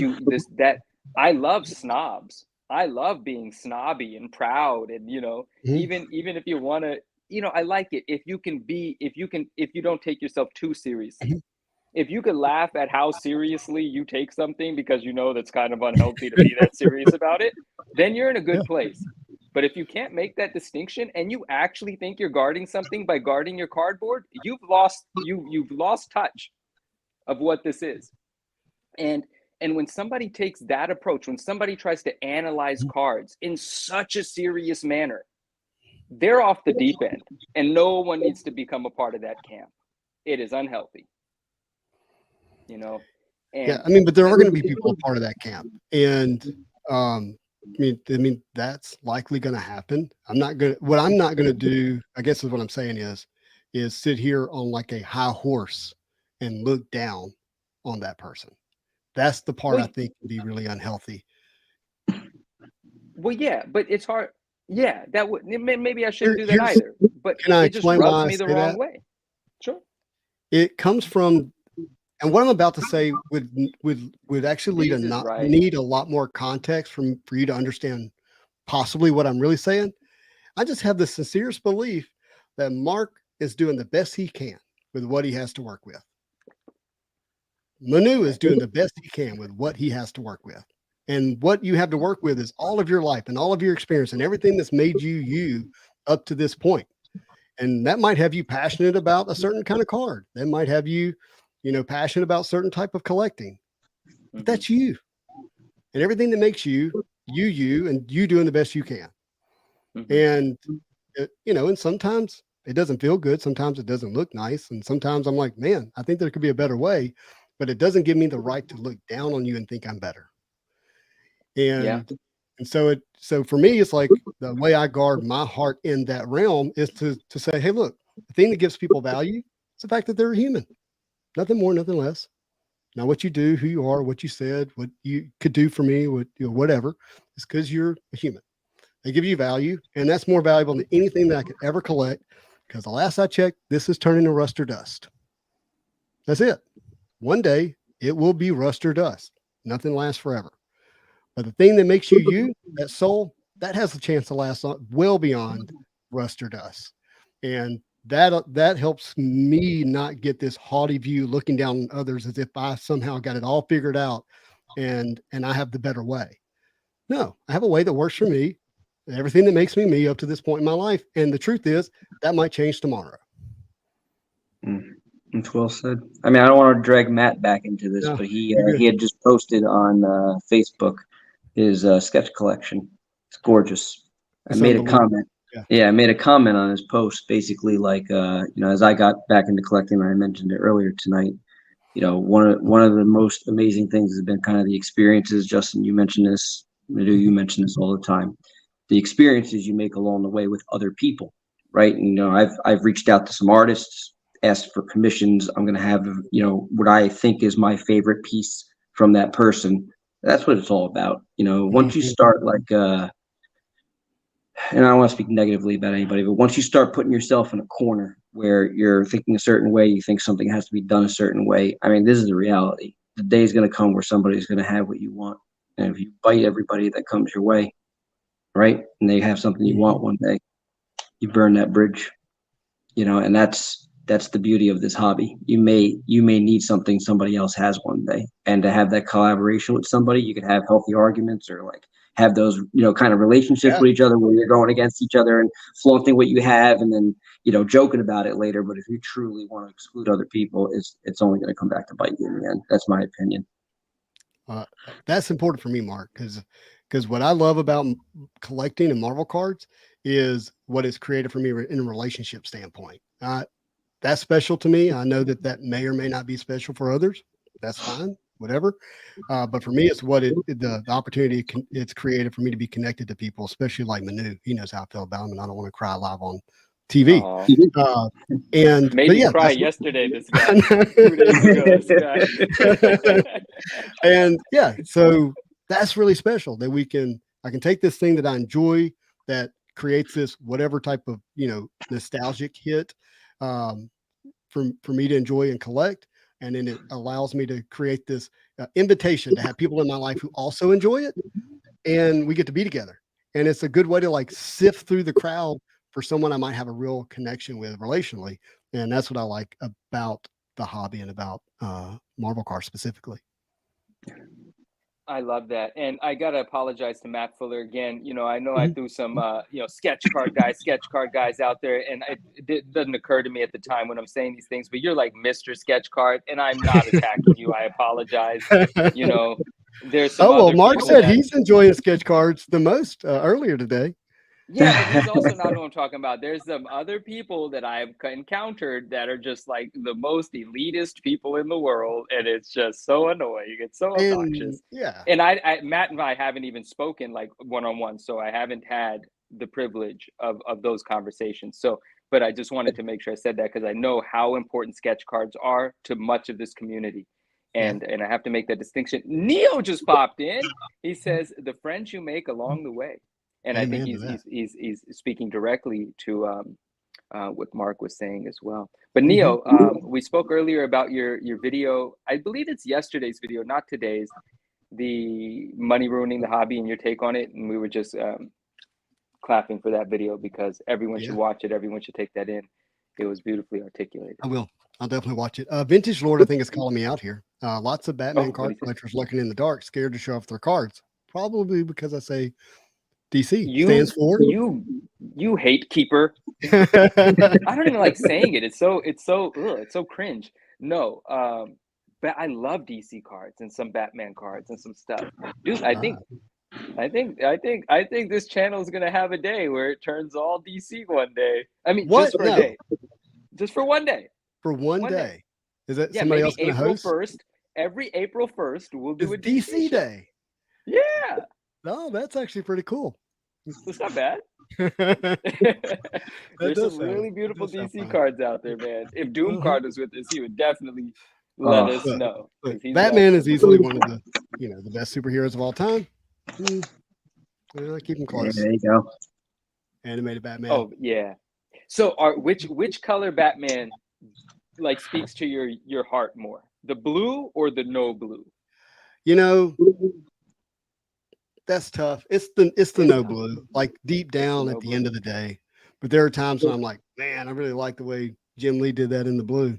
I love snobs. I love being snobby and proud, and Mhm. even if you want to, I like it if you don't take yourself too seriously. Mhm. If you can laugh at how seriously you take something because that's kind of unhealthy to be that serious about it, then you're in a Yeah. good place. But if you can't make that distinction and you actually think you're guarding something by guarding your cardboard, you've lost touch of what this is. And when somebody takes that approach, when somebody tries to analyze cards in such a serious manner, they're off the deep end, and no one needs to become a part of that camp. It is unhealthy, Yeah, and I mean, but there are going to be people a part of that camp, and I mean that's likely going to happen. What I'm not going to do, I guess, is what I'm saying is sit here on like a high horse and look down on that person. That's the part I well, think can be really unhealthy. yeah, but it's hard. Yeah, that would maybe I shouldn't Here, do that here's either, but Can I it just explain rubs why I me the say wrong that? way. Sure. It comes from, and what I'm about to say would actually Jesus, right? need a lot more context for you to understand possibly what I'm really saying. I just have the sincerest belief that Mark is doing the best he can with what he has to work with. Manu is Okay. doing the best he can with what he has to work with. And what you have to work with is all of your life and all of your experience and everything that's made you up to this point. And that might have you passionate about a certain kind of card. That might have you, passionate about certain type of collecting. But Mm-hmm. that's you. And everything that makes you, and you doing the best you can. Mm-hmm. And and sometimes it doesn't feel good. Sometimes it doesn't look nice. And sometimes I'm like, man, I think there could be a better way, but it doesn't give me the right to look down on you and think I'm better. Yeah. And so for me, it's like the way I guard my heart in that realm is to say, hey, look, the thing that gives people value is the fact that they're human. Nothing more, nothing less. Now, what you do, who you are, what you said, what you could do for me, whatever, is because you're a human. They give you value, and that's more valuable than anything that I could ever collect. Because the last I checked, this is turning to rust or dust. That's it. One day it will be rust or dust. Nothing lasts forever. But the thing that makes you, that soul, that has a chance to last well beyond rust or dust. And that helps me not get this haughty view looking down on others as if I somehow got it all figured out and I have the better way. No, I have a way that works for me, everything that makes me me up to this point in my life. And the truth is that might change tomorrow. That's well said. I mean, I don't want to drag Matt back into this, No, but you're he good. had just posted on Facebook his sketch collection. It's gorgeous. I It's made a unbelievable. comment. Yeah. Yeah, I made a comment on his post, basically like as I got back into collecting, I mentioned it earlier tonight. One of the most amazing things has been kind of the experiences. Justin, you mentioned this. Madhu, you mention this all the time. The experiences you make along the way with other people, right? And I've reached out to some artists, asked for commissions. I'm going to have what I think is my favorite piece from that person. That's what it's all about. Once you start like and I don't want to speak negatively about anybody, but once you start putting yourself in a corner where you're thinking a certain way, you think something has to be done a certain way. I mean, this is the reality. The day is going to come where somebody's going to have what you want. And if you bite everybody that comes your way, right, and they have something you want one day, you burn that bridge, and that's the beauty of this hobby. You may need something somebody else has one day, and to have that collaboration with somebody, you can have healthy arguments or like have those kind of relationships Yeah. with each other where you're going against each other and flaunting what you have and then joking about it later. But if you truly want to exclude other people, it's only going to come back to bite you in the end. That's my opinion. That's important for me, Mark, because what I love about collecting and Marvel cards is what it's created for me in a relationship standpoint. That's special to me. I know that may or may not be special for others. That's fine, whatever. But for me, it's the opportunity it's created for me to be connected to people, especially like Manu. He knows how I feel about him, and I don't want to cry live on TV. Oh, Made made me cry yesterday. This guy, 2 days ago. This guy. And yeah, so that's really special that I can take this thing that I enjoy, that creates this whatever type of, nostalgic hit for me to enjoy and collect. And then it allows me to create this invitation to have people in my life who also enjoy it. And we get to be together. And it's a good way to like sift through the crowd for someone I might have a real connection with relationally. And that's what I like about the hobby and about Marvel cars specifically. I love that. And I got to apologize to Matt Fuller again. I know I threw some, sketch card guys out there. And it doesn't occur to me at the time when I'm saying these things, but you're like Mr. Sketch Card, and I'm not attacking you. I apologize. There's some other Mark people said that- he's enjoying sketch cards the most earlier today. Yeah, but he's also not who I'm talking about. There's some other people that I've encountered that are just like the most elitist people in the world, and it's just so annoying. It's so obnoxious. And I Matt and I haven't even spoken like one-on-one, so I haven't had the privilege of those conversations. So, but I just wanted to make sure I said that because I know how important sketch cards are to much of this community. And I have to make that distinction. Neo just popped in. He says, the friends you make along the way. And I think he's speaking directly to what Mark was saying as well. But Neo, we spoke earlier about your video. I believe it's yesterday's video, not today's. The money ruining the hobby and your take on it. And we were just clapping for that video because everyone should watch it. Everyone should take that in. It was beautifully articulated. I will. I'll definitely watch it. Vintage Lord, I think, is calling me out here. Lots of Batman card collectors looking in the dark, scared to show off their cards. Probably because I say DC stands for you hate keeper. I don't even like saying it. It's so cringe. No, but I love DC cards and some Batman cards and some stuff, dude. I think this channel is gonna have a day where it turns all DC one day. I mean, just for a day, just for one day. For one day. Is that somebody else going to host? April 1st. Every April 1st, we'll do a DC day. Yeah. No, that's actually pretty cool. It's not bad. There's some really beautiful DC cards out there, man. If Doom Card was with us, he would definitely let us know. Batman is easily one of the, the best superheroes of all time. Well, keep him close. There you go. Animated Batman. Oh yeah. So, which color Batman like speaks to your heart more? The blue or the no blue? That's tough. It's the no blue, like deep down at the end of the day. But there are times when I'm like, man, I really like the way Jim Lee did that in the blue.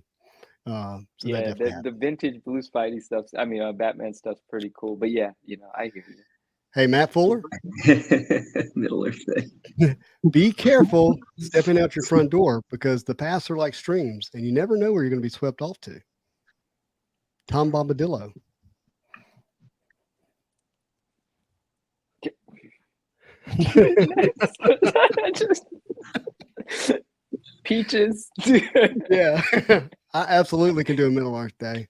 The vintage blue Spidey stuff. I mean, Batman stuff's pretty cool. But yeah, I hear you. Hey, Matt Fuller. Middle Earth thing. Be careful stepping out your front door because the paths are like streams and you never know where you're going to be swept off to. Tom Bombadillo. Peaches. Yeah. I absolutely can do a Middle Earth day.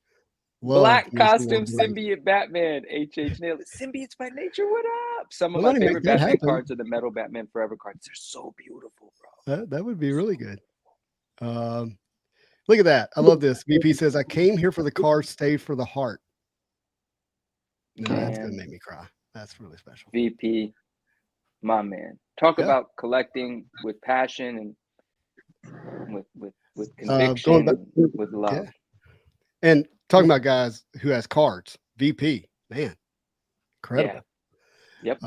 Black costume symbiote Batman. HH nailed it. Symbiotes by nature. What up? Some of my favorite Batman cards are the metal Batman Forever cards. They're so beautiful, bro. That would be really good. Look at that. I love this. VP says, I came here for the card, stayed for the heart. No, that's gonna make me cry. That's really special. VP, my man. Talk about collecting with passion and with conviction, with love. Yeah. And talking about guys who has cards, VP, man, incredible. Yep.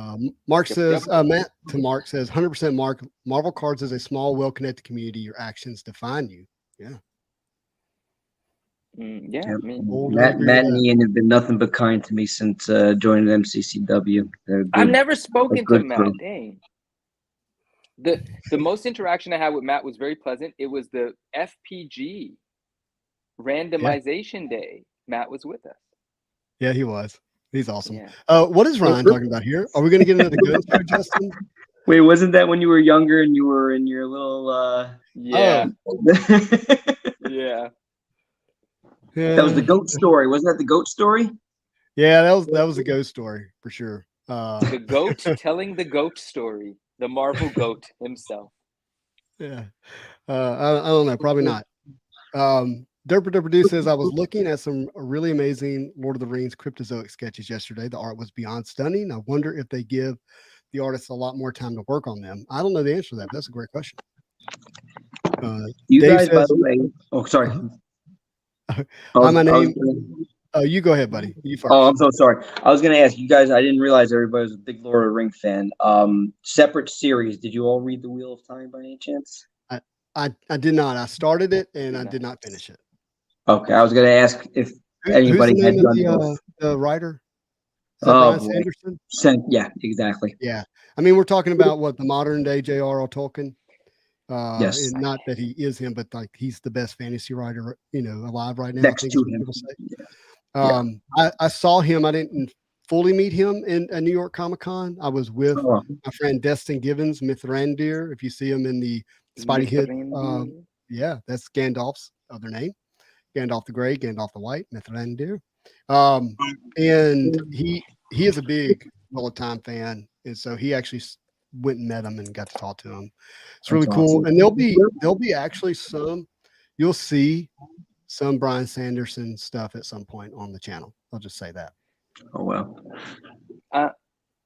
Mark says, Matt to Mark says, 100% Mark, Marvel cards is a small, well-connected community. Your actions define you. Yeah. Matt and Ian have been nothing but kind to me since joining MCCW. I've never spoken to Matt. Dang. The most interaction I had with Matt was very pleasant. It was the FPG randomization day. Matt was with us. Yeah, he was. He's awesome. Yeah. What is Ryan talking about here? Are we going to get into the ghost here, Justin? Wait, wasn't that when you were younger and you were in your little Yeah. That was the goat story. Wasn't that the goat story? Yeah, that was a ghost story for sure. The goat telling the goat story. The Marvel goat himself. Yeah. I don't know. Probably not. Derper says, I was looking at some really amazing Lord of the Rings Cryptozoic sketches yesterday. The art was beyond stunning. I wonder if they give the artists a lot more time to work on them? I don't know the answer to that. But that's a great question. You Dave guys, by says, the way. Oh, sorry. Hi, my name. You go ahead, buddy. You first. Oh, I'm so sorry. I was going to ask you guys. I didn't realize everybody was a big Lord of the Ring fan. Separate series. Did you all read The Wheel of Time by any chance? I did not. I started it and I did not finish it. Okay, I was going to ask if anybody Who's the had name done of both. the writer? Is that Oh Brian boy, Sanderson? yeah, exactly. Yeah. I mean, we're talking about what the modern day J.R.R. Tolkien. Yes. And not that he is him, but like he's the best fantasy writer, alive right now. Next I think to is what him. people say. I saw him. I didn't fully meet him in a New York Comic Con. I was with Oh, my friend Destin Givens, Mithrandir. If you see him in the Spidey Hit, yeah, that's Gandalf's other name. Gandalf the Grey, Gandalf the White, Mithrandir. And he is a big Wheel of Time fan, and so he actually went and met him and got to talk to him. It's really cool. awesome. And there'll be actually you'll see some Brian Sanderson stuff at some point on the channel. I'll just say that. Oh well.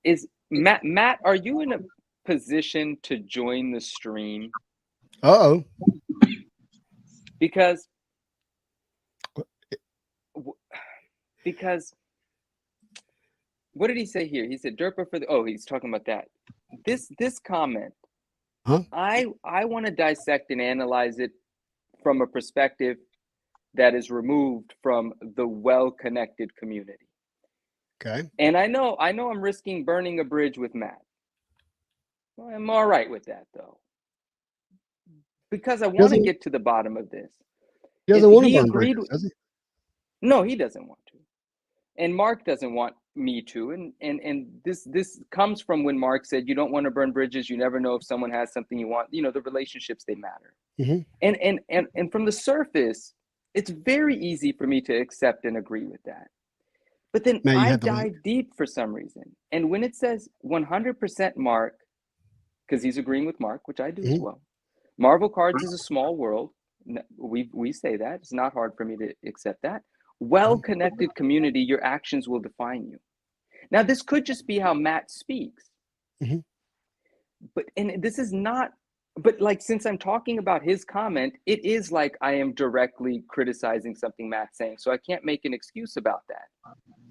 Is Matt, are you in a position to join the stream? Uh-oh. Because what did he say here? He said Derpa for the he's talking about that. This comment. Huh? I want to dissect and analyze it from a perspective that is removed from the well-connected community. Okay. And I know I'm risking burning a bridge with Matt. Well, I'm all right with that though. Because I want to get to the bottom of this. He doesn't want to burn bridges, does he? No, he doesn't want to. And Mark doesn't want me to. And this comes from when Mark said, you don't want to burn bridges. You never know if someone has something you want. The relationships, they matter. Mm-hmm. And from the surface, it's very easy for me to accept and agree with that. But then I dive deep for some reason. And when it says 100% Mark, because he's agreeing with Mark, which I do as well. Marvel Cards is a small world. We say that. It's not hard for me to accept that. Well-connected community, your actions will define you. Now, this could just be how Matt speaks. But this is not, but like, since I'm talking about his comment, it is like I am directly criticizing something Matt's saying. So I can't make an excuse about that.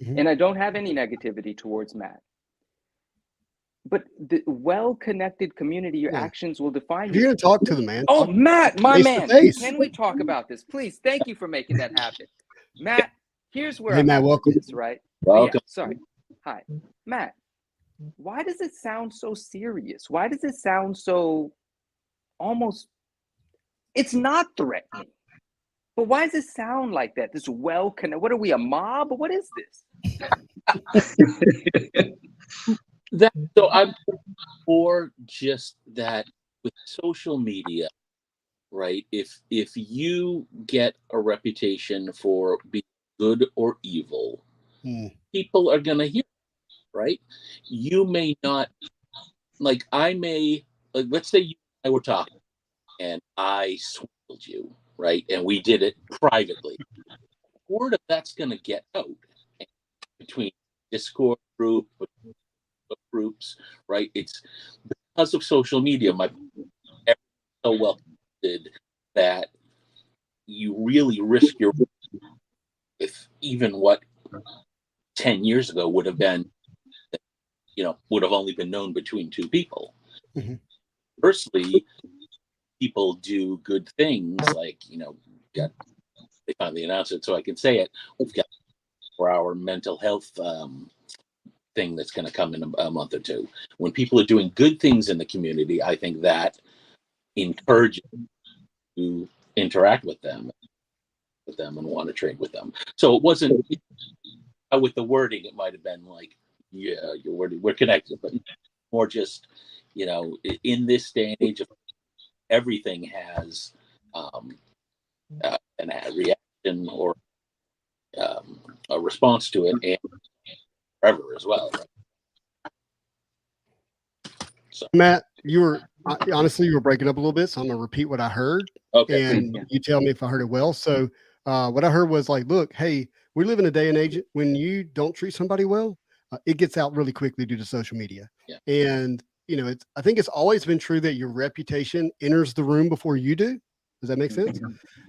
And I don't have any negativity towards Matt. But the well-connected community, your actions will define you. You're going to talk to the man. Oh, Matt, my man. Can we talk about this? Please. Thank you for making that happen. Matt, here's where I'm at with this, right? Welcome. Yeah, sorry. Hi. Matt, why does it sound so serious? Why does it sound so almost, it's not threatening. But why does it sound like that? This what are we, a mob? What is this? So I'm for just that with social media, right? If you get a reputation for being good or evil, people are gonna hear, right? You may not, like let's say you and I were talking and I swindled you, right? And we did it privately. Word of that's gonna get out between Discord groups, right? It's because of social media, so well did that you really risk your, if even what 10 years ago would have been, would have only been known between two people. Firstly, people do good things like, they finally announced it so I can say it. We've got for our mental health thing that's going to come in a month or two. When people are doing good things in the community, I think that encourages you to interact with them and want to trade with them. So it wasn't with the wording, it might have been like, yeah, your wording, we're connected, but more just, in this day and age, everything has a reaction or a response to it, and forever as well. Right? So, Matt, you were breaking up a little bit, so I'm gonna repeat what I heard. Okay. And you tell me if I heard it well. So what I heard was like, look, hey, we live in a day and age when you don't treat somebody well, it gets out really quickly due to social media. Yeah. And, I think it's always been true that your reputation enters the room before you do. Does that make sense?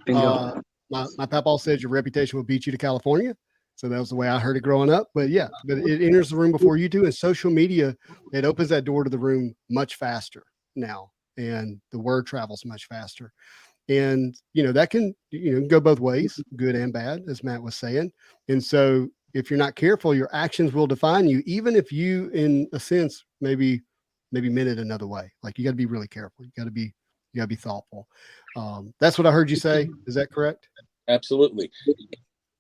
Bingo. My papa said your reputation will beat you to California. So that was the way I heard it growing up. But yeah, but it enters the room before you do. And social media, it opens that door to the room much faster now. And the word travels much faster. And, that can, go both ways, good and bad, as Matt was saying. And so if you're not careful, your actions will define you, even if you, in a sense, maybe meant it another way. Like, you got to be really careful. You got to be thoughtful. That's what I heard you say. Is that correct? Absolutely.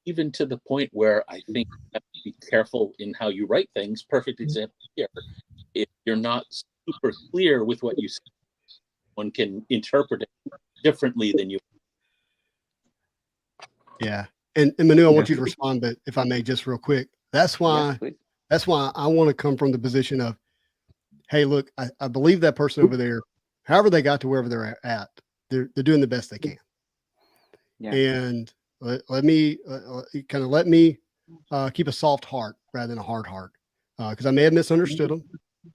Even to the point where I think you have to be careful in how you write things. Perfect example here. If you're not super clear with what you say, one can interpret it differently than you. Yeah. And Manu, I want you to respond, but if I may, just real quick, that's why I want to come from the position of, hey, look, I believe that person over there, however they got to wherever they're at, they're doing the best they can. Yeah. And let me keep a soft heart rather than a hard heart, because I may have misunderstood them.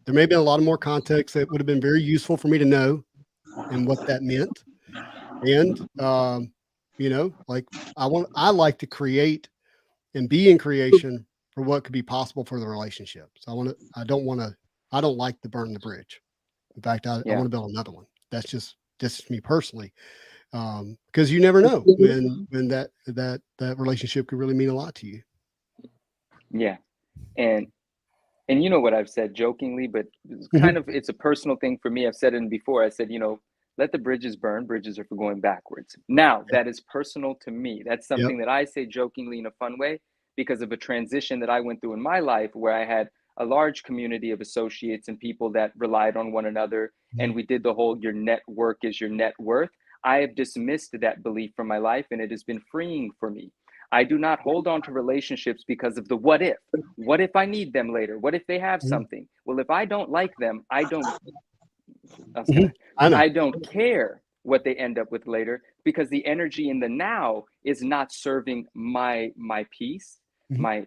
There may have been a lot of more context that would have been very useful for me to know and what that meant. And, like I like to create and be in creation for what could be possible for the relationship. So I don't like to burn the bridge. In fact, I want to build another one. That's just me personally. Because you never know when that relationship could really mean a lot to you. Yeah. And you know what I've said jokingly, but it's kind of, it's a personal thing for me. I've said it before. I said, let the bridges burn. Bridges are for going backwards. Now, that is personal to me. That's something that I say jokingly in a fun way because of a transition that I went through in my life where I had a large community of associates and people that relied on one another. And we did the whole, your network is your net worth. I have dismissed that belief from my life, and it has been freeing for me. I do not hold on to relationships because of the what if. What if I need them later? What if they have something? Well, if I don't like them, I don't care what they end up with later, because the energy in the now is not serving my peace, my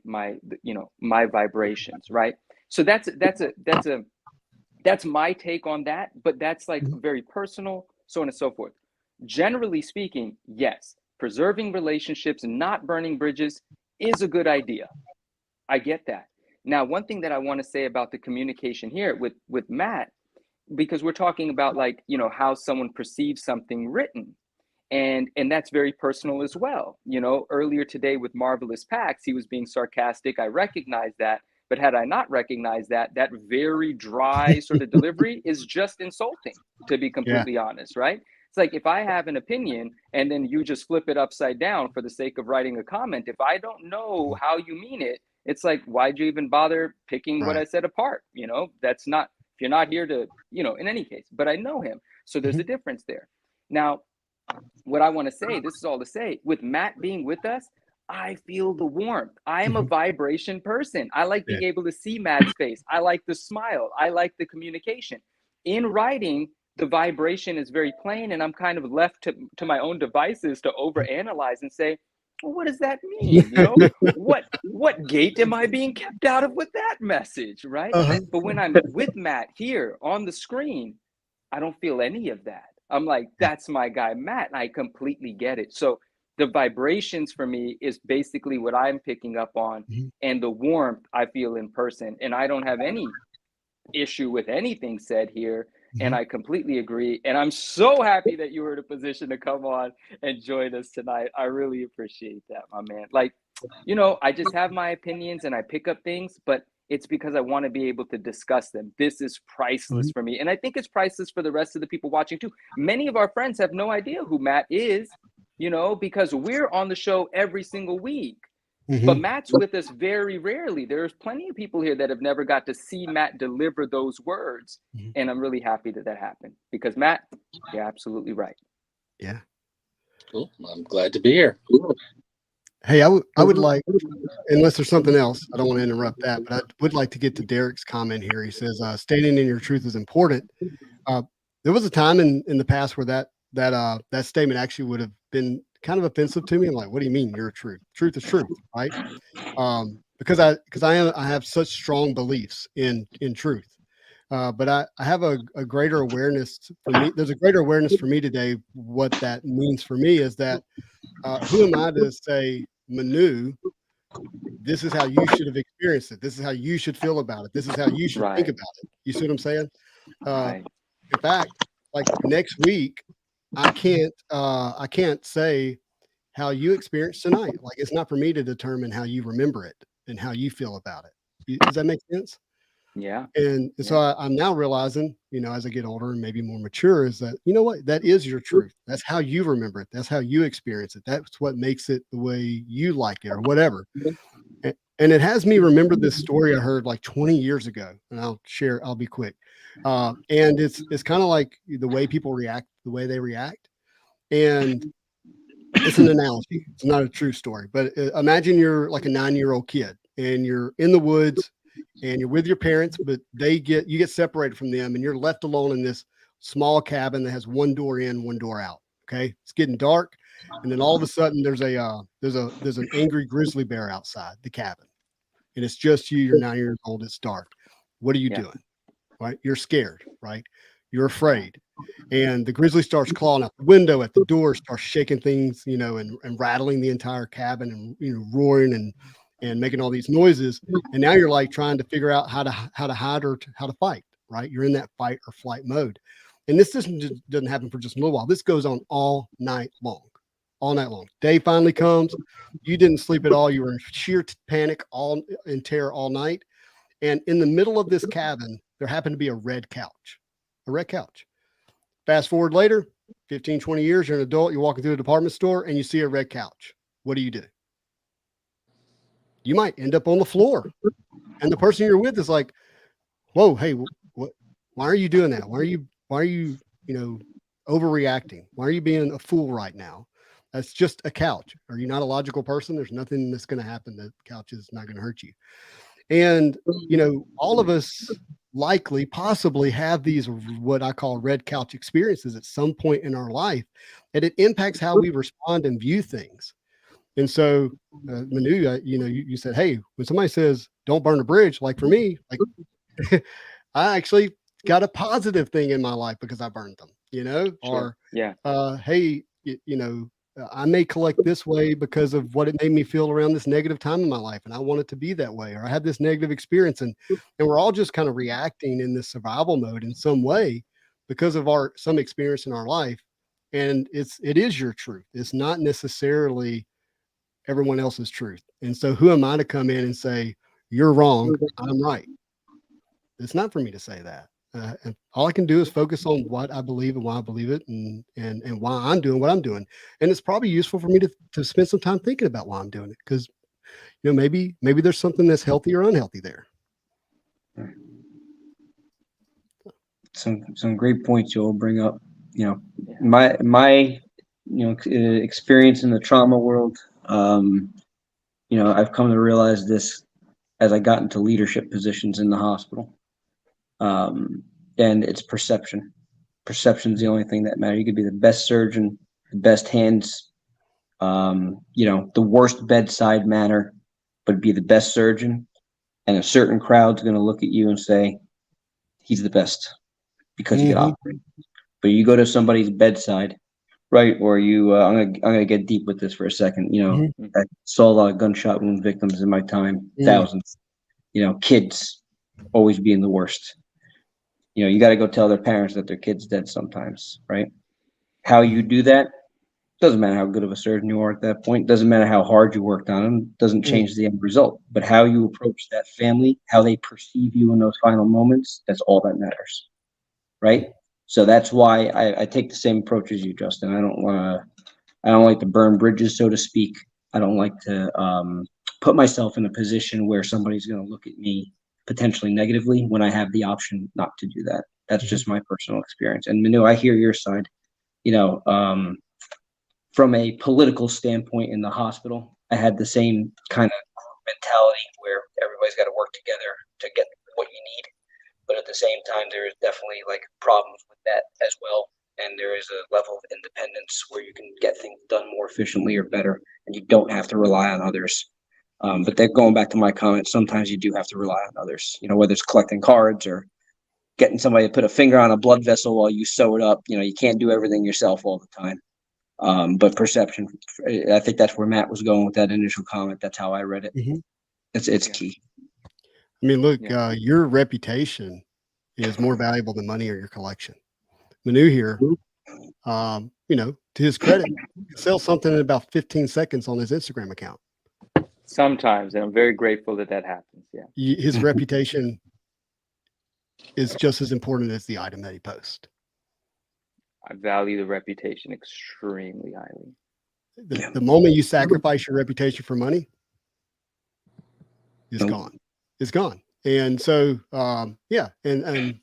vibrations, right? So that's my take on that, but that's like very personal, so on and so forth. Generally speaking, yes, preserving relationships and not burning bridges is a good idea. I get that. Now, one thing that I want to say about the communication here with Matt, because we're talking about how someone perceives something written, and that's very personal as well. Earlier today with Marvelous Pax, he was being sarcastic. I recognize that, but had I not recognized that very dry sort of delivery is just insulting, to be completely honest, right? It's like, if I have an opinion and then you just flip it upside down for the sake of writing a comment, if I don't know how you mean it, it's like, why'd you even bother picking what I said apart? That's not, if you're not here to, in any case, but I know him. So there's a difference there. Now, what I want to say, this is all to say, with Matt being with us, I feel the warmth. I am a vibration person. I like being able to see Matt's face. I like the smile. I like the communication. In writing, the vibration is very plain, and I'm kind of left to my own devices to overanalyze and say, well, what does that mean? What gate am I being kept out of with that message, right? But when I'm with Matt here on the screen, I don't feel any of that. I'm like, that's my guy, Matt, and I completely get it. So the vibrations for me is basically what I'm picking up on, and the warmth I feel in person. And I don't have any issue with anything said here. And I completely agree. And I'm so happy that you were in a position to come on and join us tonight. I really appreciate that, my man. I just have my opinions and I pick up things, but it's because I want to be able to discuss them. This is priceless for me. And I think it's priceless for the rest of the people watching too. Many of our friends have no idea who Matt is, because we're on the show every single week. But Matt's with us very rarely. There's plenty of people here that have never got to see Matt deliver those words. And I'm really happy that happened, because Matt, you're absolutely right. Yeah. Cool. I'm glad to be here. Hey, I would like, unless there's something else, I don't want to interrupt that, but I would like to get to Derek's comment here. He says, standing in your truth is important. There was a time in the past where that statement actually would have been kind of offensive to me. I'm like, what do you mean you're truth? Truth is truth, right? because I have such strong beliefs in truth. But I have a greater awareness for me. There's a greater awareness for me today. What that means for me is that who am I to say, Manu, this is how you should have experienced it. This is how you should feel about it. This is how you should think Right. about it. You see what I'm saying? Right. In fact, like next week, I can't say how you experienced tonight. Like it's not for me to determine how you remember it and how you feel about it. Does that make sense? Yeah. And so Yeah. I'm now realizing, as I get older and maybe more mature, is that, you know what, that is your truth. That's how you remember it. That's how you experience it. That's what makes it the way you like it or whatever. And it has me remember this story I heard like 20 years ago, and I'll be quick. And it's kind of like the way people react, the way they react. And it's an analogy. It's not a true story, but imagine you're like a 9-year-old kid and you're in the woods and you're with your parents, but you get separated from them and you're left alone in this small cabin that has one door in, one door out. Okay. It's getting dark. And then all of a sudden there's an angry grizzly bear outside the cabin. And it's just you, you're 9 years old. It's dark. What are you Yeah. doing? Right. You're scared, right? You're afraid. And the grizzly starts clawing out the window at the door, starts shaking things, and rattling the entire cabin and, roaring and making all these noises. And now you're like trying to figure out how to hide or how to fight, right? You're in that fight or flight mode. And this doesn't happen for just a little while. This goes on all night long. All night long. Day finally comes. You didn't sleep at all. You were in sheer panic in terror all night. And in the middle of this cabin, there happened to be a red couch. Fast forward later, 15, 20 years, you're an adult, you're walking through a department store and you see a red couch. What do? You might end up on the floor. And the person you're with is like, whoa, hey, what? Why are you doing that? Why are you, overreacting? Why are you being a fool right now? That's just a couch. Are you not a logical person? There's nothing that's going to happen. The couch is not going to hurt you. And, all of us possibly have these, what I call red couch experiences at some point in our life, and it impacts how we respond and view things. And so, Manu, you said, hey, when somebody says, don't burn a bridge, like for me, like I actually got a positive thing in my life because I burned them, Sure. or, Yeah. hey, I may collect this way because of what it made me feel around this negative time in my life. And I want it to be that way, or I had this negative experience. And we're all just kind of reacting in this survival mode in some way because of some experience in our life. And it is your truth. It's not necessarily everyone else's truth. And so who am I to come in and say, you're wrong, I'm right? It's not for me to say that. And all I can do is focus on what I believe and why I believe it and why I'm doing what I'm doing. And it's probably useful for me to spend some time thinking about why I'm doing it. Because, maybe there's something that's healthy or unhealthy there. Some great points you'll bring up. My experience in the trauma world. I've come to realize this as I got into leadership positions in the hospital. And it's perception. Perception is the only thing that matters. You could be the best surgeon, the best hands, the worst bedside manner, but be the best surgeon. And a certain crowd's going to look at you and say, he's the best because he could operate. But you go to somebody's bedside, right? Or I'm gonna get deep with this for a second. I saw a lot of gunshot wound victims in my time, thousands. Kids always being the worst. You got to go tell their parents that their kid's dead sometimes, right? How you do that doesn't matter how good of a surgeon you are at that point. Doesn't matter how hard you worked on them. Doesn't change the end result. But how you approach that family, how they perceive you in those final moments, that's all that matters, right? So that's why I take the same approach as you, Justin. I don't like to burn bridges, so to speak. I don't like to put myself in a position where somebody's going to look at me potentially negatively when I have the option not to do that. That's just my personal experience. And Manu, I hear your side. From a political standpoint in the hospital, I had the same kind of mentality where everybody's got to work together to get what you need. But at the same time, there is definitely like problems with that as well. And there is a level of independence where you can get things done more efficiently or better, and you don't have to rely on others. But they're going back to my comment. Sometimes you do have to rely on others, whether it's collecting cards or getting somebody to put a finger on a blood vessel while you sew it up. You can't do everything yourself all the time. But perception, I think that's where Matt was going with that initial comment. That's how I read it. Mm-hmm. It's key. I mean, look, your reputation is more valuable than money or your collection. Manu here, to his credit, sells something in about 15 seconds on his Instagram account. Sometimes, and I'm very grateful that happens. Yeah. His reputation is just as important as the item that he posts. I value the reputation extremely highly. The moment you sacrifice your reputation for money, it's gone. It's gone. And so, and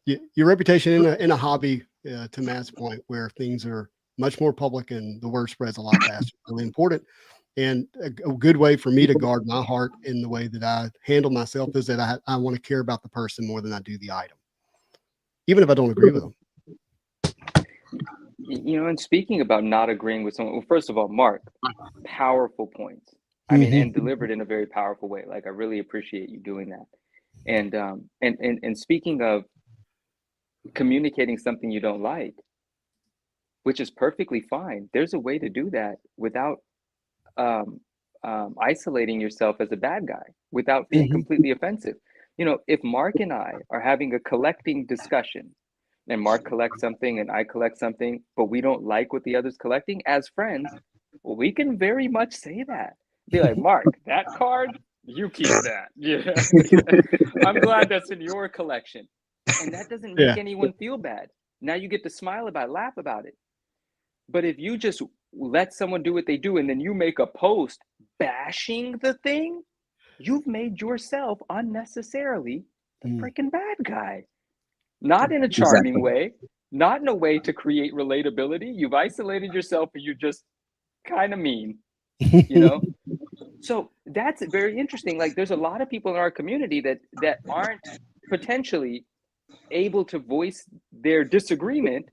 your reputation in a hobby, to Matt's point, where things are much more public and the word spreads a lot faster, really important. And a good way for me to guard my heart in the way that I handle myself is that I want to care about the person more than I do the item, even if I don't agree with them. And speaking about not agreeing with someone, well, first of all, Mark, powerful points. I mean, and delivered in a very powerful way. Like, I really appreciate you doing that. And speaking of communicating something you don't like, which is perfectly fine, there's a way to do that without isolating yourself as a bad guy, without being completely offensive. If Mark and I are having a collecting discussion, and Mark collects something and I collect something, but we don't like what the other's collecting, as friends, well, we can very much say that. Be like, Mark, that card, you keep that. Yeah. I'm glad that's in your collection. And that doesn't make anyone feel bad. Now you get to smile about it, laugh about it. But if you just let someone do what they do and then you make a post bashing the thing, you've made yourself unnecessarily the freaking bad guy. Not in a charming way, not in a way to create relatability. You've isolated yourself and you're just kind of mean, So that's very interesting. Like, there's a lot of people in our community that aren't potentially able to voice their disagreement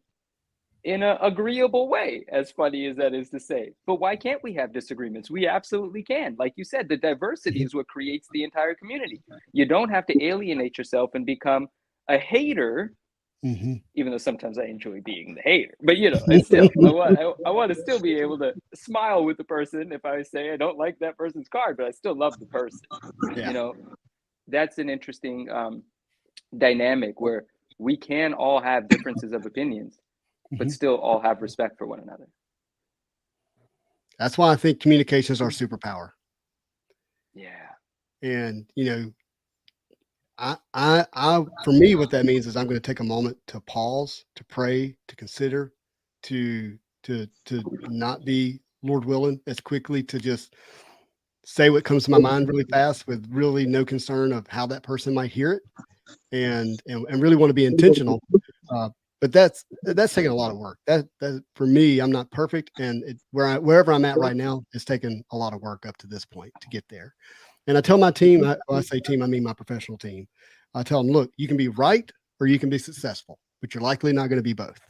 in an agreeable way, as funny as that is to say. But why can't we have disagreements? We absolutely can. Like you said, the diversity is what creates the entire community. You don't have to alienate yourself and become a hater, even though sometimes I enjoy being the hater. But it's still, I want to still be able to smile with the person if I say I don't like that person's card, but I still love the person. That's an interesting dynamic where we can all have differences of opinions, but still all have respect for one another. That's why I think communication is our superpower. Yeah. And, I for me, what that means is I'm going to take a moment to pause, to pray, to consider, to not be, Lord willing, as quickly to just say what comes to my mind really fast with really no concern of how that person might hear it, and really want to be intentional. But that's taking a lot of work. That for me, I'm not perfect, and wherever I'm at right now, it's taken a lot of work up to this point to get there. And I tell my team, when I say team, I mean my professional team. I tell them, look, you can be right or you can be successful, but you're likely not going to be both.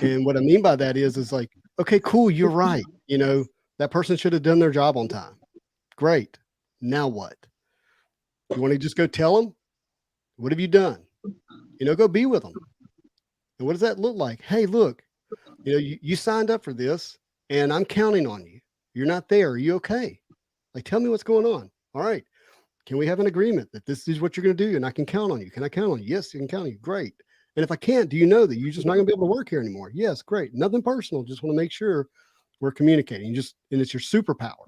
And what I mean by that is like, okay, cool, you're right. That person should have done their job on time. Great. Now what? You want to just go tell them, what have you done? Go be with them. And what does that look like? Hey, look, you signed up for this and I'm counting on you. You're not there. Are you okay? Like, tell me what's going on. All right. Can we have an agreement that this is what you're going to do and I can count on you? Can I count on you? Yes, you can count on you. Great. And if I can't, do you know that you're just not going to be able to work here anymore? Yes, great. Nothing personal. Just want to make sure we're communicating. And it's your superpower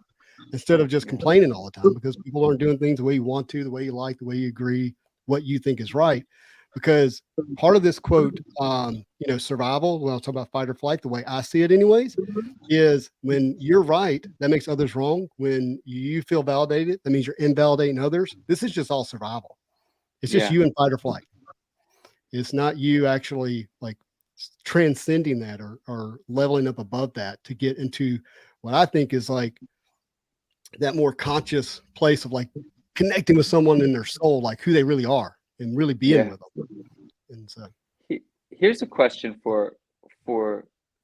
instead of just complaining all the time because people aren't doing things the way you want to, the way you like, the way you agree, what you think is right. Because part of this quote, survival, when I talk about fight or flight, the way I see it anyways, is when you're right, that makes others wrong. When you feel validated, that means you're invalidating others. This is just all survival. It's just you in fight or flight. It's not you actually like transcending that or leveling up above that to get into what I think is like that more conscious place of like connecting with someone in their soul, like who they really are and really being with them. And so here's a question for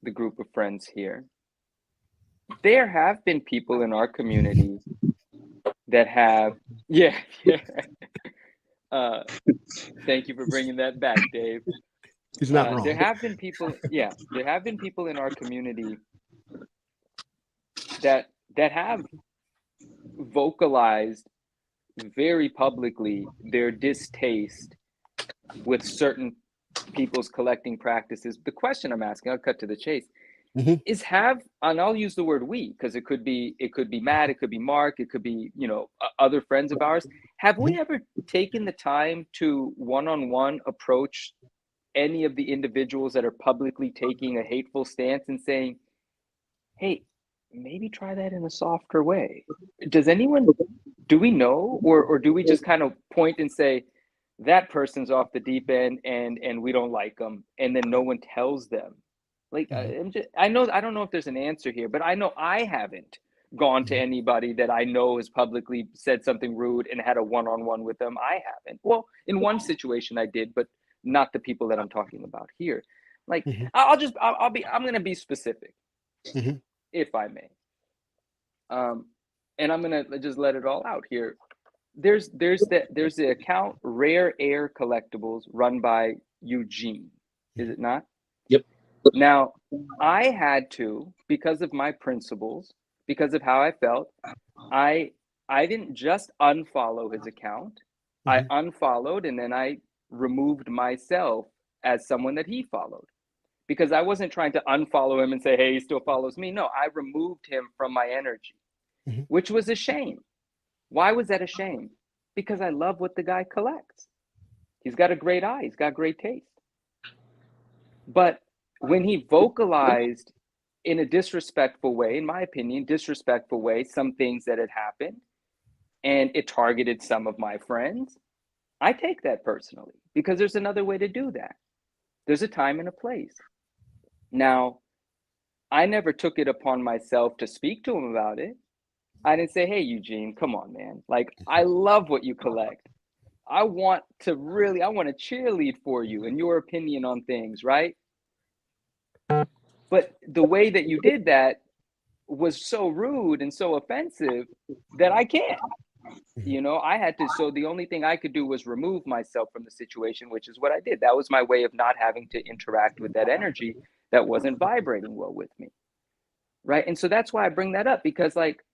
the group of friends here. There have been people in our community that have, yeah, yeah. Thank you for bringing that back, Dave. He's not wrong. There have been people, yeah, there have been people in our community that have vocalized very publicly their distaste with certain people's collecting practices. The question I'm asking, I'll cut to the chase, is and I'll use the word we, because it could be Matt, it could be Mark, it could be, other friends of ours. Have we ever taken the time to one-on-one approach any of the individuals that are publicly taking a hateful stance and saying, hey, maybe try that in a softer way? Do we know, or do we just kind of point and say that person's off the deep end and we don't like them, and then no one tells them? Like, I don't know if there's an answer here, but I know I haven't gone to anybody that I know has publicly said something rude and had a one-on-one with them. I haven't. Well, in one situation I did, but not the people that I'm talking about here. Like, I'm going to be specific, if I may. And I'm going to just let it all out here. There's the account Rare Air Collectibles, run by Eugene, is it not? Yep. Now, I had to, because of my principles, because of how I felt, I didn't just unfollow his account. I unfollowed, and then I removed myself as someone that he followed, because I wasn't trying to unfollow him and say, hey, he still follows me. No, I removed him from my energy, which was a shame. Why was that a shame? Because I love what the guy collects. He's got a great eye. He's got great taste. But when he vocalized in a disrespectful way, in my opinion, disrespectful way, some things that had happened, and it targeted some of my friends, I take that personally, because there's another way to do that. There's a time and a place. Now, I never took it upon myself to speak to him about it. I didn't say, hey, Eugene, come on, man. Like, I love what you collect. I want to cheerlead for you and your opinion on things, right? But the way that you did that was so rude and so offensive that I can't. I had to, so the only thing I could do was remove myself from the situation, which is what I did. That was my way of not having to interact with that energy that wasn't vibrating well with me, right? And so that's why I bring that up, because, like,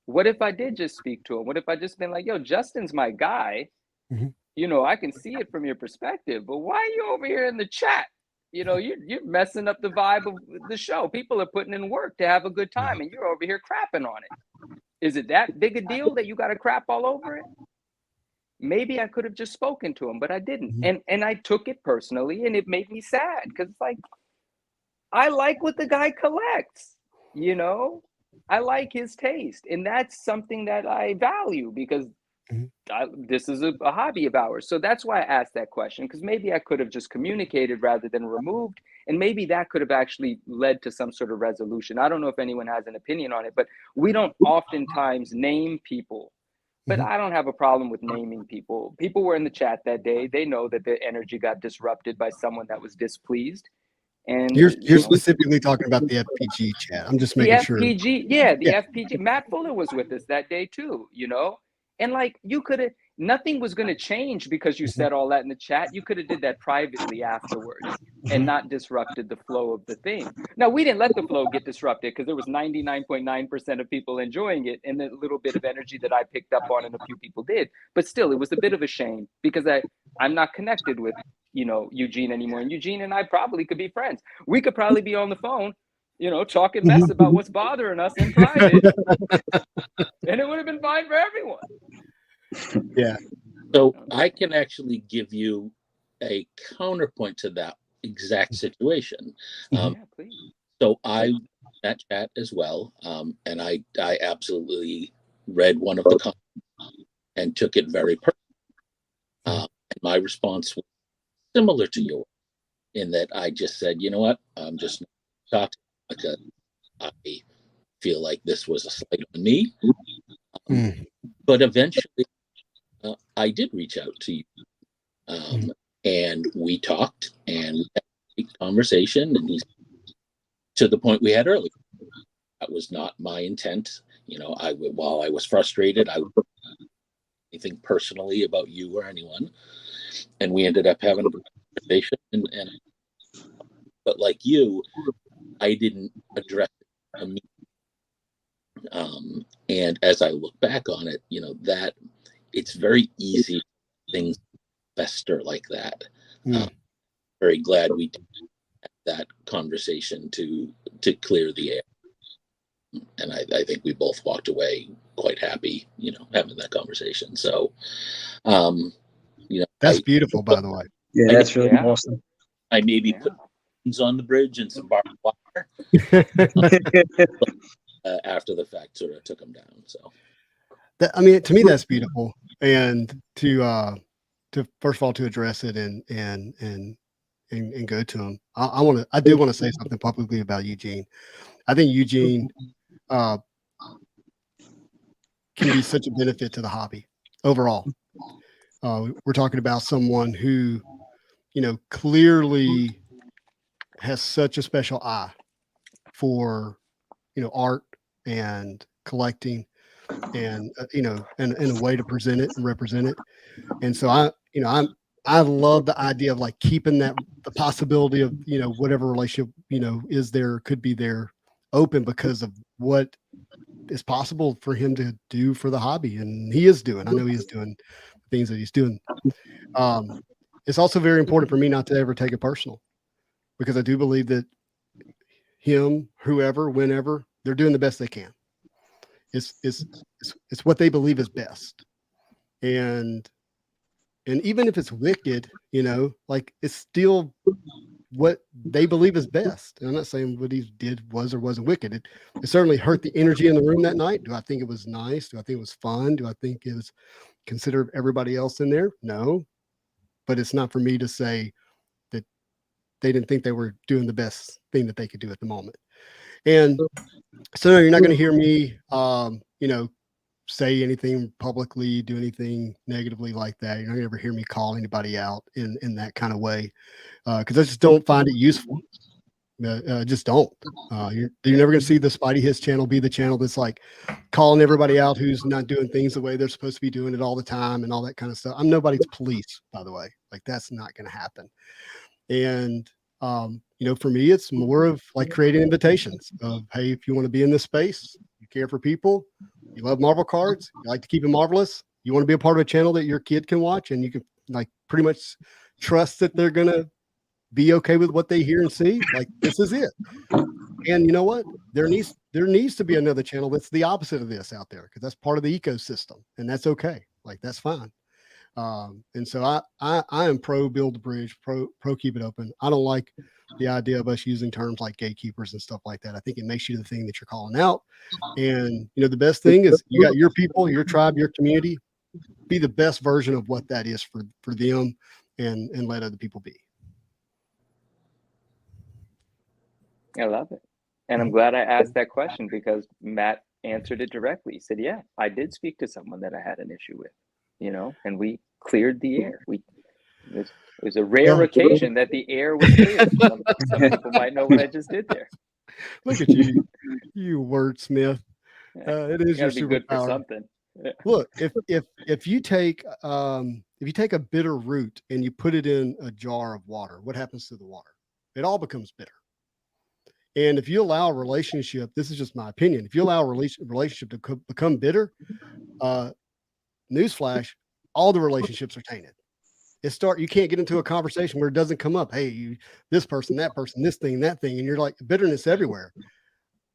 what if I did just speak to him? What if I just been like, yo, Justin's my guy. I can see it from your perspective, but why are you over here in the chat? You're messing up the vibe of the show. People are putting in work to have a good time, and you're over here crapping on it. Is it that big a deal that you got to crap all over it? Maybe I could have just spoken to him, but I didn't. And I took it personally, and it made me sad, because it's like, I like what the guy collects, I like his taste, and that's something that I value, because this is a hobby of ours. So that's why I asked that question, because maybe I could have just communicated rather than removed, and maybe that could have actually led to some sort of resolution. I don't know if anyone has an opinion on it, but we don't oftentimes name people. But I don't have a problem with naming people. People were in the chat that day. They know that the energy got disrupted by someone that was displeased. And you're specifically talking about the FPG chat. I'm just making sure. The FPG. Matt Fuller was with us that day too, And like, you could have, nothing was going to change because you said all that in the chat. You could have did that privately afterwards and not disrupted the flow of the thing. Now, we didn't let the flow get disrupted, because there was 99.9% of people enjoying it, and the little bit of energy that I picked up on and a few people did. But still, it was a bit of a shame, because I'm not connected with, Eugene anymore. And Eugene and I probably could be friends. We could probably be on the phone, talking mess about what's bothering us in private, and it would have been fine for everyone. Yeah. So I can actually give you a counterpoint to that exact situation. Please. So I that chat as well, and I absolutely read one of the comments and took it very personally. And my response was similar to yours, in that I just said, you know what, I'm just not talking, because I feel like this was a slight on me. But eventually, I did reach out to you, and we talked, and we had a conversation, and to the point we had earlier. That was not my intent. While I was frustrated, I anything personally about you or anyone. And we ended up having a conversation. And but like you, I didn't address it immediately. And as I look back on it, that it's very easy things fester like that. Very glad we did that conversation to clear the air. And I think we both walked away quite happy, having that conversation. So, that's beautiful, by the way. Yeah, that's really awesome. I maybe put things on the bridge and some barbed wire. After the fact, sort of took them down. So, to me, that's beautiful. And to first of all, to address it and go to him. I do want to say something publicly about Eugene. I think Eugene can be such a benefit to the hobby overall. We're talking about someone who, clearly has such a special eye for, art and collecting and, and a way to present it and represent it. And so I love the idea of like keeping the possibility of, whatever relationship, could be there open because of what is possible for him to do for the hobby. And he is doing, I know he is doing things that he's doing. It's also very important for me not to ever take it personal, because I do believe that him, whoever, whenever, they're doing the best they can. It's what they believe is best. And even if it's wicked, like it's still what they believe is best. And I'm not saying what he did was or wasn't wicked. It certainly hurt the energy in the room that night. Do I think it was nice? Do I think it was fun? Do I think it was considerate of everybody else in there? No. But it's not for me to say that they didn't think they were doing the best thing that they could do at the moment. And so you're not going to hear me, say anything publicly, do anything negatively like that. You're not going to ever hear me call anybody out in that kind of way, because I just don't find it useful. Just don't. You're never going to see the Spidey Hits channel be the channel that's like calling everybody out who's not doing things the way they're supposed to be doing it all the time and all that kind of stuff. I'm nobody's police, by the way. Like that's not going to happen. And for me, it's more of like creating invitations of, hey, if you want to be in this space, you care for people, you love Marvel cards, you like to keep it marvelous, you want to be a part of a channel that your kid can watch, and you can like pretty much trust that they're going to be okay with what they hear and see. Like this is it. And you know what? There needs to be another channel that's the opposite of this out there, because that's part of the ecosystem, and that's okay. Like that's fine. And so I am pro build the bridge, pro keep it open. I don't like the idea of us using terms like gatekeepers and stuff like that. I think it makes you the thing that you're calling out. And the best thing is you got your people, your tribe, your community. Be the best version of what that is for them, and let other people be. I love it. And I'm glad I asked that question, because Matt answered it directly. He said, yeah, I did speak to someone that I had an issue with, and we cleared the air. It was a rare occasion that the air was cleared. Some people might know what I just did there. Look at you, you wordsmith. It is your be good for superpower. something. Yeah. Look, if you take a bitter root and you put it in a jar of water, what happens to the water? It all becomes bitter. And if you allow a relationship, this is just my opinion, if you allow a relationship to become bitter, newsflash, all the relationships are tainted. You can't get into a conversation where it doesn't come up. Hey, this person, that person, this thing, that thing. And you're like, bitterness everywhere.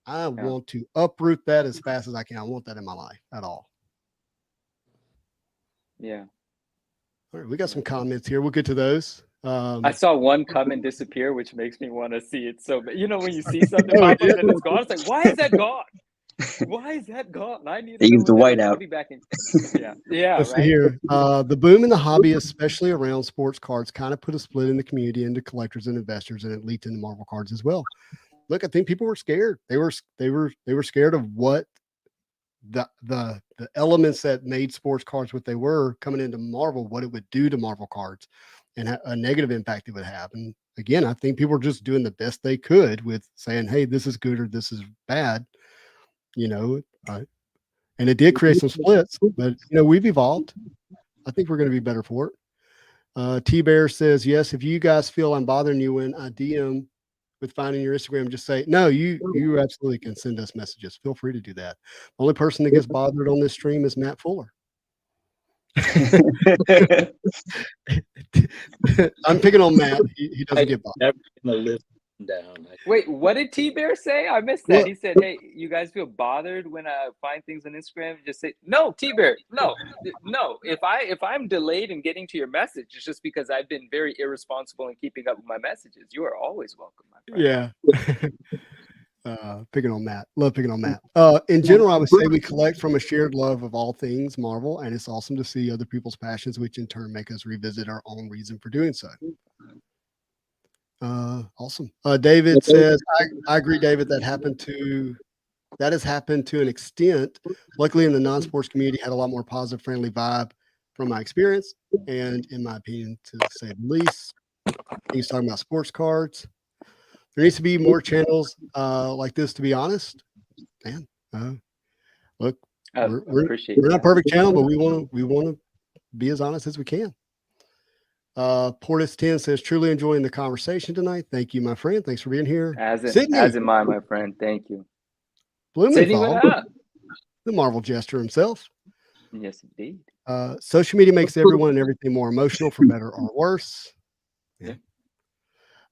I want to uproot that as fast as I can. I want that in my life at all. Yeah. All right. We got some comments here. We'll get to those. I saw one comment disappear, which makes me want to see it. So, when you see something and it's gone, it's like, why is that gone? Why is that gone? I need to use the white out. I'll be back in. Yeah. Let's right. see here. The boom in the hobby, especially around sports cards, kind of put a split in the community into collectors and investors, and it leaked into Marvel cards as well. Look, I think people were scared. They were scared of what the elements that made sports cards what they were coming into Marvel, what it would do to Marvel cards, and a negative impact it would have. And again, I think people were just doing the best they could with saying, hey, this is good or this is bad. And it did create some splits, but we've evolved. I think we're going to be better for it. T-Bear says, yes, if you guys feel I'm bothering you when I DM with finding your Instagram, just say, no, you absolutely can send us messages. Feel free to do that. The only person that gets bothered on this stream is Matt Fuller. I'm picking on Matt. He doesn't get bothered. Never gonna live down. Wait, what did T-Bear say? I missed that. He said, hey, you guys feel bothered when I find things on Instagram? Just say, no, T-Bear, no. If I'm delayed in getting to your message, it's just because I've been very irresponsible in keeping up with my messages. You are always welcome, my friend. Yeah. Picking on Matt. Love picking on Matt. In general, I would say we collect from a shared love of all things Marvel, and it's awesome to see other people's passions, which in turn make us revisit our own reason for doing so. Awesome. David says, I agree, David, that has happened to an extent. Luckily, in the non-sports community, had a lot more positive, friendly vibe from my experience, and in my opinion, to say the least. He's talking about sports cards. There needs to be more channels like this, to be honest. Man, look, we're not a perfect channel, but we want to be as honest as we can. Portis 10 says, truly enjoying the conversation tonight. Thank you, my friend. Thanks for being here. As am I, my friend. Thank you. Blumenthal, the Marvel jester himself. Yes, indeed. Social media makes everyone and everything more emotional, for better or worse. Yeah.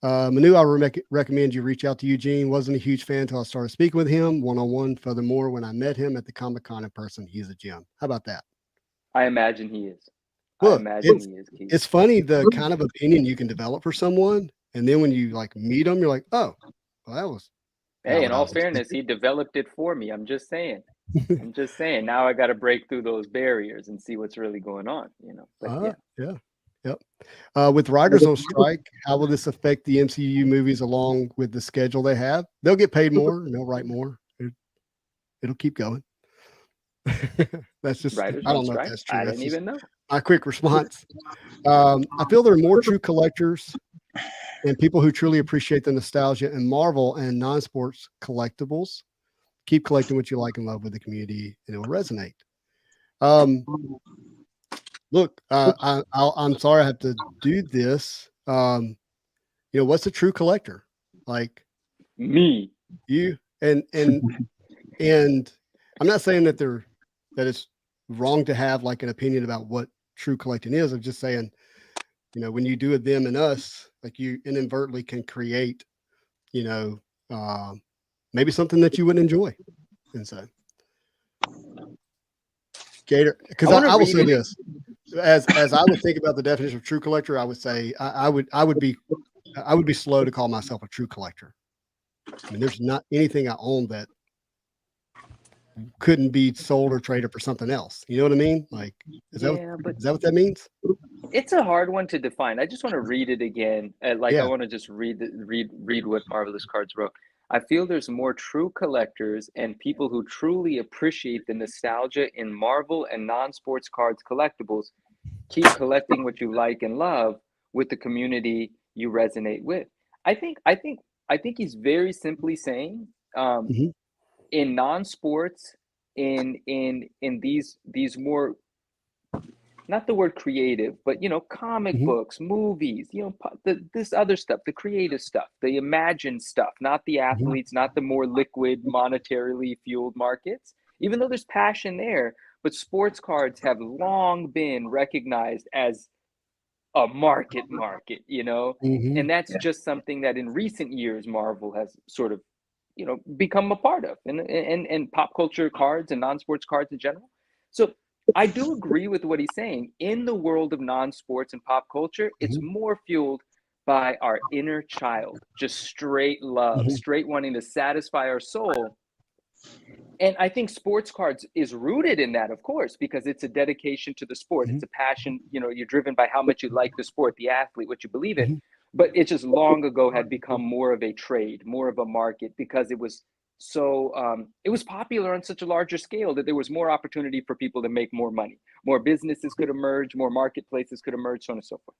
Manu, I recommend you reach out to Eugene. Wasn't a huge fan until I started speaking with him one-on-one. Furthermore, when I met him at the Comic-Con in person, he's a gem. How about that? I imagine he is. Look, it's funny the kind of opinion you can develop for someone, and then when you meet them, you're like, oh, well, that was. Hey, in all fairness, he developed it for me. I'm just saying. Now I got to break through those barriers and see what's really going on. But Yep. With writers on strike, how will this affect the MCU movies along with the schedule they have? They'll get paid more and they'll write more. It'll keep going. That's just, writers I don't on know strike? if that's true. I That's didn't even know. My quick response. I feel there are more true collectors and people who truly appreciate the nostalgia in Marvel and non-sports collectibles. Keep collecting what you like and love with the community, and it will resonate. Look, I'm sorry I have to do this. What's a true collector? Like me, you, and I'm not saying that it's wrong to have like an opinion about what true collecting is. I'm just saying, when you do a them and us, like you inadvertently can create, maybe something that you wouldn't enjoy. And so, Gator, because I will say this, as I would think about the definition of true collector, I would say I would be slow to call myself a true collector. I mean, there's not anything I own that couldn't be sold or traded for something else. You know what I mean? Like, is that what that means? It's a hard one to define. I just want to read it again. I want to just read what Marvelous Cards wrote. I feel there's more true collectors and people who truly appreciate the nostalgia in Marvel and non-sports cards collectibles. Keep collecting what you like and love with the community you resonate with. I think he's very simply saying, in non-sports, in these more, not the word creative, but comic books, movies, this other stuff, the creative stuff, the imagined stuff, not the athletes, not the more liquid, monetarily fueled markets. Even though there's passion there, but sports cards have long been recognized as a market, and that's just something that in recent years Marvel has sort of, become a part of, and pop culture cards and non-sports cards in general. So I do agree with what he's saying. In the world of non-sports and pop culture, it's more fueled by our inner child, just straight love, straight wanting to satisfy our soul. And I think sports cards is rooted in that, of course, because it's a dedication to the sport. It's a passion, you're driven by how much you like the sport, the athlete, what you believe in. But it just long ago had become more of a trade, more of a market, because it was so it was popular on such a larger scale that there was more opportunity for people to make more money. More businesses could emerge, more marketplaces could emerge, so on and so forth.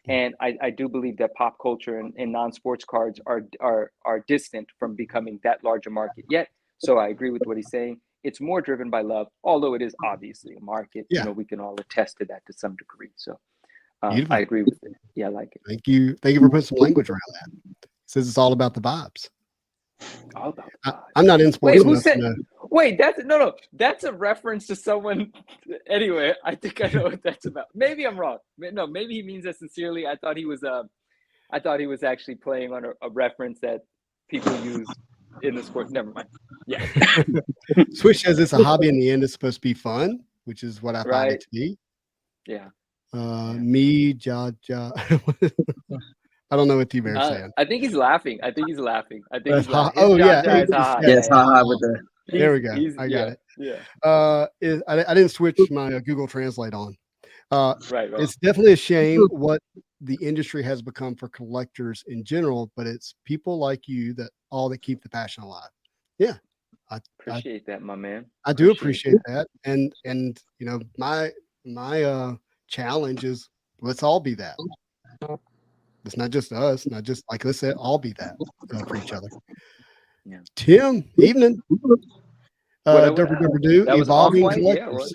And I do believe that pop culture and non-sports cards are distant from becoming that large a market yet. So I agree with what he's saying. It's more driven by love, although it is obviously a market. Yeah. We can all attest to that to some degree. So Beautiful. I agree with it. Yeah, I like it. Thank you for putting some language around that. It says it's all about the vibes. All about I'm not in sports Wait, who enough said? to know. Wait, that's a reference to someone. Anyway, I think I know what that's about. Maybe I'm wrong. No, maybe he means that sincerely. I thought he was actually playing on a reference that people use in the sport. Never mind. Yeah. Swish says it's a hobby in the end. It's supposed to be fun, which is what I find Right. it to be. Yeah. Me, ja. I don't know what T-Bear's saying. I think he's laughing. I think he's laughing. That's he's laughing. His yeah. is ha. Yeah, it's haha with the. There we go. I got it. Yeah. I didn't switch my Google Translate on. Right. It's definitely a shame what the industry has become for collectors in general, but it's people like you that keep the passion alive. Yeah. I appreciate that, my man. I do appreciate that. And my challenge is let's all be that. It's not just us, not just like let's say all be that for each other. Yeah. Tim, evening. Evolving collectors.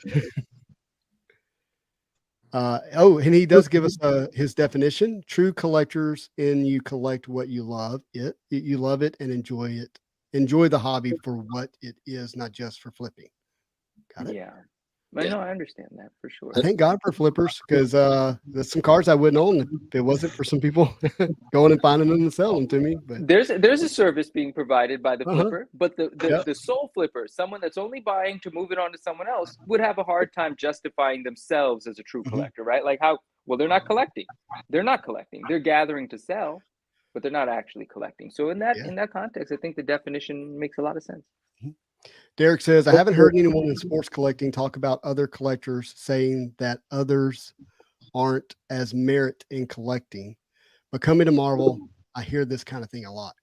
And he does give us his definition. True collectors, and you collect what you love. You love it and enjoy it. Enjoy the hobby for what it is, not just for flipping. Got it? Yeah. No, I understand that for sure. Thank God for flippers, because there's some cars I wouldn't own if it wasn't for some people going and finding them and selling them to me. But there's a service being provided by the flipper, but the sole flipper, someone that's only buying to move it on to someone else, would have a hard time justifying themselves as a true collector, right? Like they're not collecting. They're not collecting. They're gathering to sell, but they're not actually collecting. So in that context, I think the definition makes a lot of sense. Derek says, I haven't heard anyone in sports collecting talk about other collectors saying that others aren't as merit in collecting. But coming to Marvel, I hear this kind of thing a lot.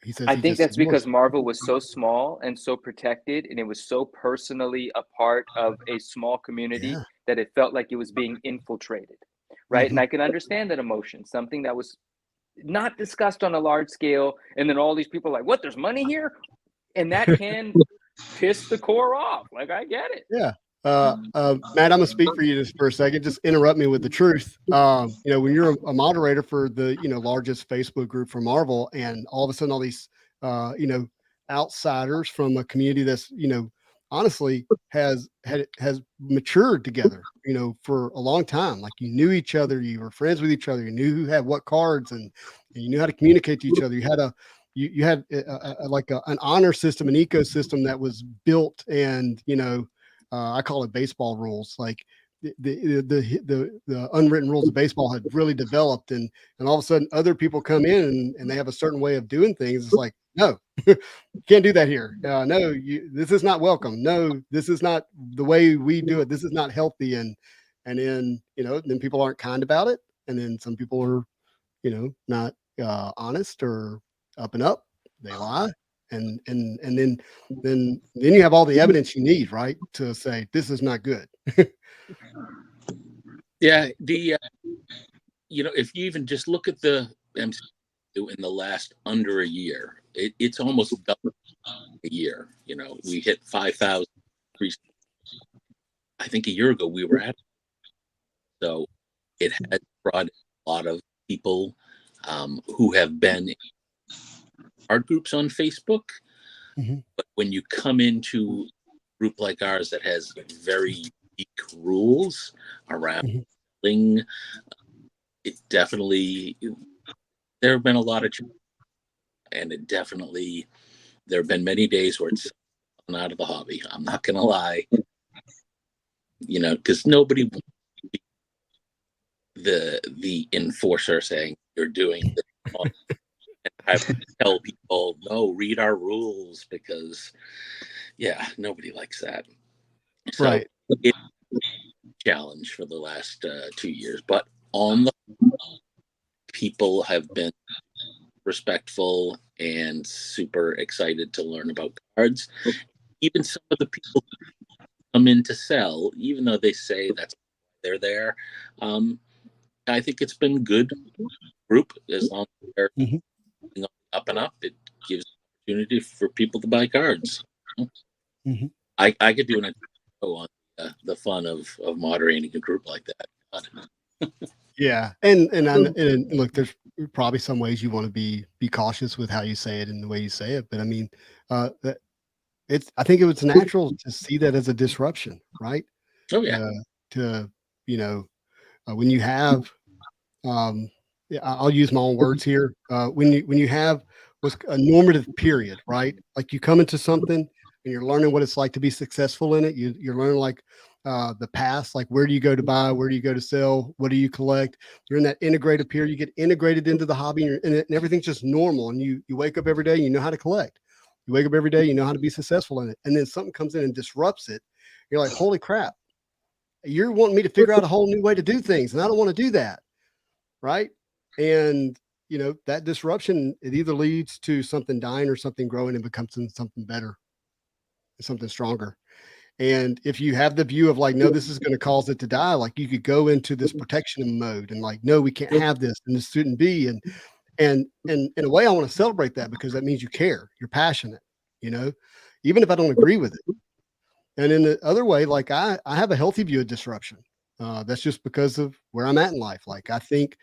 He says, I think that's because Marvel was so small and so protected, and it was so personally a part of a small community that it felt like it was being infiltrated, right? And I can understand that emotion, something that was not discussed on a large scale, and then all these people are like, what, there's money here? And that can piss the core off. Like, I get it. Yeah. Matt, I'm gonna speak for you just for a second. Just interrupt me with the truth. When you're a moderator for the largest Facebook group for Marvel, and all of a sudden all these outsiders from a community that's honestly has matured together for a long time. Like, you knew each other, you were friends with each other, you knew who had what cards, and you knew how to communicate to each other. You had an honor system, an ecosystem that was built, and I call it baseball rules. Like the unwritten rules of baseball had really developed, and all of a sudden other people come in and they have a certain way of doing things. It's like, no, you can't do that here. No, this is not welcome. No, this is not the way we do it. This is not healthy. And then then people aren't kind about it, and then some people are not honest or up and up. They lie. And then you have all the evidence you need, right, to say this is not good. Yeah, if you even just look at the MCU in the last under a year, it's almost double a year. We hit 5,000. I think a year ago we were at. So it has brought a lot of people who have been in art groups on Facebook. Mm-hmm. But when you come into a group like ours that has very unique rules around thing, it definitely, there have been a lot of changes, and there have been many days where it's out of the hobby. I'm not going to lie, because nobody wants to be the enforcer saying you're doing this. And I would tell people, no, read our rules, because nobody likes that. So right. It's a challenge for the last 2 years, but on the people have been respectful and super excited to learn about cards. Even some of the people who come in to sell, even though they say that's they're there, I think it's been good group. As long as they're up and up, it gives opportunity for people to buy cards. Mhm. I could do an show on the fun of moderating a group like that. Yeah, and look, there's probably some ways you want to be cautious with how you say it and the way you say it, but I mean, that I think it was natural to see that as a disruption, right? Oh yeah. To when you have, yeah, I'll use my own words here. When you have what's a normative period, right? Like you come into something and you're learning what it's like to be successful in it. You're learning like the past, like where do you go to buy, where do you go to sell, what do you collect? You're in that integrated period. You get integrated into the hobby, and you're in it, and everything's just normal. And you wake up every day, and you know how to collect. You wake up every day, you know how to be successful in it. And then something comes in and disrupts it. You're like, holy crap! You're wanting me to figure out a whole new way to do things, and I don't want to do that, right? And that disruption, it either leads to something dying or something growing and becomes something better, something stronger. And if you have the view of like, no, this is going to cause it to die, like you could go into this protection mode and like, no, we can't have this, and this shouldn't be. And in a way, I want to celebrate that because that means you care, you're passionate, even if I don't agree with it. And in the other way, like I have a healthy view of disruption. That's just because of where I'm at in life. Like I think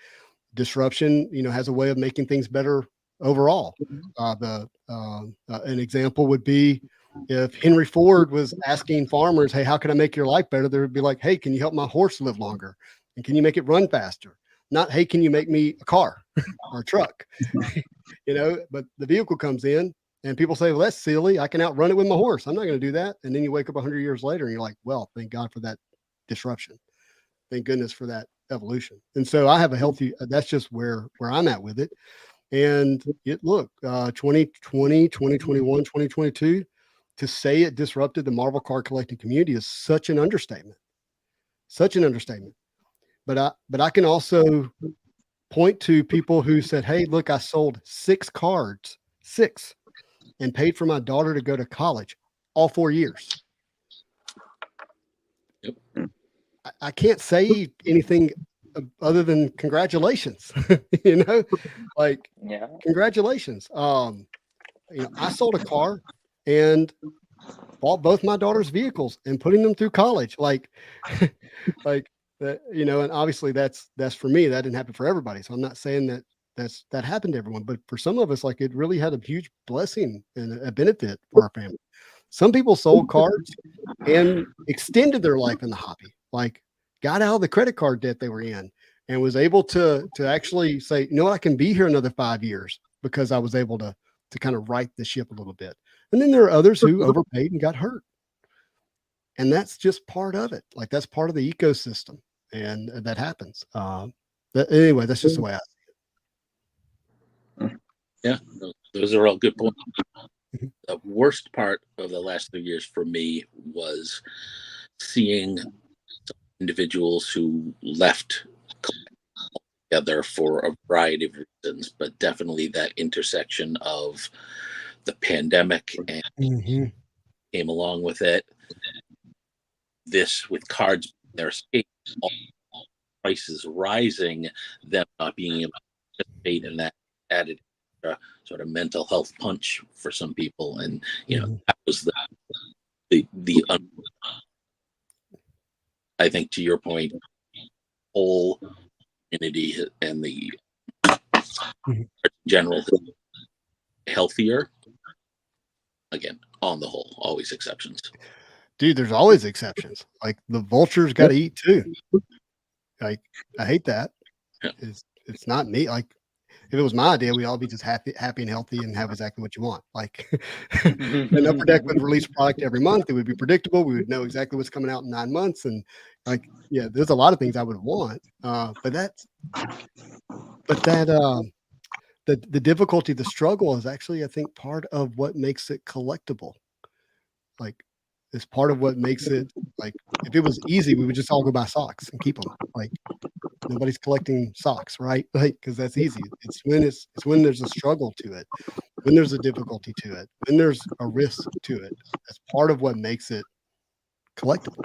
disruption, has a way of making things better overall. An example would be if Henry Ford was asking farmers, "Hey, how can I make your life better?" They would be like, "Hey, can you help my horse live longer? And can you make it run faster?" Not, "Hey, can you make me a car or a truck?" But the vehicle comes in and people say, "Well, that's silly. I can outrun it with my horse. I'm not going to do that." And then you wake up 100 years later and you're like, "Well, thank God for that disruption. Thank goodness for that evolution." And so I have a healthy, that's just where I'm at with it. And look, 2020, 2021, 2022, to say it disrupted the Marvel card collecting community is such an understatement, but I can also point to people who said, "Hey, look, I sold 6 cards, 6, and paid for my daughter to go to college all 4 years." Yep. I can't say anything other than congratulations. Like, Yeah. congratulations. I sold a car and bought both my daughter's vehicles and putting them through college. Like, like that, and obviously that's for me. That didn't happen for everybody. So I'm not saying that happened to everyone, but for some of us, like it really had a huge blessing and a benefit for our family. Some people sold cards and extended their life in the hobby, like got out of the credit card debt they were in and was able to actually say, what, I can be here another 5 years because I was able to kind of right the ship a little bit. And then there are others who overpaid and got hurt. And that's just part of it. Like that's part of the ecosystem, and that happens. Anyway, that's just the way I see it. Yeah, those are all good points. The worst part of the last 3 years for me was seeing some individuals who left together for a variety of reasons, but definitely that intersection of the pandemic and came along with it. This with cards, their state, prices rising, them not being able to participate in that added sort of mental health punch for some people, and that was the I think, to your point, whole community and the general healthier. Again, on the whole, always exceptions. Dude, there's always exceptions. Like the vultures got to eat too. Like I hate that. Yeah. It's not me. Like if it was my idea, we'd all be just happy and healthy and have exactly what you want. Like an Upper Deck would release product every month. It would be predictable. We would know exactly what's coming out in 9 months. And like, yeah, there's a lot of things I would want. But the difficulty, the struggle is actually, I think, part of what makes it collectible. Like it's part of what makes it, like, if it was easy, we would just all go buy socks and keep them. Like nobody's collecting socks, right? Like, because that's easy. It's when there's a struggle to it, when there's a difficulty to it, when there's a risk to it. That's part of what makes it collectible.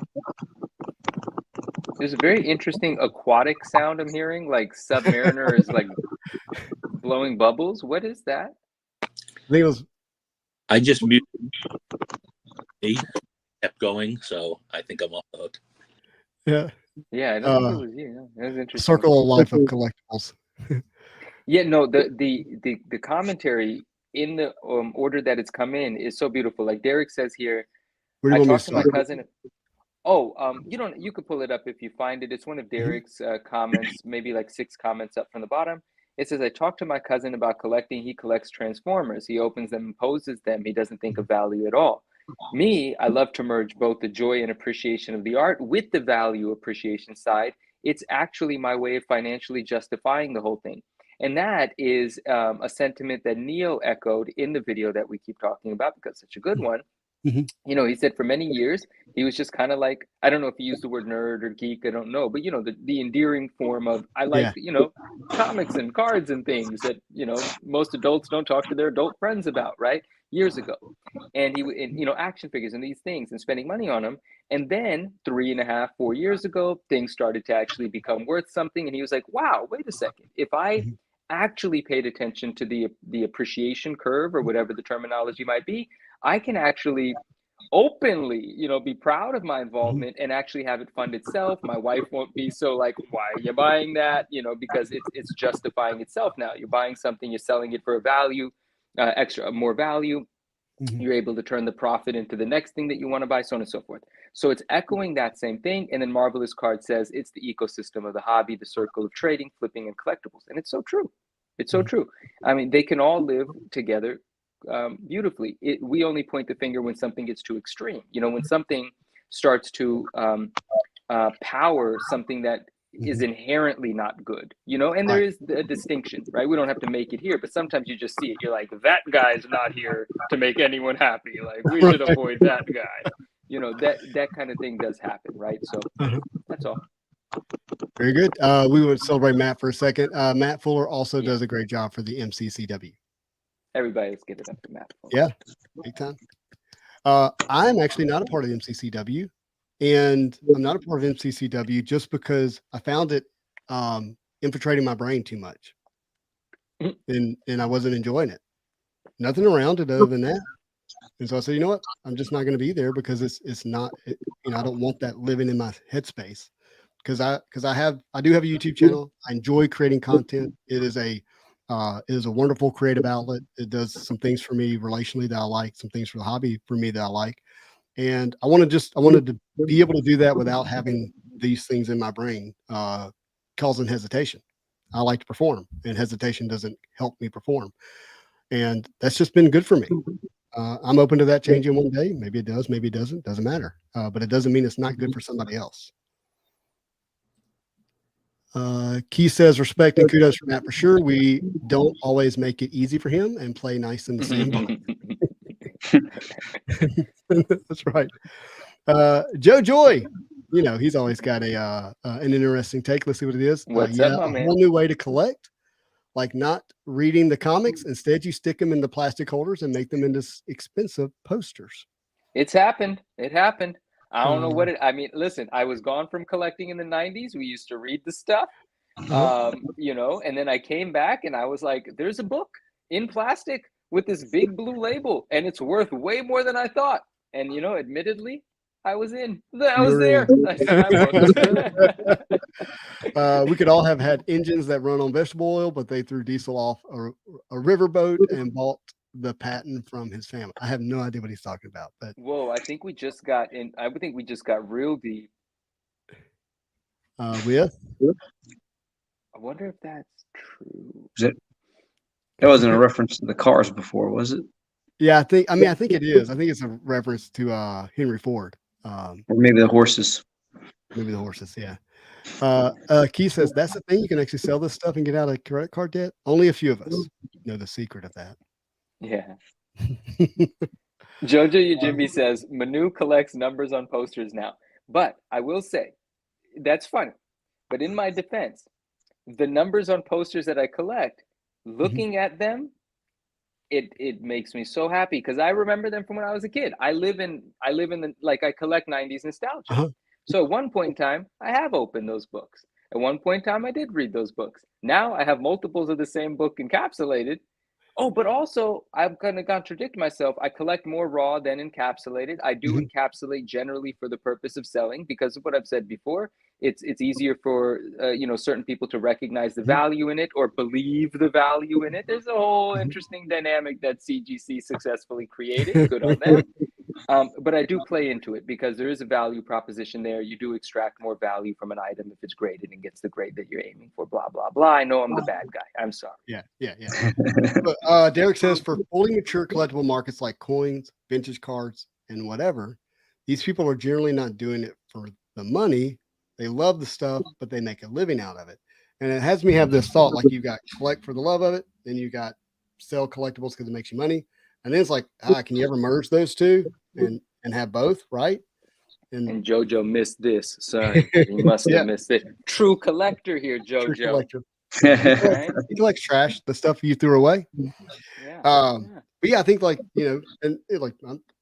There's a very interesting aquatic sound I'm hearing, like Submariner is like blowing bubbles. What is that? I think it was. I just muted. He kept going, so I think I'm off the hook. Yeah. Yeah, I don't think it was you. That was interesting. Circle of life of collectibles. Yeah, no, the commentary in the order that it's come in is so beautiful. Like Derek says here, Where do I you want me talked to to my start? cousin. You could pull it up if you find it. It's one of Derek's comments, maybe like 6 comments up from the bottom. It says, I talked to my cousin about collecting. He collects Transformers. He opens them and poses them. He doesn't think of value at all. Me, I love to merge both the joy and appreciation of the art with the value appreciation side. It's actually my way of financially justifying the whole thing. And that is a sentiment that Neil echoed in the video that we keep talking about because it's such a good one. Mhm. You know, he said for many years, he was just kind of like, I don't know if he used the word nerd or geek, I don't know, but, you know, the endearing form of, I like, Yeah. you know, comics and cards and things that, you know, most adults don't talk to their adult friends about, right? Years ago. And you know, action figures and these things and spending money on them. And then 3.5, 4 years ago, things started to actually become worth something. And he was like, wow, wait a second. If I Mhm. actually paid attention to the appreciation curve or whatever the terminology might be, I can actually openly, you know, be proud of my involvement and actually have it fund itself. My wife won't be so like, why are you buying that? You know, because it's justifying itself now. You're buying something, you're selling it for a value, more value. Mhm. You're able to turn the profit into the next thing that you want to buy, so on and so forth. So it's echoing that same thing. And then Marvelous Card says it's the ecosystem of the hobby, the circle of trading, flipping, and collectibles. And it's so true. It's so true. I mean, they can all live together beautifully. We only point the finger when something gets too extreme. You know, when something starts to power something that is inherently not good, you know, and there Right. is a distinction, right? We don't have to make it here, but sometimes you just see it. You're like, that guy's not here to make anyone happy. Like, we should avoid that guy. You know, that kind of thing does happen, right? So Uh-huh. that's all. Very good. We would celebrate Matt for a second. Matt Fuller also Yeah. does a great job for the MCCW. Everybody, let's give it up to Matt. Yeah, big time. I'm actually not a part of the MCCW, and I'm not a part of MCCW just because I found it infiltrating my brain too much, and I wasn't enjoying it. Nothing around it other than that. And so I said, you know what? I'm just not going to be there because it's not. You know, I don't want that living in my headspace. Because I do have a YouTube channel. I enjoy creating content. It is a wonderful creative outlet. It does some things for me relationally that I like, some things for the hobby for me that I like. And I wanted to be able to do that without having these things in my brain causing hesitation. I like to perform, and hesitation doesn't help me perform. And that's just been good for me. I'm open to that changing one day. Maybe it does, maybe it doesn't. Doesn't matter. But it doesn't mean it's not good for somebody else. Key says respect and kudos for Matt for sure. We don't always make it easy for him and play nice in the sandbox. That's right. Joe Joy, you know, he's always got an interesting take. Let's see what it is. What's Yeah, up, my a man? whole new way to collect, like not reading the comics. Instead, you stick them in the plastic holders and make them into expensive posters. It's happened. It happened. I don't know what it. I mean, listen. I was gone from collecting in the '90s. We used to read the stuff, you know, and then I came back and I was like, "There's a book in plastic with this big blue label, and it's worth way more than I thought." And you know, admittedly, I was in. I was there. I said, "I will." We could all have had engines that run on vegetable oil, but they threw diesel off a riverboat and bought the patent from his family. I have no idea what he's talking about, but Whoa! I think we just got in. I would think we just got real deep. with I wonder if that's true. Is it? That wasn't a reference to the cars before, was it? yeah, I think it is. I think it's a reference to Henry Ford. Or maybe the horses. Maybe the horses, yeah. Keith says that's the thing. You can actually sell this stuff and get out of credit card debt. Only a few of us know the secret of that. Yeah. Jojo Yajimbi says Manu collects numbers on posters now. But I will say, that's funny. But in my defense, the numbers on posters that I collect, looking at them, it makes me so happy because I remember them from when I was a kid. I live in the, like, I collect 90s nostalgia. Uh-huh. So at one point in time, I have opened those books. At one point in time, I did read those books. Now I have multiples of the same book encapsulated. Oh, but also I'm going to contradict myself. I collect more raw than encapsulated. I do encapsulate generally for the purpose of selling because of what I've said before. It's easier for certain people to recognize the value in it or believe the value in it. There's a whole interesting dynamic that CGC successfully created. Good on them. But I do play into it because there is a value proposition there. You do extract more value from an item if it's graded and gets the grade that you're aiming for, blah, blah, blah. I know I'm the bad guy. I'm sorry. Yeah. But, Derek says for fully mature collectible markets like coins, vintage cards, and whatever, these people are generally not doing it for the money. They love the stuff, but they make a living out of it. And it has me have this thought, like you got collect for the love of it, then you got sell collectibles because it makes you money. And then it's like, can you ever merge those two and have both, right? And JoJo missed this. Sorry, he must have missed it. True collector here, JoJo. True collector. He collects trash, the stuff you threw away. Yeah. But yeah, I think like,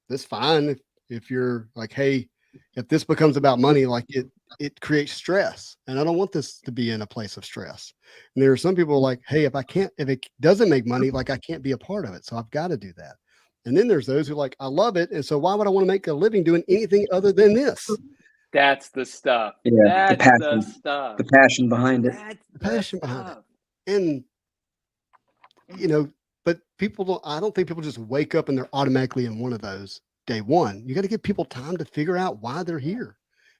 that's fine if you're like, hey, if this becomes about money, like it creates stress, and I don't want this to be in a place of stress. And there are some people like, hey, if it doesn't make money, like I can't be a part of it, so I've got to do that. And then there's those who like, I love it, and so why would I want to make a living doing anything other than this? That's the stuff. Yeah, That's the stuff. The passion behind it. That's The passion behind it. And but I don't think people just wake up and they're automatically in one of those day one. You got to give people time to figure out why they're here,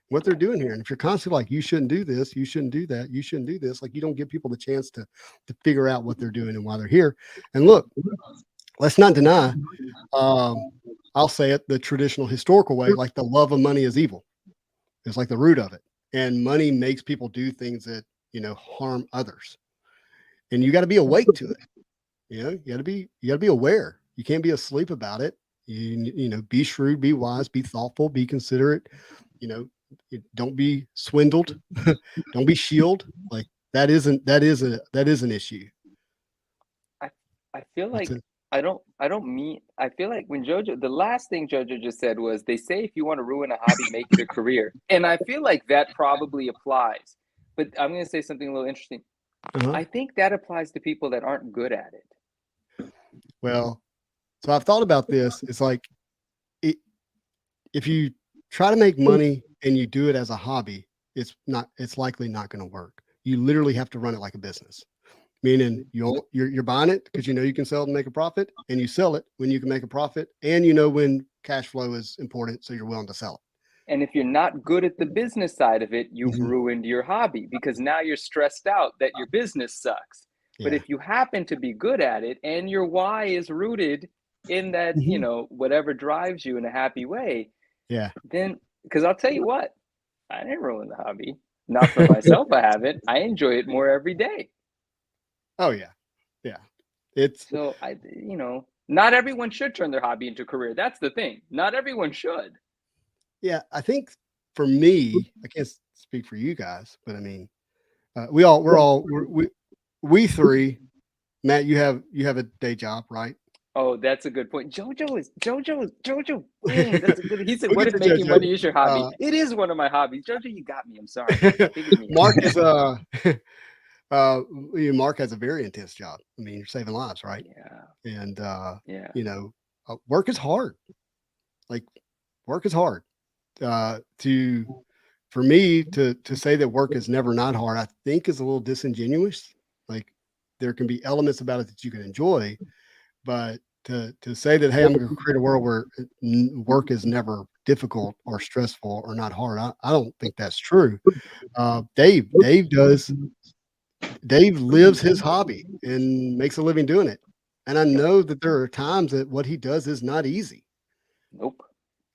what they're doing here. And if you're constantly like, you shouldn't do this, you shouldn't do that, you shouldn't do this, like you don't give people the chance to figure out what they're doing and why they're here. And look, let's not deny, I'll say it the traditional historical way, like the love of money is evil. It's like the root of it. And money makes people do things that, harm others. And you got to be awake to it. You got to be aware. You can't be asleep about it. Be shrewd, be wise, be thoughtful, be considerate. Don't be swindled. Don't be shielded. Like that is an issue. I feel like I feel like when the last thing JoJo just said was, they say if you want to ruin a hobby, make it a career. And I feel like that probably applies. But I'm going to say something a little interesting. I think that applies to people that aren't good at it. Well, so I've thought about this. It's like, if you try to make money and you do it as a hobby, it's likely not going to work. You literally have to run it like a business. Meaning you're buying it because you can sell it and make a profit, and you sell it when you can make a profit, and when cash flow is important, so you're willing to sell it. And if you're not good at the business side of it, you've ruined your hobby because now you're stressed out that your business sucks. Yeah. But if you happen to be good at it and your why is rooted in that, whatever drives you in a happy way, then, because I'll tell you what, I didn't ruin the hobby. Not for myself, I haven't. I enjoy it more every day. Oh yeah. Yeah. It's so not everyone should turn their hobby into a career. That's the thing. Not everyone should. Yeah. I think for me, I can't speak for you guys, but I mean, we three, Matt, you have a day job, right? Oh, that's a good point. JoJo. That's a good. He said, "What if making money is your hobby?" It is one of my hobbies. JoJo, you got me. I'm sorry. Mark is Mark has a very intense job. I mean, you're saving lives, right? Yeah. And work is hard. Like work is hard. For me to say that work is never not hard, I think is a little disingenuous. Like there can be elements about it that you can enjoy, but to say that, hey, I'm going to create a world where work is never difficult or stressful or not hard, I don't think that's true. Dave lives his hobby and makes a living doing it. And I know that there are times that what he does is not easy. Nope.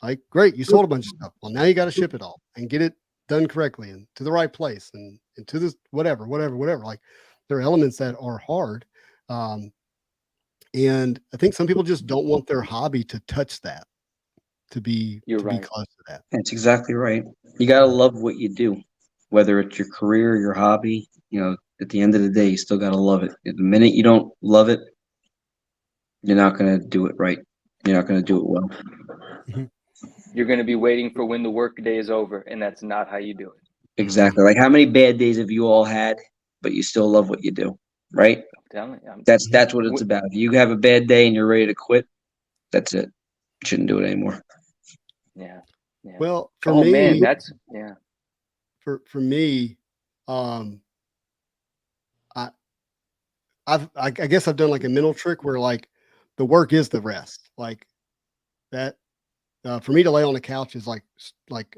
Like, great, you sold a bunch of stuff. Well, now you got to ship it all and get it done correctly and to the right place and to this, whatever. Like there are elements that are hard. And I think some people just don't want their hobby to touch that, to be close to that. That's exactly right. You got to love what you do, whether it's your career or your hobby. At the end of the day, you still got to love it. The minute you don't love it, you're not going to do it right. You're not going to do it well. You're going to be waiting for when the work day is over, and that's not how you do it. Exactly. Like how many bad days have you all had, but you still love what you do? right? I'm telling you, That's what it's about. If you have a bad day and you're ready to quit, that's it. Shouldn't do it anymore. yeah. Well, for Oh me, man, that's for me, I guess I've done like a mental trick where like the work is the rest. Like that, for me to lay on the couch is like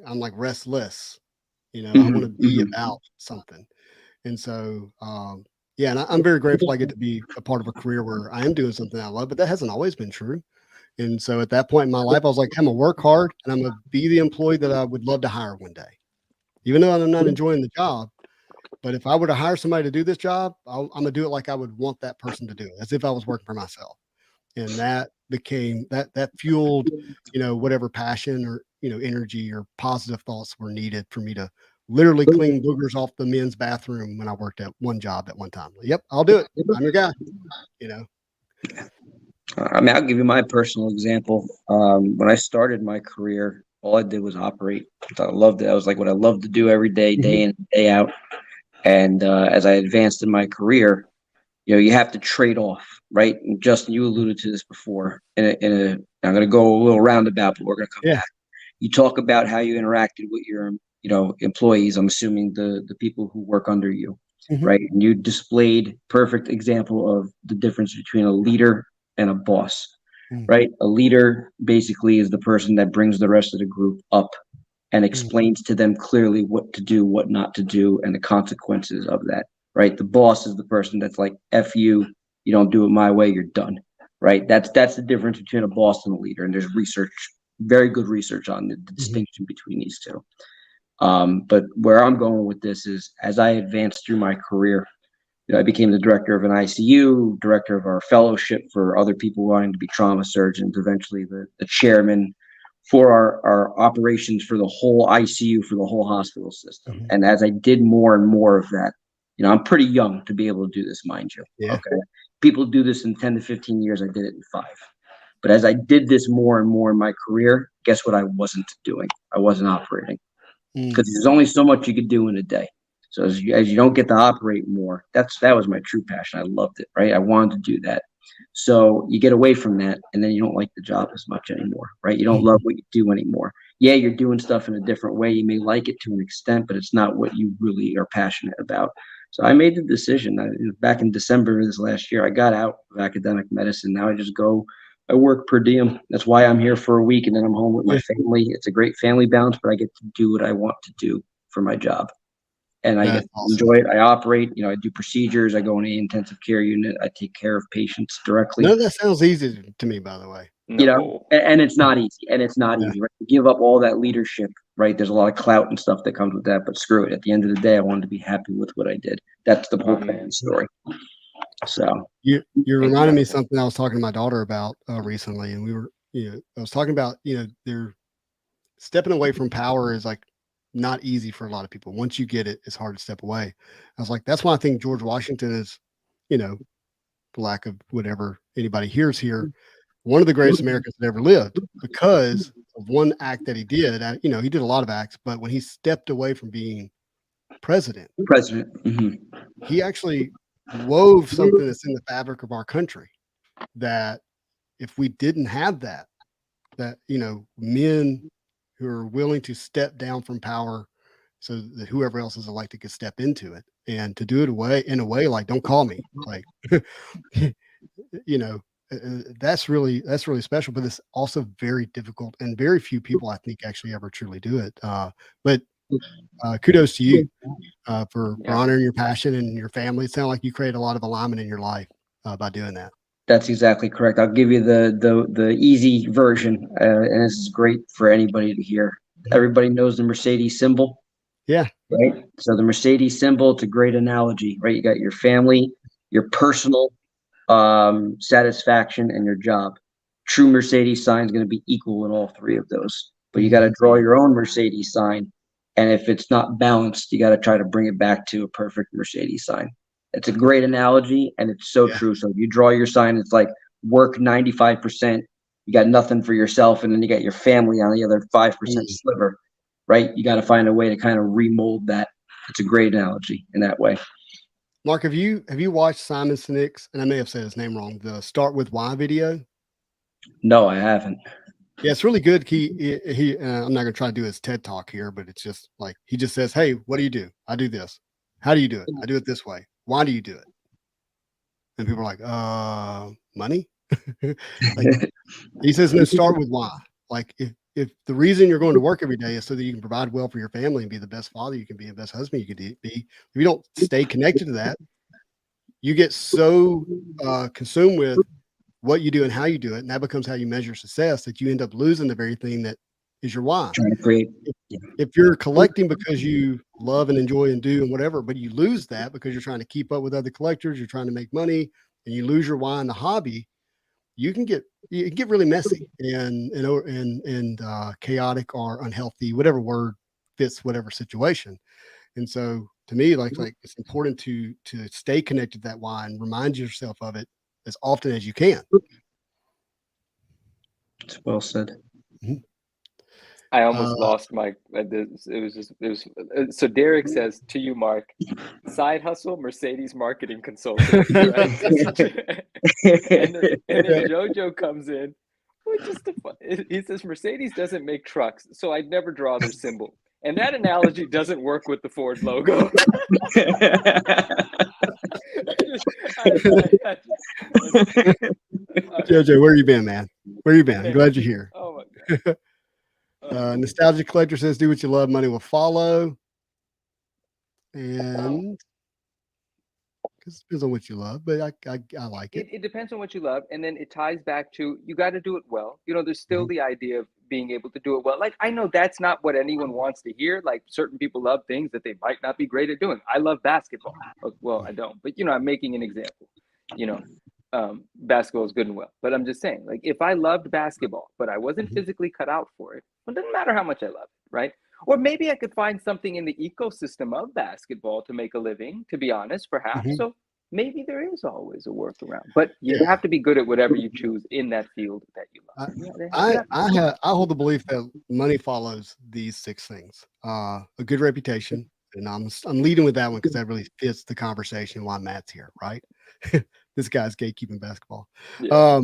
I'm like restless. You know, I want to be about something. And so, yeah, and I'm very grateful I get to be a part of a career where I am doing something I love, but that hasn't always been true. And so at that point in my life, I was like, I'm gonna work hard and I'm gonna be the employee that I would love to hire one day, even though I'm not enjoying the job. But if I were to hire somebody to do this job, I'm gonna do it like I would want that person to do it, as if I was working for myself. And that became that fueled, you know, whatever passion or, you know, energy or positive thoughts were needed for me to literally clean boogers off the men's bathroom when I worked at one job at one time. Yep, I'll do it. I'm your guy. You know. I mean, I'll give you my personal example. When I started my career, all I did was operate. I loved it. I was like what I loved to do every day, day in, day out. And as I advanced in my career, you know, you have to trade off, right? And Justin, you alluded to this before. I'm going to go a little roundabout, but we're going to come back. You talk about how you interacted with your, you know, employees. I'm assuming the people who work under you, right? And you displayed perfect example of the difference between a leader and a boss, right? A leader basically is the person that brings the rest of the group up and explains to them clearly what to do, what not to do, and the consequences of that, right? The boss is the person that's like, F you, you don't do it my way, you're done, right? That's the difference between a boss and a leader. And there's research, very good research on the distinction between these two. But where I'm going with this is as I advanced through my career, you know, I became the director of an ICU, director of our fellowship for other people wanting to be trauma surgeons, eventually the chairman for our operations for the whole ICU, for the whole hospital system. And as I did more and more of that, you know, I'm pretty young to be able to do this, mind you. Yeah. Okay. People do this in 10 to 15 years. I did it in 5. But as I did this more and more in my career, guess what I wasn't doing? I wasn't operating. Because there's only so much you could do in a day. So as you don't get to operate more, that was my true passion. I loved it, right? I wanted to do that. So you get away from that, and then you don't like the job as much anymore, right? You don't love what you do anymore. Yeah, you're doing stuff in a different way. You may like it to an extent, but it's not what you really are passionate about. So I made the decision back in December of this last year. I got out of academic medicine. Now I work per diem. That's why I'm here for a week, and then I'm home with my family. It's a great family balance, but I get to do what I want to do for my job. And I get to enjoy it. I operate, you know, I do procedures. I go in an intensive care unit. I take care of patients directly. None of that sounds easy to me, by the way. You know, and it's not easy. And it's not easy, right? To give up all that leadership, right? There's a lot of clout and stuff that comes with that, but screw it. At the end of the day, I wanted to be happy with what I did. That's the whole point of the story. So you're reminding me of something I was talking to my daughter about recently, and I was talking about, you know, they're stepping away from power is like not easy for a lot of people. Once you get it, it's hard to step away. I was like, that's why I think George Washington is, you know, for lack of whatever anybody hears here, one of the greatest Americans that ever lived because of one act that he did. You know, he did a lot of acts, but when he stepped away from being president, he actually wove something that's in the fabric of our country that if we didn't have that, you know, men who are willing to step down from power so that whoever else is elected could step into it and to do it in a way like, don't call me, like, you know, that's really special, but it's also very difficult and very few people I think actually ever truly do it. But kudos to you for honoring your passion and your family. It sounds like you create a lot of alignment in your life by doing that. That's exactly correct. I'll give you the easy version, and this is great for anybody to hear. Everybody knows the Mercedes symbol. Yeah. Right. So the Mercedes symbol, it's a great analogy, right? You got your family, your personal satisfaction, and your job. True Mercedes sign is going to be equal in all 3 of those. But you got to draw your own Mercedes sign. And if it's not balanced, you got to try to bring it back to a perfect Mercedes sign. It's a great analogy, and it's so true. So if you draw your sign, it's like work 95%, you got nothing for yourself, and then you got your family on the other 5% sliver, right? You got to find a way to kind of remold that. It's a great analogy in that way. Mark, have you watched Simon Sinek's, and I may have said his name wrong, the Start With Why video? No, I haven't. Yeah, it's really good. I'm not going to try to do his TED talk here, but it's just like, he just says, hey, what do you do? I do this. How do you do it? I do it this way. Why do you do it? And people are like, money? Like, he says, no, start with why. Like, if the reason you're going to work every day is so that you can provide well for your family and be the best father you can be, the best husband you can be, if you don't stay connected to that, you get so consumed with what you do and how you do it, and that becomes how you measure success, that you end up losing the very thing that is your why. Trying to create. If you're collecting because you love and enjoy and do and whatever, but you lose that because you're trying to keep up with other collectors, you're trying to make money, and you lose your why in the hobby, you can get really messy and chaotic or unhealthy, whatever word fits whatever situation. And so to me, like it's important to stay connected to that why and remind yourself of it as often as you can. It's well said. Mm-hmm. I almost lost my. It was. So Derek says to you, Mark, side hustle, Mercedes marketing consultant. Right? and then Jojo comes in. He says Mercedes doesn't make trucks, so I'd never draw their symbol. And that analogy doesn't work with the Ford logo. Jojo, where you been, man? Where you been? I'm glad you're here. Oh my God. Nostalgic Collector says, do what you love, money will follow. And because it depends on what you love, but I like it. It depends on what you love. And then it ties back to, you got to do it well. You know, there's still the idea of being able to do it well. Like, I know that's not what anyone wants to hear. Like, certain people love things that they might not be great at doing. I love basketball. Well, I don't, but I'm making an example. Basketball is good and well, but I'm just saying, like, if I loved basketball, but I wasn't physically cut out for it, well, it doesn't matter how much I love it, right? Or maybe I could find something in the ecosystem of basketball to make a living, to be honest, perhaps. So maybe there is always a workaround, but you have to be good at whatever you choose in that field that you love. I hold the belief that money follows these 6 things. A good reputation, and I'm leading with that one because that really fits the conversation why Matt's here, right? This guy's gatekeeping basketball. No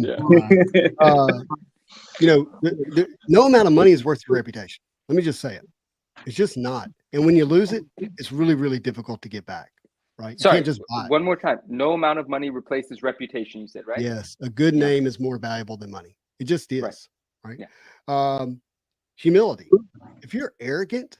amount of money is worth your reputation. Let me just say it. It's just not. And when you lose it, it's really, really difficult to get back, right? Sorry, you can't just buy it. One more time. No amount of money replaces reputation, you said, right? Yes. A good name is more valuable than money. It just is, right? Yeah. Humility. If you're arrogant,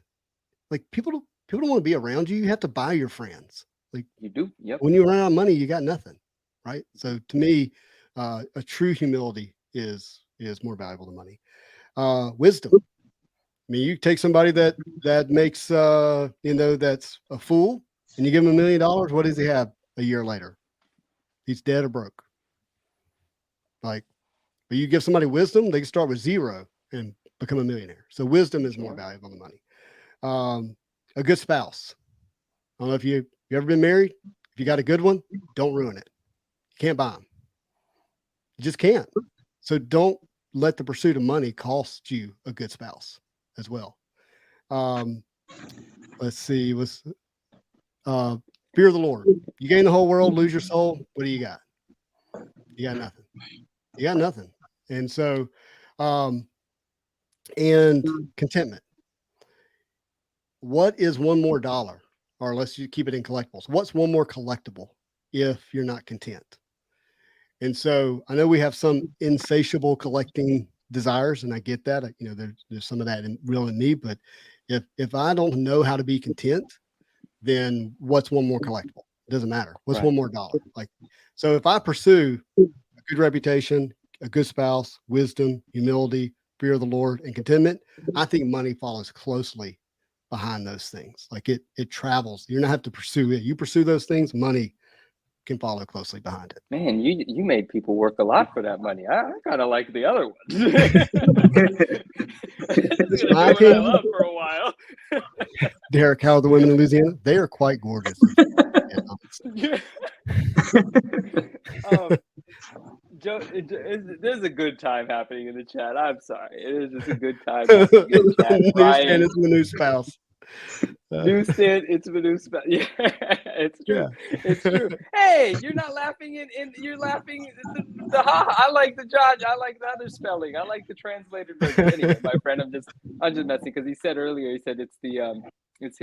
like people don't want to be around you. You have to buy your friends. Like you do. Yep. When you run out of money, you got nothing, right? So to me, a true humility is more valuable than money. Wisdom. I mean, you take somebody that makes that's a fool, and you give him $1 million. What does he have a year later? He's dead or broke. Like, but you give somebody wisdom, they can start with 0 and become a millionaire. So wisdom is more valuable than money. A good spouse. I don't know if you ever been married. If you got a good one, don't ruin it. You can't buy them. You just can't. So don't let the pursuit of money cost you a good spouse as well. Let's see. Fear of the Lord. You gain the whole world, lose your soul. What do you got? You got nothing. You got nothing. And so, and contentment. What is one more dollar? Or let's you keep it in collectibles. What's one more collectible if you're not content? And so I know we have some insatiable collecting desires, and I get that. There's some of that real in me. But if I don't know how to be content, then what's one more collectible? It doesn't matter. What's one more dollar? Like, so if I pursue a good reputation, a good spouse, wisdom, humility, fear of the Lord, and contentment, I think money follows closely behind those things. Like it travels. You don't have to pursue it. You pursue those things, money can follow closely behind it. Man, you made people work a lot for that money. I kind of like the other ones. It's my opinion. For a while. Derek, how are the women in Louisiana? They are quite gorgeous. Joe, there's a good time happening in the chat. I'm sorry. It is just a good time. Good chat. Newsstand is my new spouse. Newsstand, it's Manu spell. Yeah, it's true. Yeah. It's true. Hey, you're not laughing in you're laughing the ha. I like the Josh. I like the other spelling. I like the translated version. Anyway, my friend, I'm just messing because he said earlier. He said it's the it's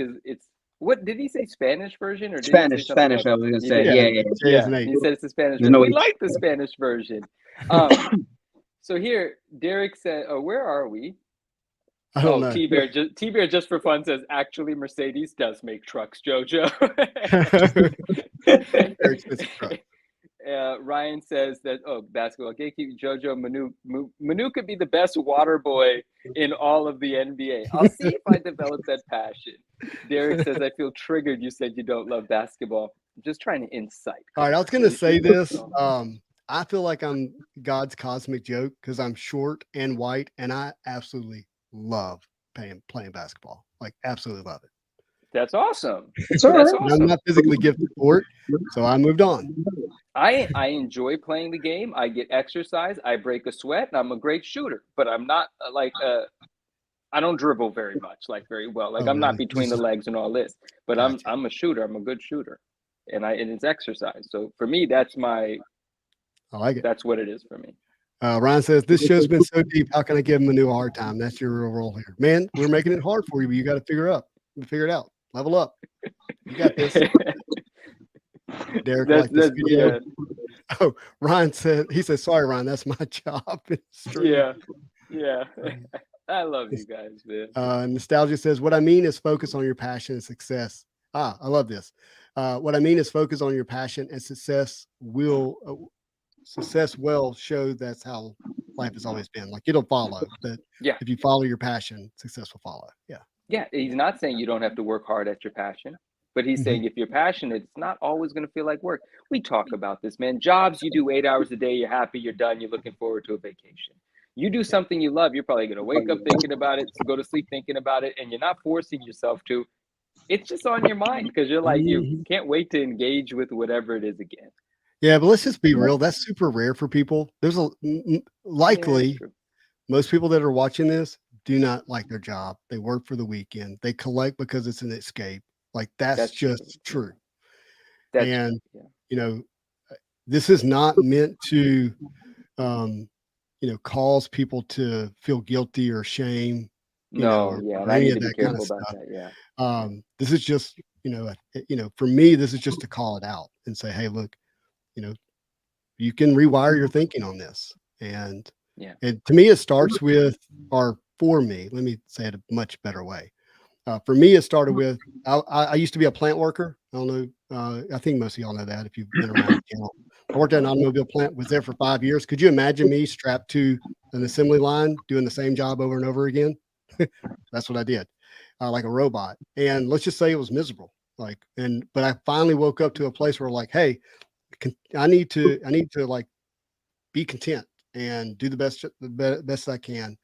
what did he say? Spanish version or did he say something Spanish. else? I was gonna He say, did. yeah. J is Yeah, an he H. said it's the Spanish There's version. no We H. like the Spanish version. So here, Derek said, "Oh, where are we?" I don't Oh, know. T-Bear just for fun says, actually, Mercedes does make trucks, Jojo. Very expensive truck. Ryan says that, basketball gatekeeper Jojo Manu could be the best water boy in all of the NBA. I'll see if I develop that passion. Derek says, I feel triggered. You said you don't love basketball. I'm just trying to incite. All right, I was going to say this. I feel like I'm God's cosmic joke because I'm short and white, and I absolutely love playing basketball. Like, absolutely love it. That's awesome. It's all right. That's awesome. I'm not physically gifted for it, so I moved on. I enjoy playing the game. I get exercise. I break a sweat, and I'm a great shooter. But I'm not I don't dribble very much, like very well. Like I'm not between the legs and all this. But Gotcha. I'm a shooter. I'm a good shooter, and it's exercise. So for me, that's I like it. That's what it is for me. Ryan says, this show's been so deep. How can I give Manu a hard time? That's your real role here. Man, we're making it hard for you, but you got to figure it out. Level up. You got this. Derek liked this video. Yeah. Oh, Ryan said, he said, sorry, Ryan, that's my job. Yeah. I love you guys, man. Nostalgia says, what I mean is focus on your passion and success. I love this. What I mean is focus on your passion and success will show that's how life has always been. Like it'll follow. But if you follow your passion, success will follow. Yeah. Yeah. He's not saying you don't have to work hard at your passion, but he's saying if you're passionate, it's not always going to feel like work. We talk about this, man. Jobs, you do 8 hours a day, you're happy, you're done, you're looking forward to a vacation. You do something you love, you're probably going to wake up thinking about it, go to sleep thinking about it, and you're not forcing yourself to. It's just on your mind because you're like, you can't wait to engage with whatever it is again. Yeah, but let's just be real. That's super rare for people. There's likely most people that are watching this do not like their job. They work for the weekend. They collect because it's an escape. Like that's just true. And you know, this is not meant to, cause people to feel guilty or shame. Or any of that kind of stuff. This is just, for me, this is just to call it out and say, hey, look, you can rewire your thinking on this. And to me, it starts with, or for me, let me say it a much better way. For me, it started with, I used to be a plant worker. I don't know. I think most of y'all know that if you've been around the channel. I worked at an automobile plant, was there for 5 years. Could you imagine me strapped to an assembly line doing the same job over and over again? That's what I did, like a robot. And let's just say it was miserable. But I finally woke up to a place where like, hey, I need to like be content and do the best I can.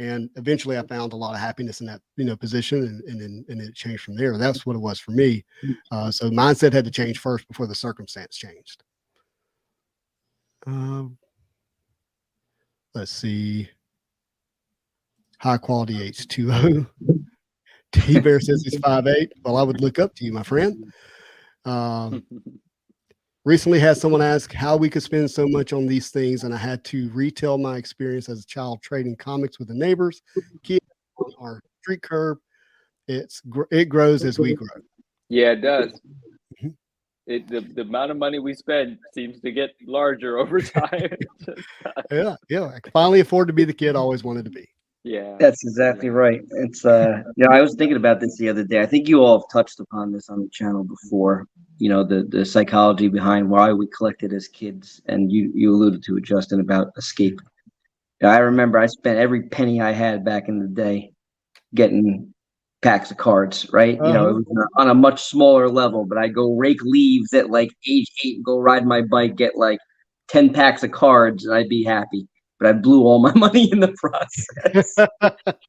And eventually I found a lot of happiness in that, position and it changed from there. That's what it was for me. So mindset had to change first before the circumstance changed. Let's see. High quality H2O. T-Bear says he's 5'8". Well, I would look up to you, my friend. Recently had someone ask how we could spend so much on these things, and I had to retell my experience as a child trading comics with the neighbors, kids on our street curb. It grows as we grow. Yeah, it does. The amount of money we spend seems to get larger over time. Yeah. I could finally afford to be the kid I always wanted to be. Yeah, that's exactly right. It's I was thinking about this the other day. I think you all have touched upon this on the channel before. The psychology behind why we collected as kids, and you alluded to it, Justin, about escape. I remember I spent every penny I had back in the day getting packs of cards, right? It was on a much smaller level, but I go rake leaves at like age 8 and go ride my bike, get like 10 packs of cards, and I'd be happy. But I blew all my money in the process.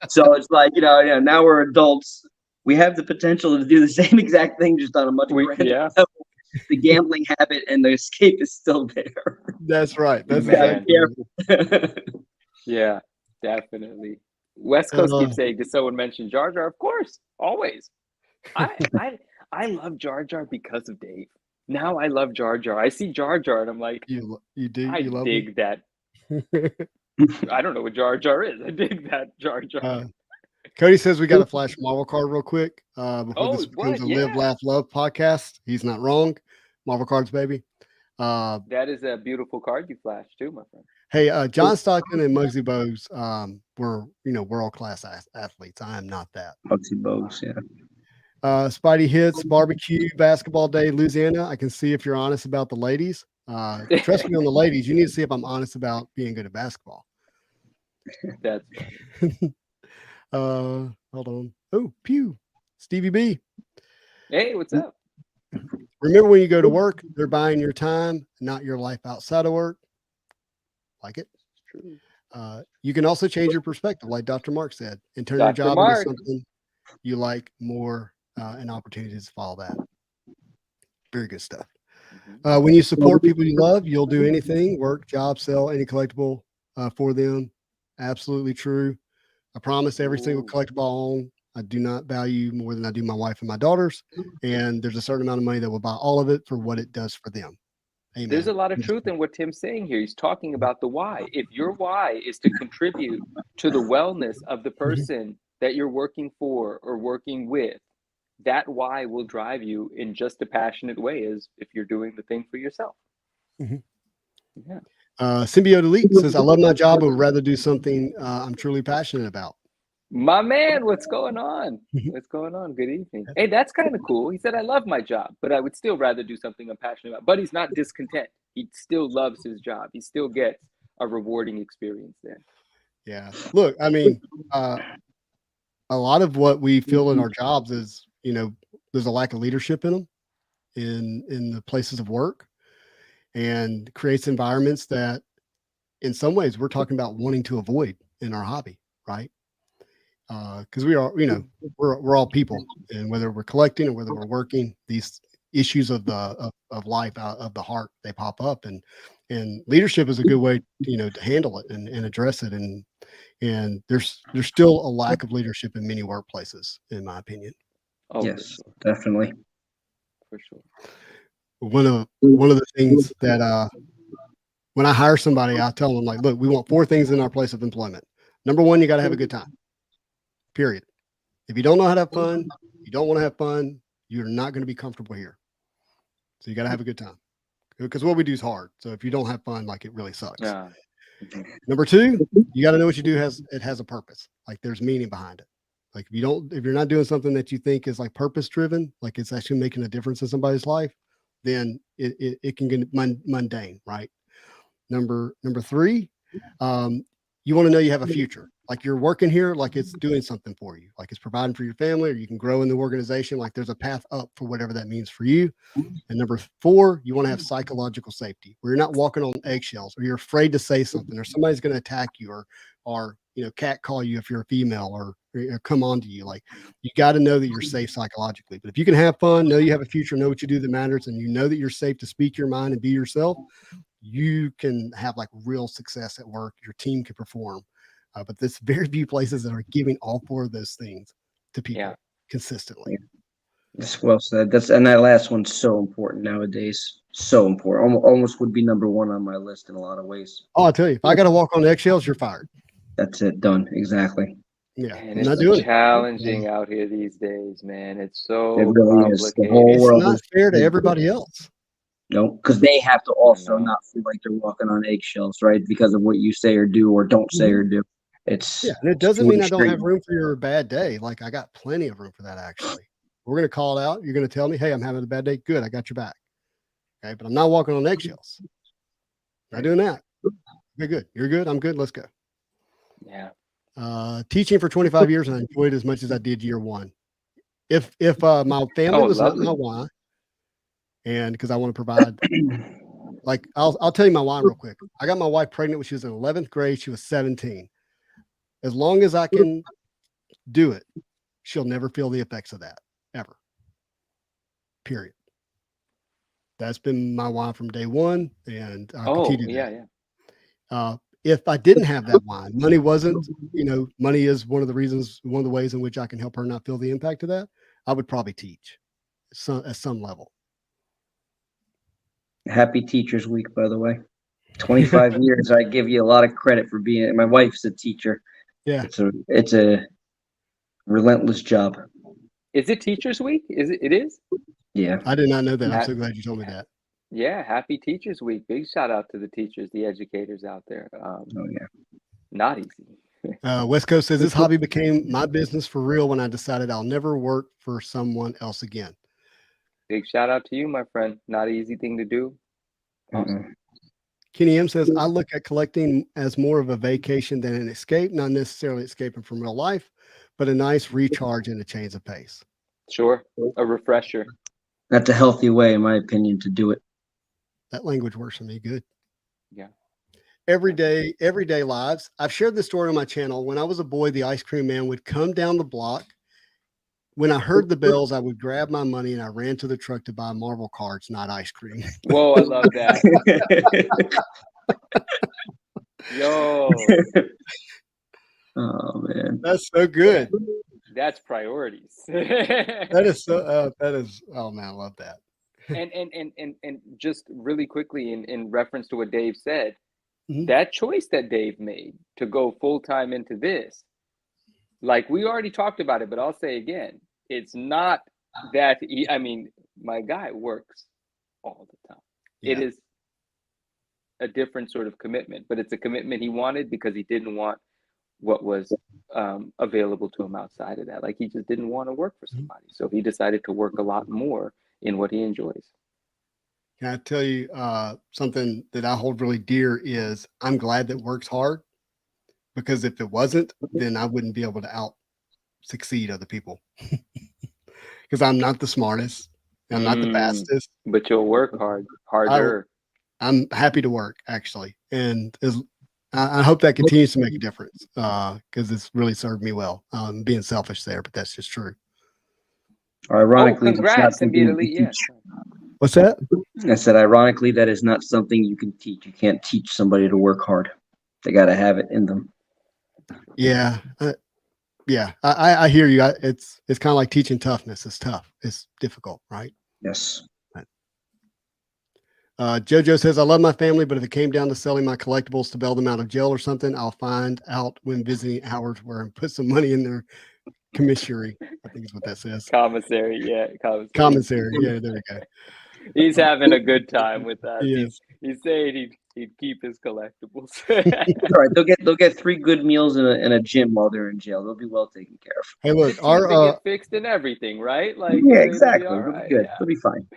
So it's like, now we're adults. We have the potential to do the same exact thing, just on a much grander level. The gambling habit and the escape is still there. That's right. That's Yeah, definitely. West Coast keeps saying, did someone mention Jar Jar? Of course, always. I love Jar Jar because of Dave. Now I love Jar Jar. I see Jar Jar and I'm like, You do? I You love dig that. I don't know what Jar Jar is. I dig that Jar Jar. Cody says we got to flash Marvel card real quick before Oh, this becomes what? a Live, Yeah. Laugh, Love podcast. He's not wrong. Marvel cards, baby. That is a beautiful card you flashed too, my friend. Hey, John Stockton and Muggsy Bogues were, world class athletes. I am not that. Muggsy Bogues, yeah. Spidey hits barbecue basketball day, Louisiana. I can see if you're honest about the ladies. Trust me on the ladies. You need to see if I'm honest about being good at basketball. That's hold on. Oh, pew. Stevie B. Hey, what's up? Remember when you go to work, they're buying your time, not your life outside of work. Like it. True. You can also change your perspective, like Dr. Mark said, and turn Dr. your job Mark. into something you like more and opportunities to follow that. Very good stuff. When you support people you love, you'll do anything, work, job, sell any collectible for them. Absolutely true. I promise every single collectible I own, I do not value more than I do my wife and my daughters. And there's a certain amount of money that will buy all of it for what it does for them. Amen. There's a lot of truth in what Tim's saying here. He's talking about the why. If your why is to contribute to the wellness of the person that you're working for or working with, that why will drive you in just a passionate way as if you're doing the thing for yourself. Yeah. Symbiote Elite says, I love my job, but would rather do something I'm truly passionate about. My man, what's going on? What's going on? Good evening. Hey, that's kind of cool. He said, I love my job, but I would still rather do something I'm passionate about. But he's not discontent. He still loves his job. He still gets a rewarding experience there. Yeah. Look, I mean, a lot of what we feel in our jobs is, there's a lack of leadership in them, in the places of work, and creates environments that in some ways we're talking about wanting to avoid in our hobby, right? Because we are, we're all people, and whether we're collecting or whether we're working, these issues of life out of the heart, they pop up, and leadership is a good way, to handle it and address it. And there's still a lack of leadership in many workplaces, in my opinion. Oh, yes, definitely. For sure. One of the things that when I hire somebody, I tell them, like, look, we want 4 things in our place of employment. Number 1, you got to have a good time. Period. If you don't know how to have fun, you don't want to have fun, you're not going to be comfortable here. So you got to have a good time, because what we do is hard. So if you don't have fun, like, it really sucks. Yeah. Number 2, you got to know what you do has a purpose. Like, there's meaning behind it. Like, if you're not doing something that you think is like purpose driven, like it's actually making a difference in somebody's life, then it can get mundane, right? Number 3, you want to know you have a future. Like, you're working here, like it's doing something for you, like it's providing for your family, or you can grow in the organization. Like, there's a path up for whatever that means for you. And number 4, you want to have psychological safety, where you're not walking on eggshells, or you're afraid to say something, or somebody's going to attack you, or cat call you if you're a female, or come on to you. Like, you got to know that you're safe psychologically. But if you can have fun, know you have a future, know what you do that matters, and you know that you're safe to speak your mind and be yourself, you can have like real success at work. Your team can perform. But there's very few places that are giving all 4 of those things to people consistently. That's well said. And that last one's so important nowadays. So important. Almost would be number 1 on my list in a lot of ways. Oh, I'll tell you, if I got to walk on eggshells, you're fired. That's it. Done. Exactly. Yeah. And it's challenging out here these days, man. It's so really complicated. is. The whole world it's not fair to everybody else. No, because they have to also not feel like they're walking on eggshells, right? Because of what you say or do or don't say or do. And it doesn't mean I don't have room for your bad day. Like, I got plenty of room for that, actually. We're going to call it out. You're going to tell me, hey, I'm having a bad day. Good. I got your back. Okay. But I'm not walking on eggshells. Not doing that. Okay, good. You're good. I'm good. Let's go. Yeah. Teaching for 25 years, and I enjoyed it as much as I did year 1. If my family was not my why, and because I want to provide, like, I'll tell you my why real quick. I got my wife pregnant when she was in 11th grade. She was 17. As long as I can do it, she'll never feel the effects of that, ever. Period. That's been my why from day 1, and I'll continue that. If I didn't have that why, money wasn't, money is one of the ways in which I can help her not feel the impact of that. I would probably teach at some level. Happy Teachers Week, by the way. 25 years. I give you a lot of credit for being. My wife's a teacher. Yeah. It's a relentless job. Is it Teachers Week? It is? Yeah. I did not know that. I'm so glad you told me that. Yeah, happy Teachers Week. Big shout out to the teachers, the educators out there. Oh yeah. Not easy. West Coast says this hobby became my business for real when I decided I'll never work for someone else again. Big shout out to you, my friend. Not an easy thing to do. Awesome. Kenny M says, I look at collecting as more of a vacation than an escape, not necessarily escaping from real life, but a nice recharge and a change of pace. Sure. A refresher. That's a healthy way, in my opinion, to do it. That language works for me. Good. Yeah. Everyday lives. I've shared this story on my channel. When I was a boy, the ice cream man would come down the block. When I heard the bells, I would grab my money and I ran to the truck to buy Marvel cards, not ice cream. Whoa, I love that. Yo. Oh man, that's so good. That's priorities. That is so. Oh man, I love that. and just really quickly in reference to what Dave said, Mhm. that choice that Dave made to go full time into this, like we already talked about it, but I'll say again, it's not that I mean, my guy works all the time. Yeah. It is a different sort of commitment, but it's a commitment he wanted because he didn't want what was available to him outside of that. Like he just didn't want to work for somebody. So he decided to work a lot more in what he enjoys. Can I tell you something that I hold really dear is I'm glad that work's hard, because if it wasn't, then I wouldn't be able to out succeed other people because I'm not the smartest. I'm not the fastest. But you'll work harder. I'm happy to work actually. And I hope that continues to make a difference because it's really served me well. Being selfish there, but that's just true. Ironically, congrats, Symbiote Elite. Yeah. What's that? I said, ironically, that is not something you can teach. You can't teach somebody to work hard. They got to have it in them. Yeah. Yeah. I hear you. It's kind of like teaching toughness. It's tough. It's difficult, right? Yes. Jojo says, I love my family, but if it came down to selling my collectibles to bail them out of jail or something, I'll find out when visiting Howard's and put some money in their commissary. I think is what that says. Commissary. Yeah. Commissary. Yeah, there we go. He's having a good time with that. Yes. He's saying he'd keep his collectibles. All right, they'll get 3 good meals in a gym while they're in jail. They'll be well taken care of. Hey, look, they get fixed and everything, right? Like yeah, exactly. They'll They'll be good. They'll be fine.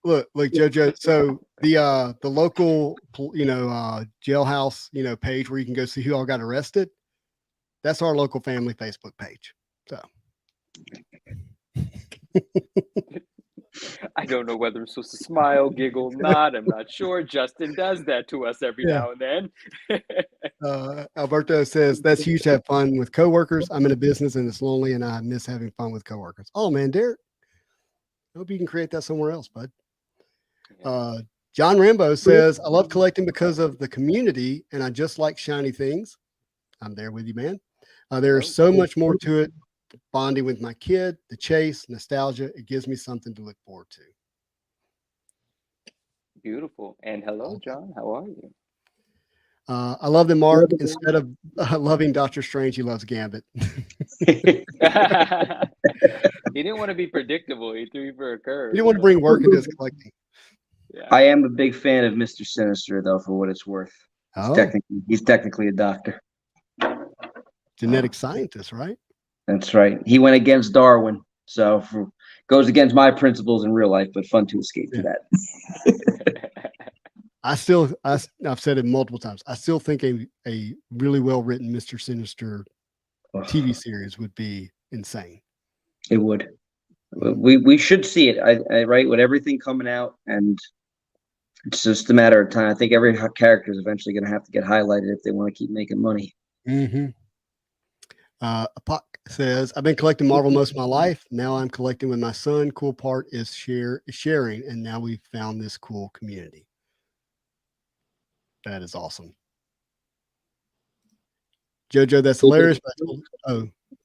Look, Jojo. So the local, jailhouse, page where you can go see who all got arrested. That's our local family Facebook page. So. I don't know whether I'm supposed to smile, giggle, nod. I'm not sure. Justin does that to us every now and then. Alberto says that's huge to have fun with coworkers. I'm in a business and it's lonely and I miss having fun with coworkers. Oh man, Derek. I hope you can create that somewhere else, bud. John Rambo says, I love collecting because of the community and I just like shiny things. I'm there with you, man. There's so much more to it. Bonding with my kid, the chase, nostalgia. It gives me something to look forward to. Beautiful. And hello, John. How are you? I love that Mark, instead of loving Doctor Strange, he loves Gambit. He didn't want to be predictable. He threw you for a curve. He didn't want to bring work into his collecting. Yeah. I am a big fan of Mr. Sinister, though, for what it's worth. He's technically a doctor. Genetic scientist, right? That's right. He went against Darwin, so goes against my principles in real life, but fun to escape to that. I've said it multiple times. I still think a really well written Mr. Sinister TV series would be insane. It would. We should see it. I right, with everything coming out, and it's just a matter of time. I think every character is eventually going to have to get highlighted if they want to keep making money. Mm-hmm. Apoc says, I've been collecting Marvel most of my life. Now I'm collecting with my son. Cool part is sharing, and now we've found this cool community. That is awesome. Jojo, that's hilarious.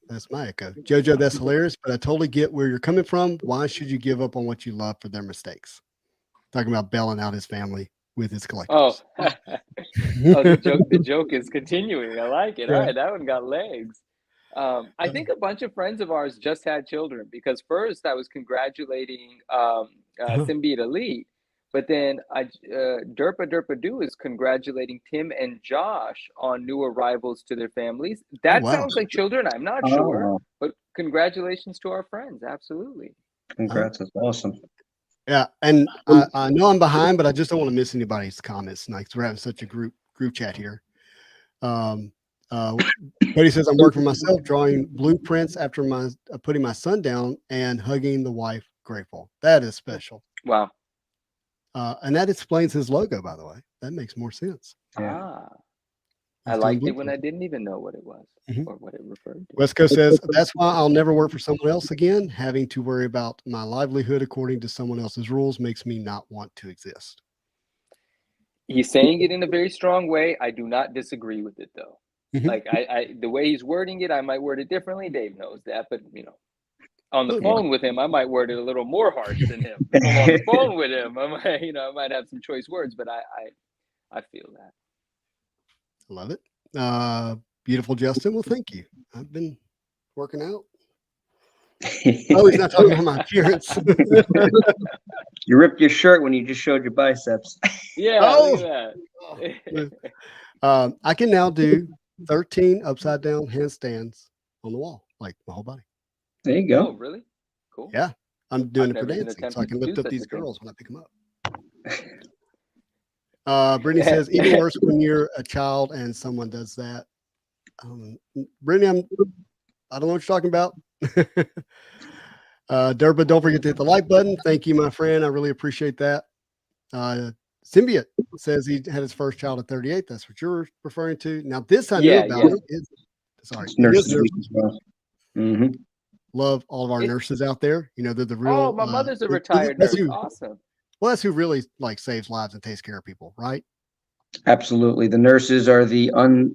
That's my echo. Jojo, that's hilarious, but I totally get where you're coming from. Why should you give up on what you love for their mistakes? Talking about bailing out his family with his collectibles. Oh, oh, the joke is continuing. I like it. All Yeah. right, that one got legs. I think a bunch of friends of ours just had children because first I was congratulating Symbiote Elite, but then Derpa Doo is congratulating Tim and Josh on new arrivals to their families. That wow. sounds like children. I'm not sure, but congratulations to our friends. Absolutely. Congrats. That's awesome. Yeah, and I know I'm behind, but I just don't want to miss anybody's comments tonight because we're having such a group chat here. Cody says, I'm working for myself, drawing blueprints after putting my son down and hugging the wife. Grateful. That is special. Wow. And that explains his logo, by the way. That makes more sense. Yeah. I He's liked doing it when I didn't even know what it was or what it referred to. West Coast says, that's why I'll never work for someone else again. Having to worry about my livelihood according to someone else's rules makes me not want to exist. He's saying it in a very strong way. I do not disagree with it, though. Like the way he's wording it, I might word it differently. Dave knows that, but on the phone with him, I might word it a little more harsh than him. If I'm on the phone with him, I might have some choice words, but I feel that. I love it. Beautiful, Justin. Well, thank you. I've been working out. Oh, he's not talking about my appearance. You ripped your shirt when you just showed your biceps. Yeah, look at that. I can now do 13 upside down handstands on the wall, like my whole body. There you go. Oh, really? Cool. Yeah, I'm doing I've it for never been dancing, so I tempted can to lift do up such these a thing. girls when I pick them up. Brittany says, even worse when you're a child and someone does that. Brittany, I don't know what you're talking about. Derba, don't forget to hit the like button. Thank you, my friend. I really appreciate that. Symbiote says he had his first child at 38. That's what you're referring to. Now, this I knew about. Sorry, Nurses Week as well. Love all of our nurses out there. They're the real. Oh, my mother's a retired nurse. Awesome. Well, that's who really saves lives and takes care of people, right? Absolutely. The nurses are the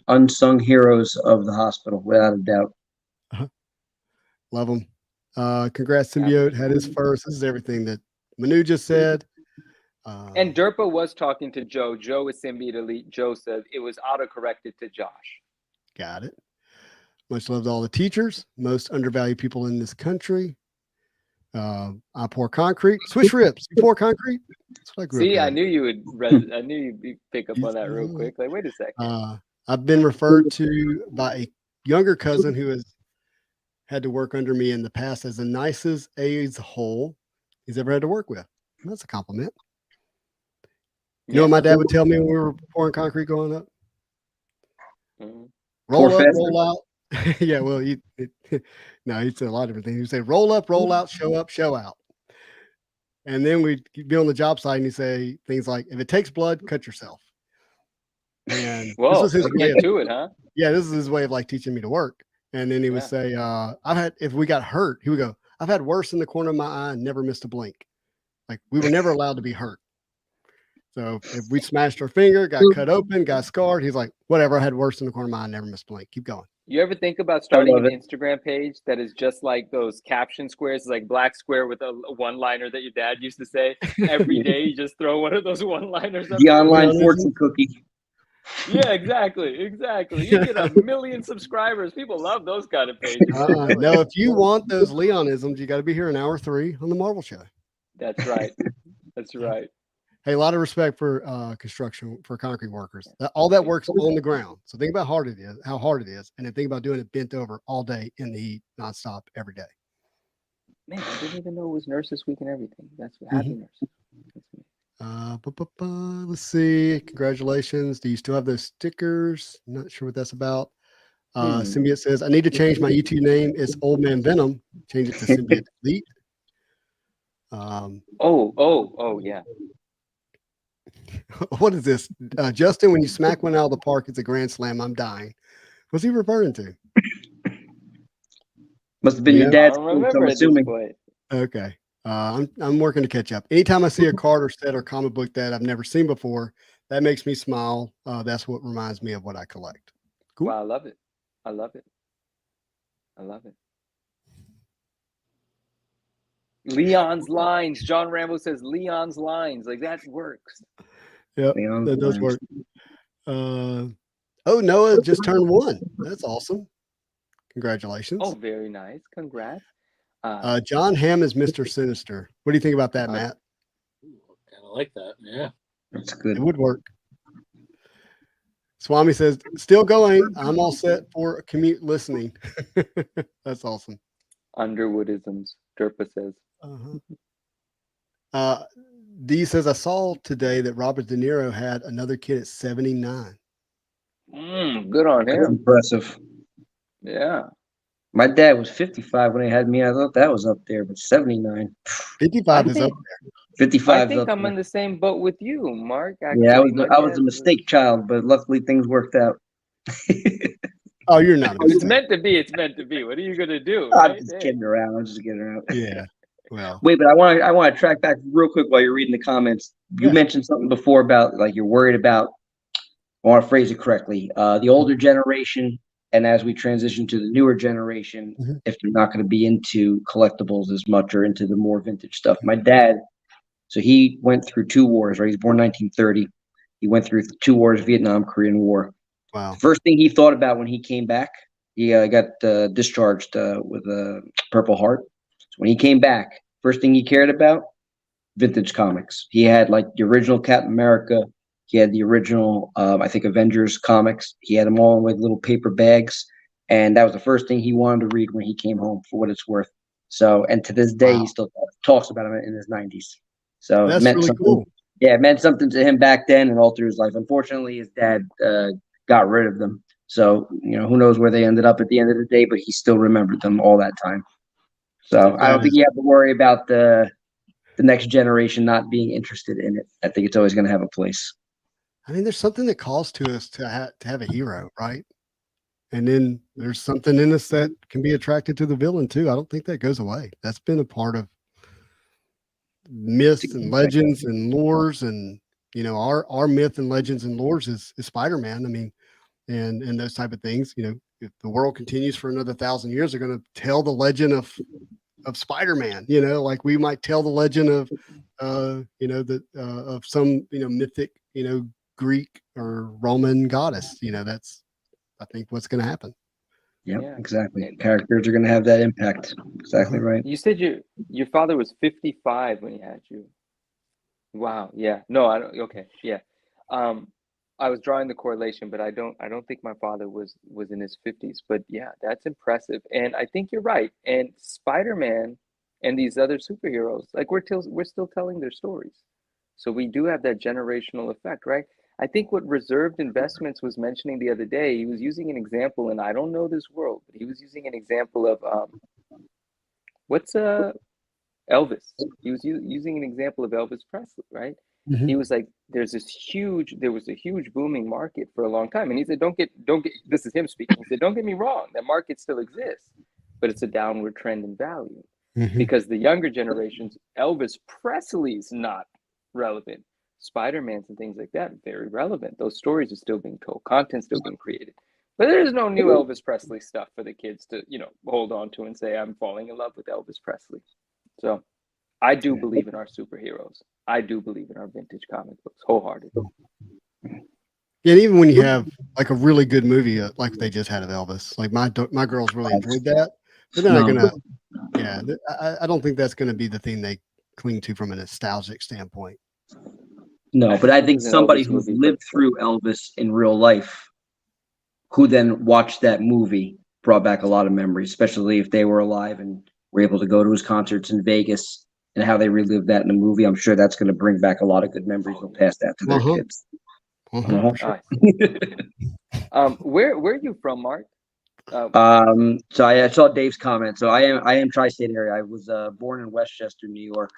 unsung heroes of the hospital, without a doubt. Love them. Congrats, Symbiote. Had his first. This is everything that Manu just said. And Derpa was talking to Joe. Joe is Symbiote Elite. Joe said it was autocorrected to Josh. Got it. Much love to all the teachers, most undervalued people in this country. I pour concrete. Swish rips. You pour concrete? That's what I grew up See, doing. I knew you would. I knew you'd pick up on that real quick. Like, wait a second. I've been referred to by a younger cousin who has had to work under me in the past as the nicest a-hole he's ever had to work with. That's a compliment. You know what my dad would tell me when we were pouring concrete growing up? Roll up, roll out. Yeah, well, he'd say a lot of different things. He'd say, roll up, show out. And then we'd be on the job site and he'd say things like, if it takes blood, cut yourself. And this was his way to it, huh? Yeah, this is his way of teaching me to work. And then he would say, if we got hurt, he would go, I've had worse in the corner of my eye and never missed a blink. Like we were never allowed to be hurt. So if we smashed our finger, got cut open, got scarred, he's like, whatever, I had worse in the corner of my eye, never missed a blink. Keep going. You ever think about starting an Instagram page that is just like those caption squares, like black square with a one-liner that your dad used to say? Every day you just throw one of those one-liners up. The online fortune cookie. Yeah, exactly. You get 1 million subscribers. People love those kind of pages. No, if you want those Leonisms, you got to be here in hour 3 on the Marvel Show. That's right. Hey, a lot of respect for construction, for concrete workers. All that works on the ground. So think about how hard it is, and then think about doing it bent over all day in the heat, nonstop, every day. Man, I didn't even know it was Nurses Week and everything. That's what happy nurses. Let's see. Congratulations. Do you still have those stickers? Not sure what that's about. Symbiote says, I need to change my YouTube name. It's Old Man Venom. Change it to Symbiote Elite. Yeah. What is this? Justin, when you smack one out of the park, it's a grand slam. I'm dying. What's he referring to? Must have been your dad's. I'm assuming. Okay. I'm working to catch up. Anytime I see a card or set or comic book that I've never seen before, that makes me smile. That's what reminds me of what I collect. Cool. Wow, I love it. I love it. Leon's lines. John Rambo says Leon's lines. Like that works. Yep, Leon's that does lines. work. Oh, Noah just turned 1. That's awesome. Congratulations. Oh, very nice. Congrats. John Hamm is Mr. Sinister. What do you think about that, Matt? Kind of like that. Yeah. That's It good. would work. Swami says, still going. I'm all set for a commute listening. That's awesome. Underwoodisms, Derpa says. D says, I saw today that Robert De Niro had another kid at 79. Good on That's him. impressive. Yeah. My dad was 55 when he had me. I thought that was up there, but 79. 55 is up there. 55 I is think up I'm there. in the same boat with you, Mark. Actually, Yeah, My I was dad a mistake child, but luckily things worked out. Oh, you're not a It's mistake. meant to be. It's meant to be. What are you gonna do? I'm Right? just Hey. kidding around. I'm just kidding around. Yeah. Well, Wait, but I want to track back real quick while you're reading the comments. You mentioned something before about like you're worried about. I want to phrase it correctly. The older generation, and as we transition to the newer generation, if they're not going to be into collectibles as much or into the more vintage stuff. My dad, so he went through 2 wars. Right, he was born 1930. He went through 2 wars: Vietnam, Korean War. wow. The first thing he thought about when he came back, he got discharged with a Purple Heart. So when he came back, first thing he cared about, vintage comics. He had like the original Captain America. He had the original, I think, Avengers comics. He had them all in like little paper bags. And that was the first thing he wanted to read when he came home, for what it's worth. So, and to this day, he still talks about him in his 90s. So That's it meant really something. cool. Yeah, it meant something to him back then and altered his life. Unfortunately, his dad got rid of them. So, who knows where they ended up at the end of the day, but he still remembered them all that time. So I don't think you have to worry about the next generation not being interested in it. I think it's always going to have a place. I mean, there's something that calls to us to have a hero, right? And then there's something in us that can be attracted to the villain too. I don't think that goes away. That's been a part of myths and legends and lores, and our myth and legends and lores is Spider-Man. I mean, and those type of things. If the world continues for another 1,000 years, they're going to tell the legend of Spider-Man. Like we might tell the legend of of some mythic Greek or Roman goddess. That's I think what's going to happen. Yep, Yeah. exactly. Characters are going to have that impact. Exactly right. You said your father was 55 when he had you. Wow. Yeah. No, I don't. Okay. Yeah. I was drawing the correlation, but I don't think my father was in his 50s. But yeah, that's impressive. And I think you're right. And Spider-Man and these other superheroes, like we're still telling their stories. So we do have that generational effect, right? I think what Reserved Investments was mentioning the other day, he was using an example, and I don't know this world, but he was using an example of what's Elvis. He was using an example of Elvis Presley, right? He was like, there was a huge booming market for a long time. And he said, don't get, this is him speaking. He said, don't get me wrong, that market still exists, but it's a downward trend in value because the younger generations, Elvis Presley's not relevant. Spider-Man's and things like that, very relevant. Those stories are still being told, content's still being created. But there's no new Elvis Presley stuff for the kids to, hold on to and say, I'm falling in love with Elvis Presley. So I do believe in our superheroes. I do believe in our vintage comic books wholeheartedly. Yeah, and even when you have like a really good movie like they just had of Elvis, like my girls really enjoyed that, but they're not gonna. Yeah, I don't think that's gonna be the thing they cling to from a nostalgic standpoint. No, but I think somebody who's lived through Elvis in real life, who then watched that movie, brought back a lot of memories, especially if they were alive and were able to go to his concerts in Vegas and how they relived that in the movie. I'm sure that's going to bring back a lot of good memories. They'll pass that to their kids. Sure. Where are you from, Mark? So I saw Dave's comment. So I am tri-state area. I was born in Westchester, New York,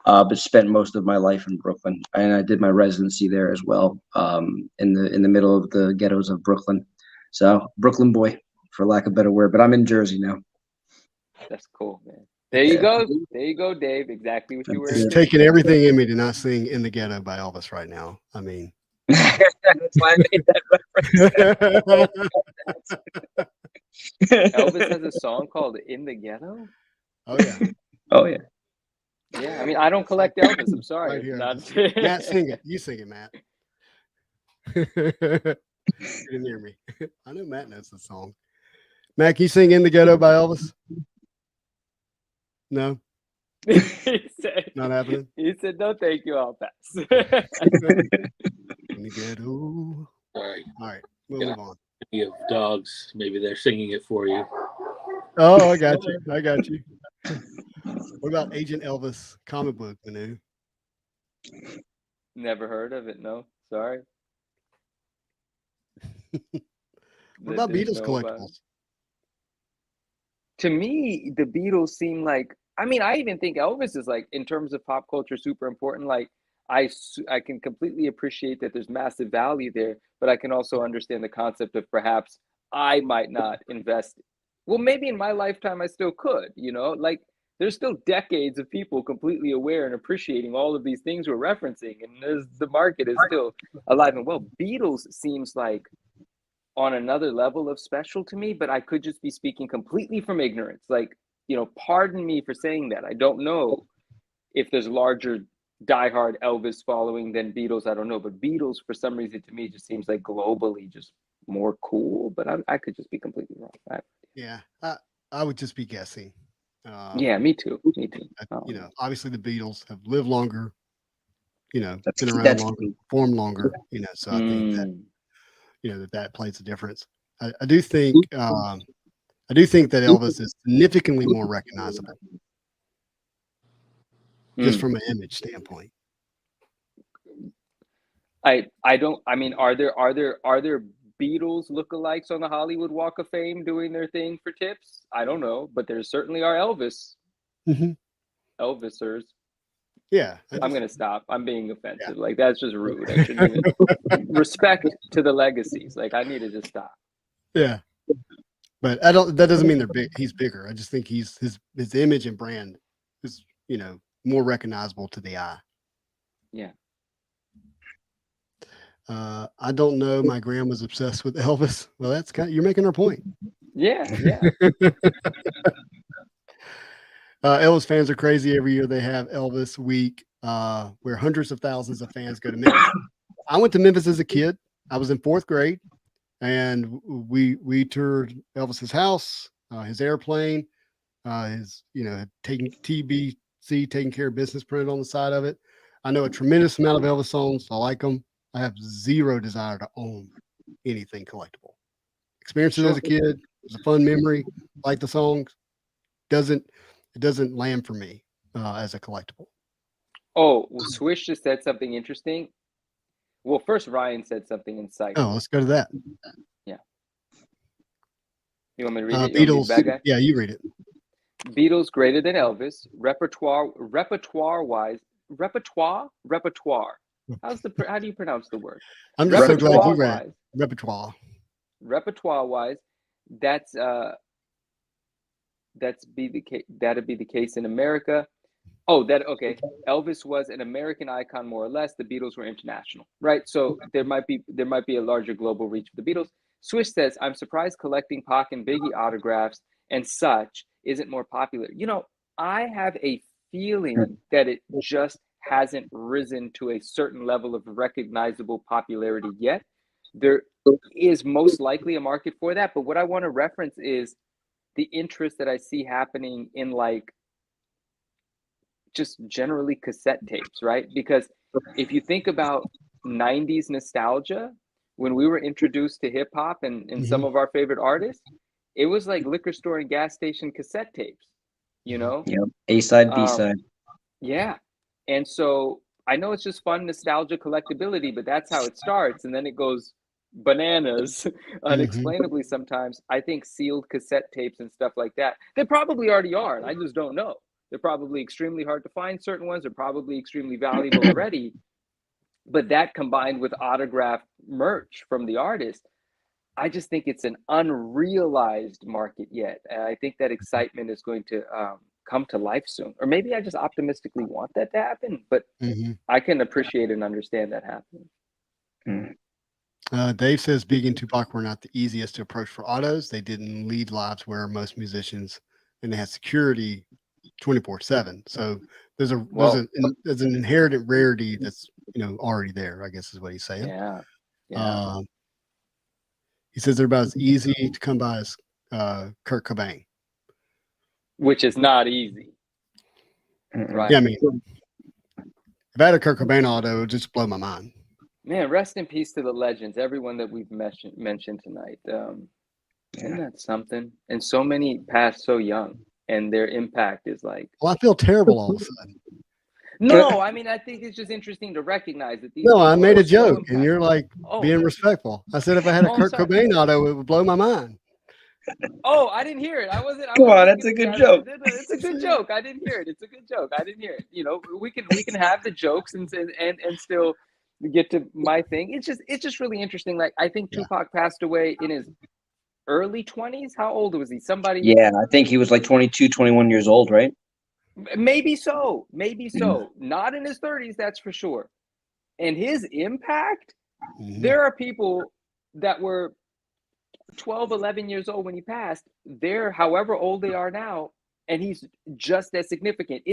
but spent most of my life in Brooklyn, and I did my residency there as well, in the middle of the ghettos of Brooklyn. So Brooklyn boy, for lack of a better word. But I'm in Jersey now. That's cool, man. There you go. There you go, Dave. Exactly what you were. It's taking everything in me to not sing "In the Ghetto" by Elvis right now. I mean, that's why I made that reference. Elvis has a song called "In the Ghetto." Oh yeah. Oh yeah. Yeah, I mean, I don't collect Elvis. I'm sorry. Right here. Not... Matt, sing it. You sing it, Matt. You didn't hear me. I know Matt knows the song. Matt, can you sing "In the Ghetto" by Elvis? No, he said, not happening. he said, no, thank you. I'll pass. In the ghetto. Sorry. All right, we'll Yeah. move on. You have dogs. Maybe they're singing it for you. Oh, I got you. I got you. What about Agent Elvis comic book, Manu? Never heard of it. No, sorry. What about Didn't Beatles know about it. collectibles? To me, the Beatles seem like, I mean, I even think Elvis is like, in terms of pop culture, super important. Like, I can completely appreciate that there's massive value there, but I can also understand the concept of perhaps I might not invest. Well, maybe in my lifetime, I still could, you know, like there's still decades of people completely aware and appreciating all of these things we're referencing. And the market is still alive and well. Beatles seems like on another level of special to me, but I could just be speaking completely from ignorance. Like, you know, pardon me for saying that. I don't know if there's larger diehard Elvis following than Beatles. I don't know, but Beatles for some reason to me just seems like globally just more cool. But I could just be completely wrong. Yeah, I would just be guessing. Yeah, me too. Me too. You know, obviously the Beatles have lived longer. You know, That's been key. around That's longer, key. formed longer. You know, so I think that Mm. you know that plays a difference. I do think that Elvis is significantly more recognizable just from an image standpoint. I don't. I mean, are there Beatles lookalikes on the Hollywood Walk of Fame doing their thing for tips? I don't know, but there certainly are Elvisers. Yeah, I'm gonna stop. I'm being offensive. Yeah. Like that's just rude. I shouldn't even respect to the legacies. Like I need to just stop. Yeah, but I don't. That doesn't mean they're big. He's bigger. I just think his image and brand is more recognizable to the eye. Yeah. I don't know. My grandma's obsessed with Elvis. Well, that's you're making her point. Yeah, yeah. Elvis fans are crazy. Every year they have Elvis Week, where hundreds of thousands of fans go to Memphis. I went to Memphis as a kid. I was in 4th grade, and we toured Elvis's house, his airplane, his taking TBC, taking care of business, printed on the side of it. I know a tremendous amount of Elvis songs. I like them. I have zero desire to own anything collectible. Experiences as a kid, it was a fun memory. Like the songs, it doesn't land for me as a collectible. Oh, well, Swish just said something interesting. Well, first Ryan said something insightful. Oh, let's go to that. Yeah. You want me to read it? Beatles. Yeah, you read it. Beatles greater than Elvis. Repertoire wise. How do you pronounce the word? I'm just so glad you read it. Repertoire. Repertoire wise, that'd be the case in America. Oh, okay. Elvis was an American icon, more or less. The Beatles were international, right? So there might be a larger global reach for the Beatles. Swish says, "I'm surprised collecting Pac and Biggie autographs and such isn't more popular." You know, I have a feeling that it just hasn't risen to a certain level of recognizable popularity yet. There is most likely a market for that, but what I want to reference is the interest that I see happening in like just generally cassette tapes, right? Because if you think about 90s nostalgia, when we were introduced to hip hop and some of our favorite artists, it was like liquor store and gas station cassette tapes, you know? Yep. A side, B side. Yeah. And so I know it's just fun nostalgia collectability, but that's how it starts. And then it goes bananas unexplainably sometimes. I think sealed cassette tapes and stuff like that, they probably already are, and I just don't know. They're probably extremely hard to find. Certain ones are probably extremely valuable already. But that combined with autographed merch from the artist, I just think it's an unrealized market yet. And I think that excitement is going to come to life soon. Or maybe I just optimistically want that to happen, but I can appreciate and understand that happening. Dave says Big and Tupac were not the easiest to approach for autos. They didn't lead lives where most musicians, and they had security 24/7. So there's there's an inherent rarity that's already there, I guess is what he's saying. Yeah. He says they're about as easy to come by as Kurt Cobain, which is not easy. Right. Yeah, I mean, if I had a Kurt Cobain auto, it would just blow my mind. Man, rest in peace to the legends, everyone that we've mentioned tonight. Isn't that something? And so many passed so young, and their impact is like. Well, I feel terrible all of a sudden. No, I mean, I think it's just interesting to recognize that these. No, I made a joke, and you're like being respectful. I said if I had a Kurt Cobain auto, it would blow my mind. Oh, I didn't hear it. I wasn't. Come on, that's a good joke. It's a good joke. I didn't hear it. It's a good joke. I didn't hear it. We can have the jokes and still get to my thing. It's just really interesting. Like I think Tupac passed away in his early 20s. How old was he? Somebody. Yeah, I think he was like 22, 21 years old, right? Maybe so. Not in his 30s, that's for sure. And his impact. There are people that were 12, 11 years old when he passed. They're however old they are now, and he's just as significant.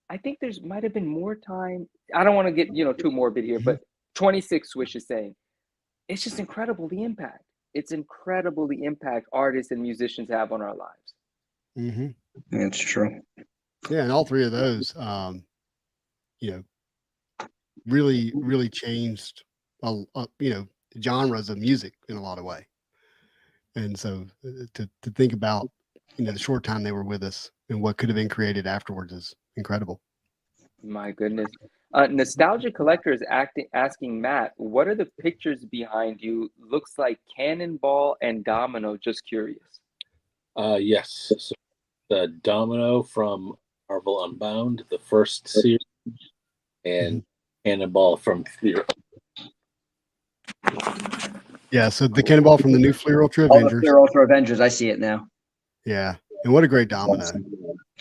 I think there's might have been more time. I don't want to get too morbid here, but 26 Swish is saying it's just incredible the impact. It's incredible the impact artists and musicians have on our lives. That's true. Yeah, and all three of those, really, really changed, genres of music in a lot of way. And so to think about, the short time they were with us and what could have been created afterwards is incredible. My goodness. Nostalgia Collector is asking Matt, what are the pictures behind you? Looks like Cannonball and Domino. Just curious. Yes. So the Domino from Marvel Unbound, the first series, and Cannonball from Fleer. Yeah, so the Cannonball from the new Fleer Ultra Oh, Avengers. the Fleer Ultra Avengers. I see it now. Yeah, and what a great Domino.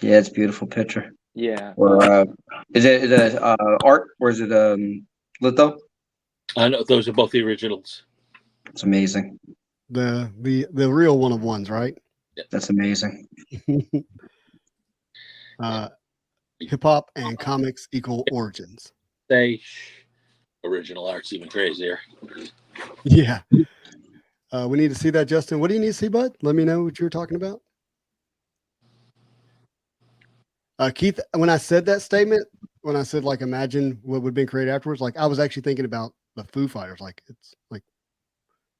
Yeah, it's a beautiful picture. Yeah. Or is it art or is it litho? I know those are both the originals. It's amazing. The real one of ones, right? That's amazing. Hip hop and comics equal origins. Say original art's even crazier. Yeah. We need to see that, Justin. What do you need to see, bud? Let me know what you were talking about. Keith, when I said that statement, when I said like imagine what would have been created afterwards, like I was actually thinking about the Foo Fighters. Like it's like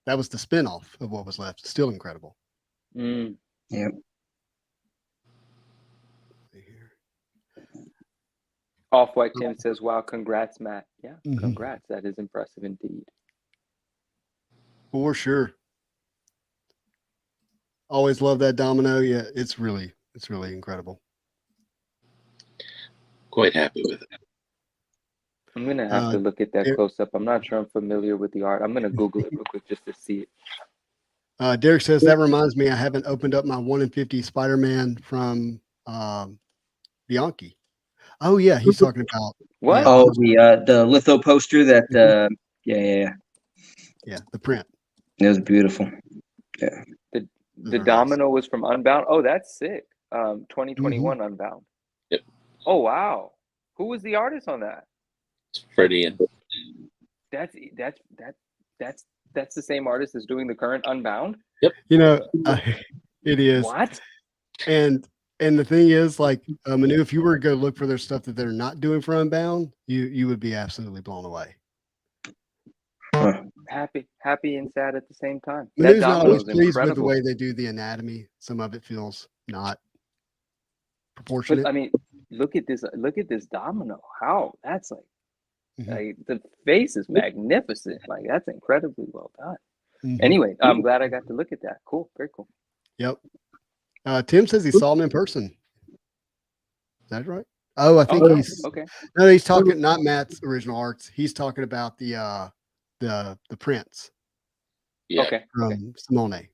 that was the spinoff of what was left. Still incredible. Yep. Off-White Tim says, wow, congrats, Matt. Yeah, congrats. That is impressive indeed. For sure. Always love that Domino. Yeah, it's really incredible. Quite happy with it. I'm going to have to look at that close up. I'm not sure I'm familiar with the art. I'm going to Google it real quick just to see it. Derek says, that reminds me, I haven't opened up my 1 in 50 Spider-Man from Bianchi. Oh, yeah. He's talking about. What? Oh, the litho poster that, yeah, the print. It was beautiful. Yeah. The Domino was from Unbound. Oh, that's sick. 2021 Unbound. Yep. Oh, wow. Who was the artist on that? It's Freddie and that's the same artist as doing the current Unbound. Yep. It is. What? And the thing is, like, Manu, if you were to go look for their stuff that they're not doing for Unbound, you would be absolutely blown away. Happy and sad at the same time. Manu's not always pleased with the way they do the anatomy. Some of it feels not proportionate. But I mean, look at this Domino. How that's like the face is magnificent. Like that's incredibly well done. Anyway, I'm glad I got to look at that. Cool, very cool. Yep. Tim says he saw him in person. Is that right? Oh, I think he's okay. No, he's talking not Matt's original arts. He's talking about the prints. Yeah. Okay. From Simone.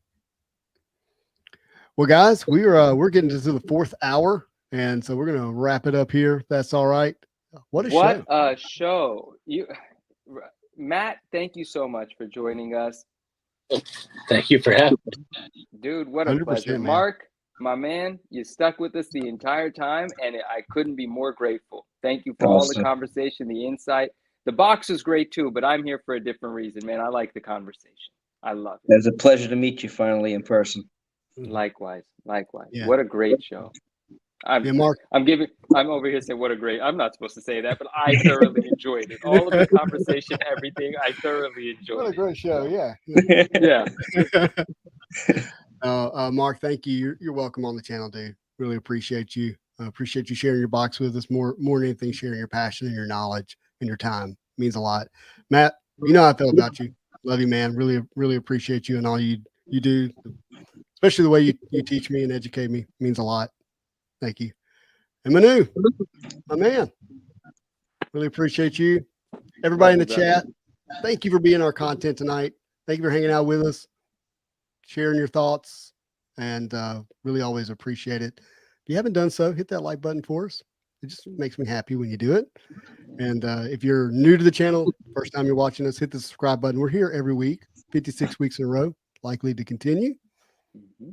Well, guys, we're getting to the 4th hour, and so we're gonna wrap it up here. If that's all right. What a show! Show! Matt, thank you so much for joining us. Thank you for having me. Dude, what a 100%, pleasure. man. Mark, my man, you stuck with us the entire time, and I couldn't be more grateful. Thank you for all the Awesome. conversation, the insight. The box is great too, but I'm here for a different reason, man. I like the conversation. I love it. It was a pleasure to meet you finally in person. Likewise. Yeah. What a great show. Yeah, Mark. I'm over here saying what a great. I'm not supposed to say that, but I thoroughly enjoyed it. All of the conversation, everything, I thoroughly enjoyed What a it. great show. Yeah. Yeah. Mark, thank you. You're welcome on the channel, dude. Really appreciate you. Appreciate you sharing your box with us more than anything, sharing your passion and your knowledge and your time. It means a lot. Matt, you know how I feel about you. Love you, man. Really appreciate you and all you do, especially the way you teach me and educate me. It means a lot. Thank you. And Manu, my man, really appreciate you. Everybody in the chat, thank you for being our content tonight. Thank you for hanging out with us, sharing your thoughts, and really always appreciate it. If you haven't done so, hit that like button for us. It just makes me happy when you do it. And if you're new to the channel, first time you're watching us, hit the subscribe button. We're here every week, 56 weeks in a row, likely to continue.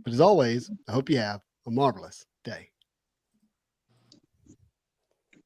But as always, I hope you have a marvelous day.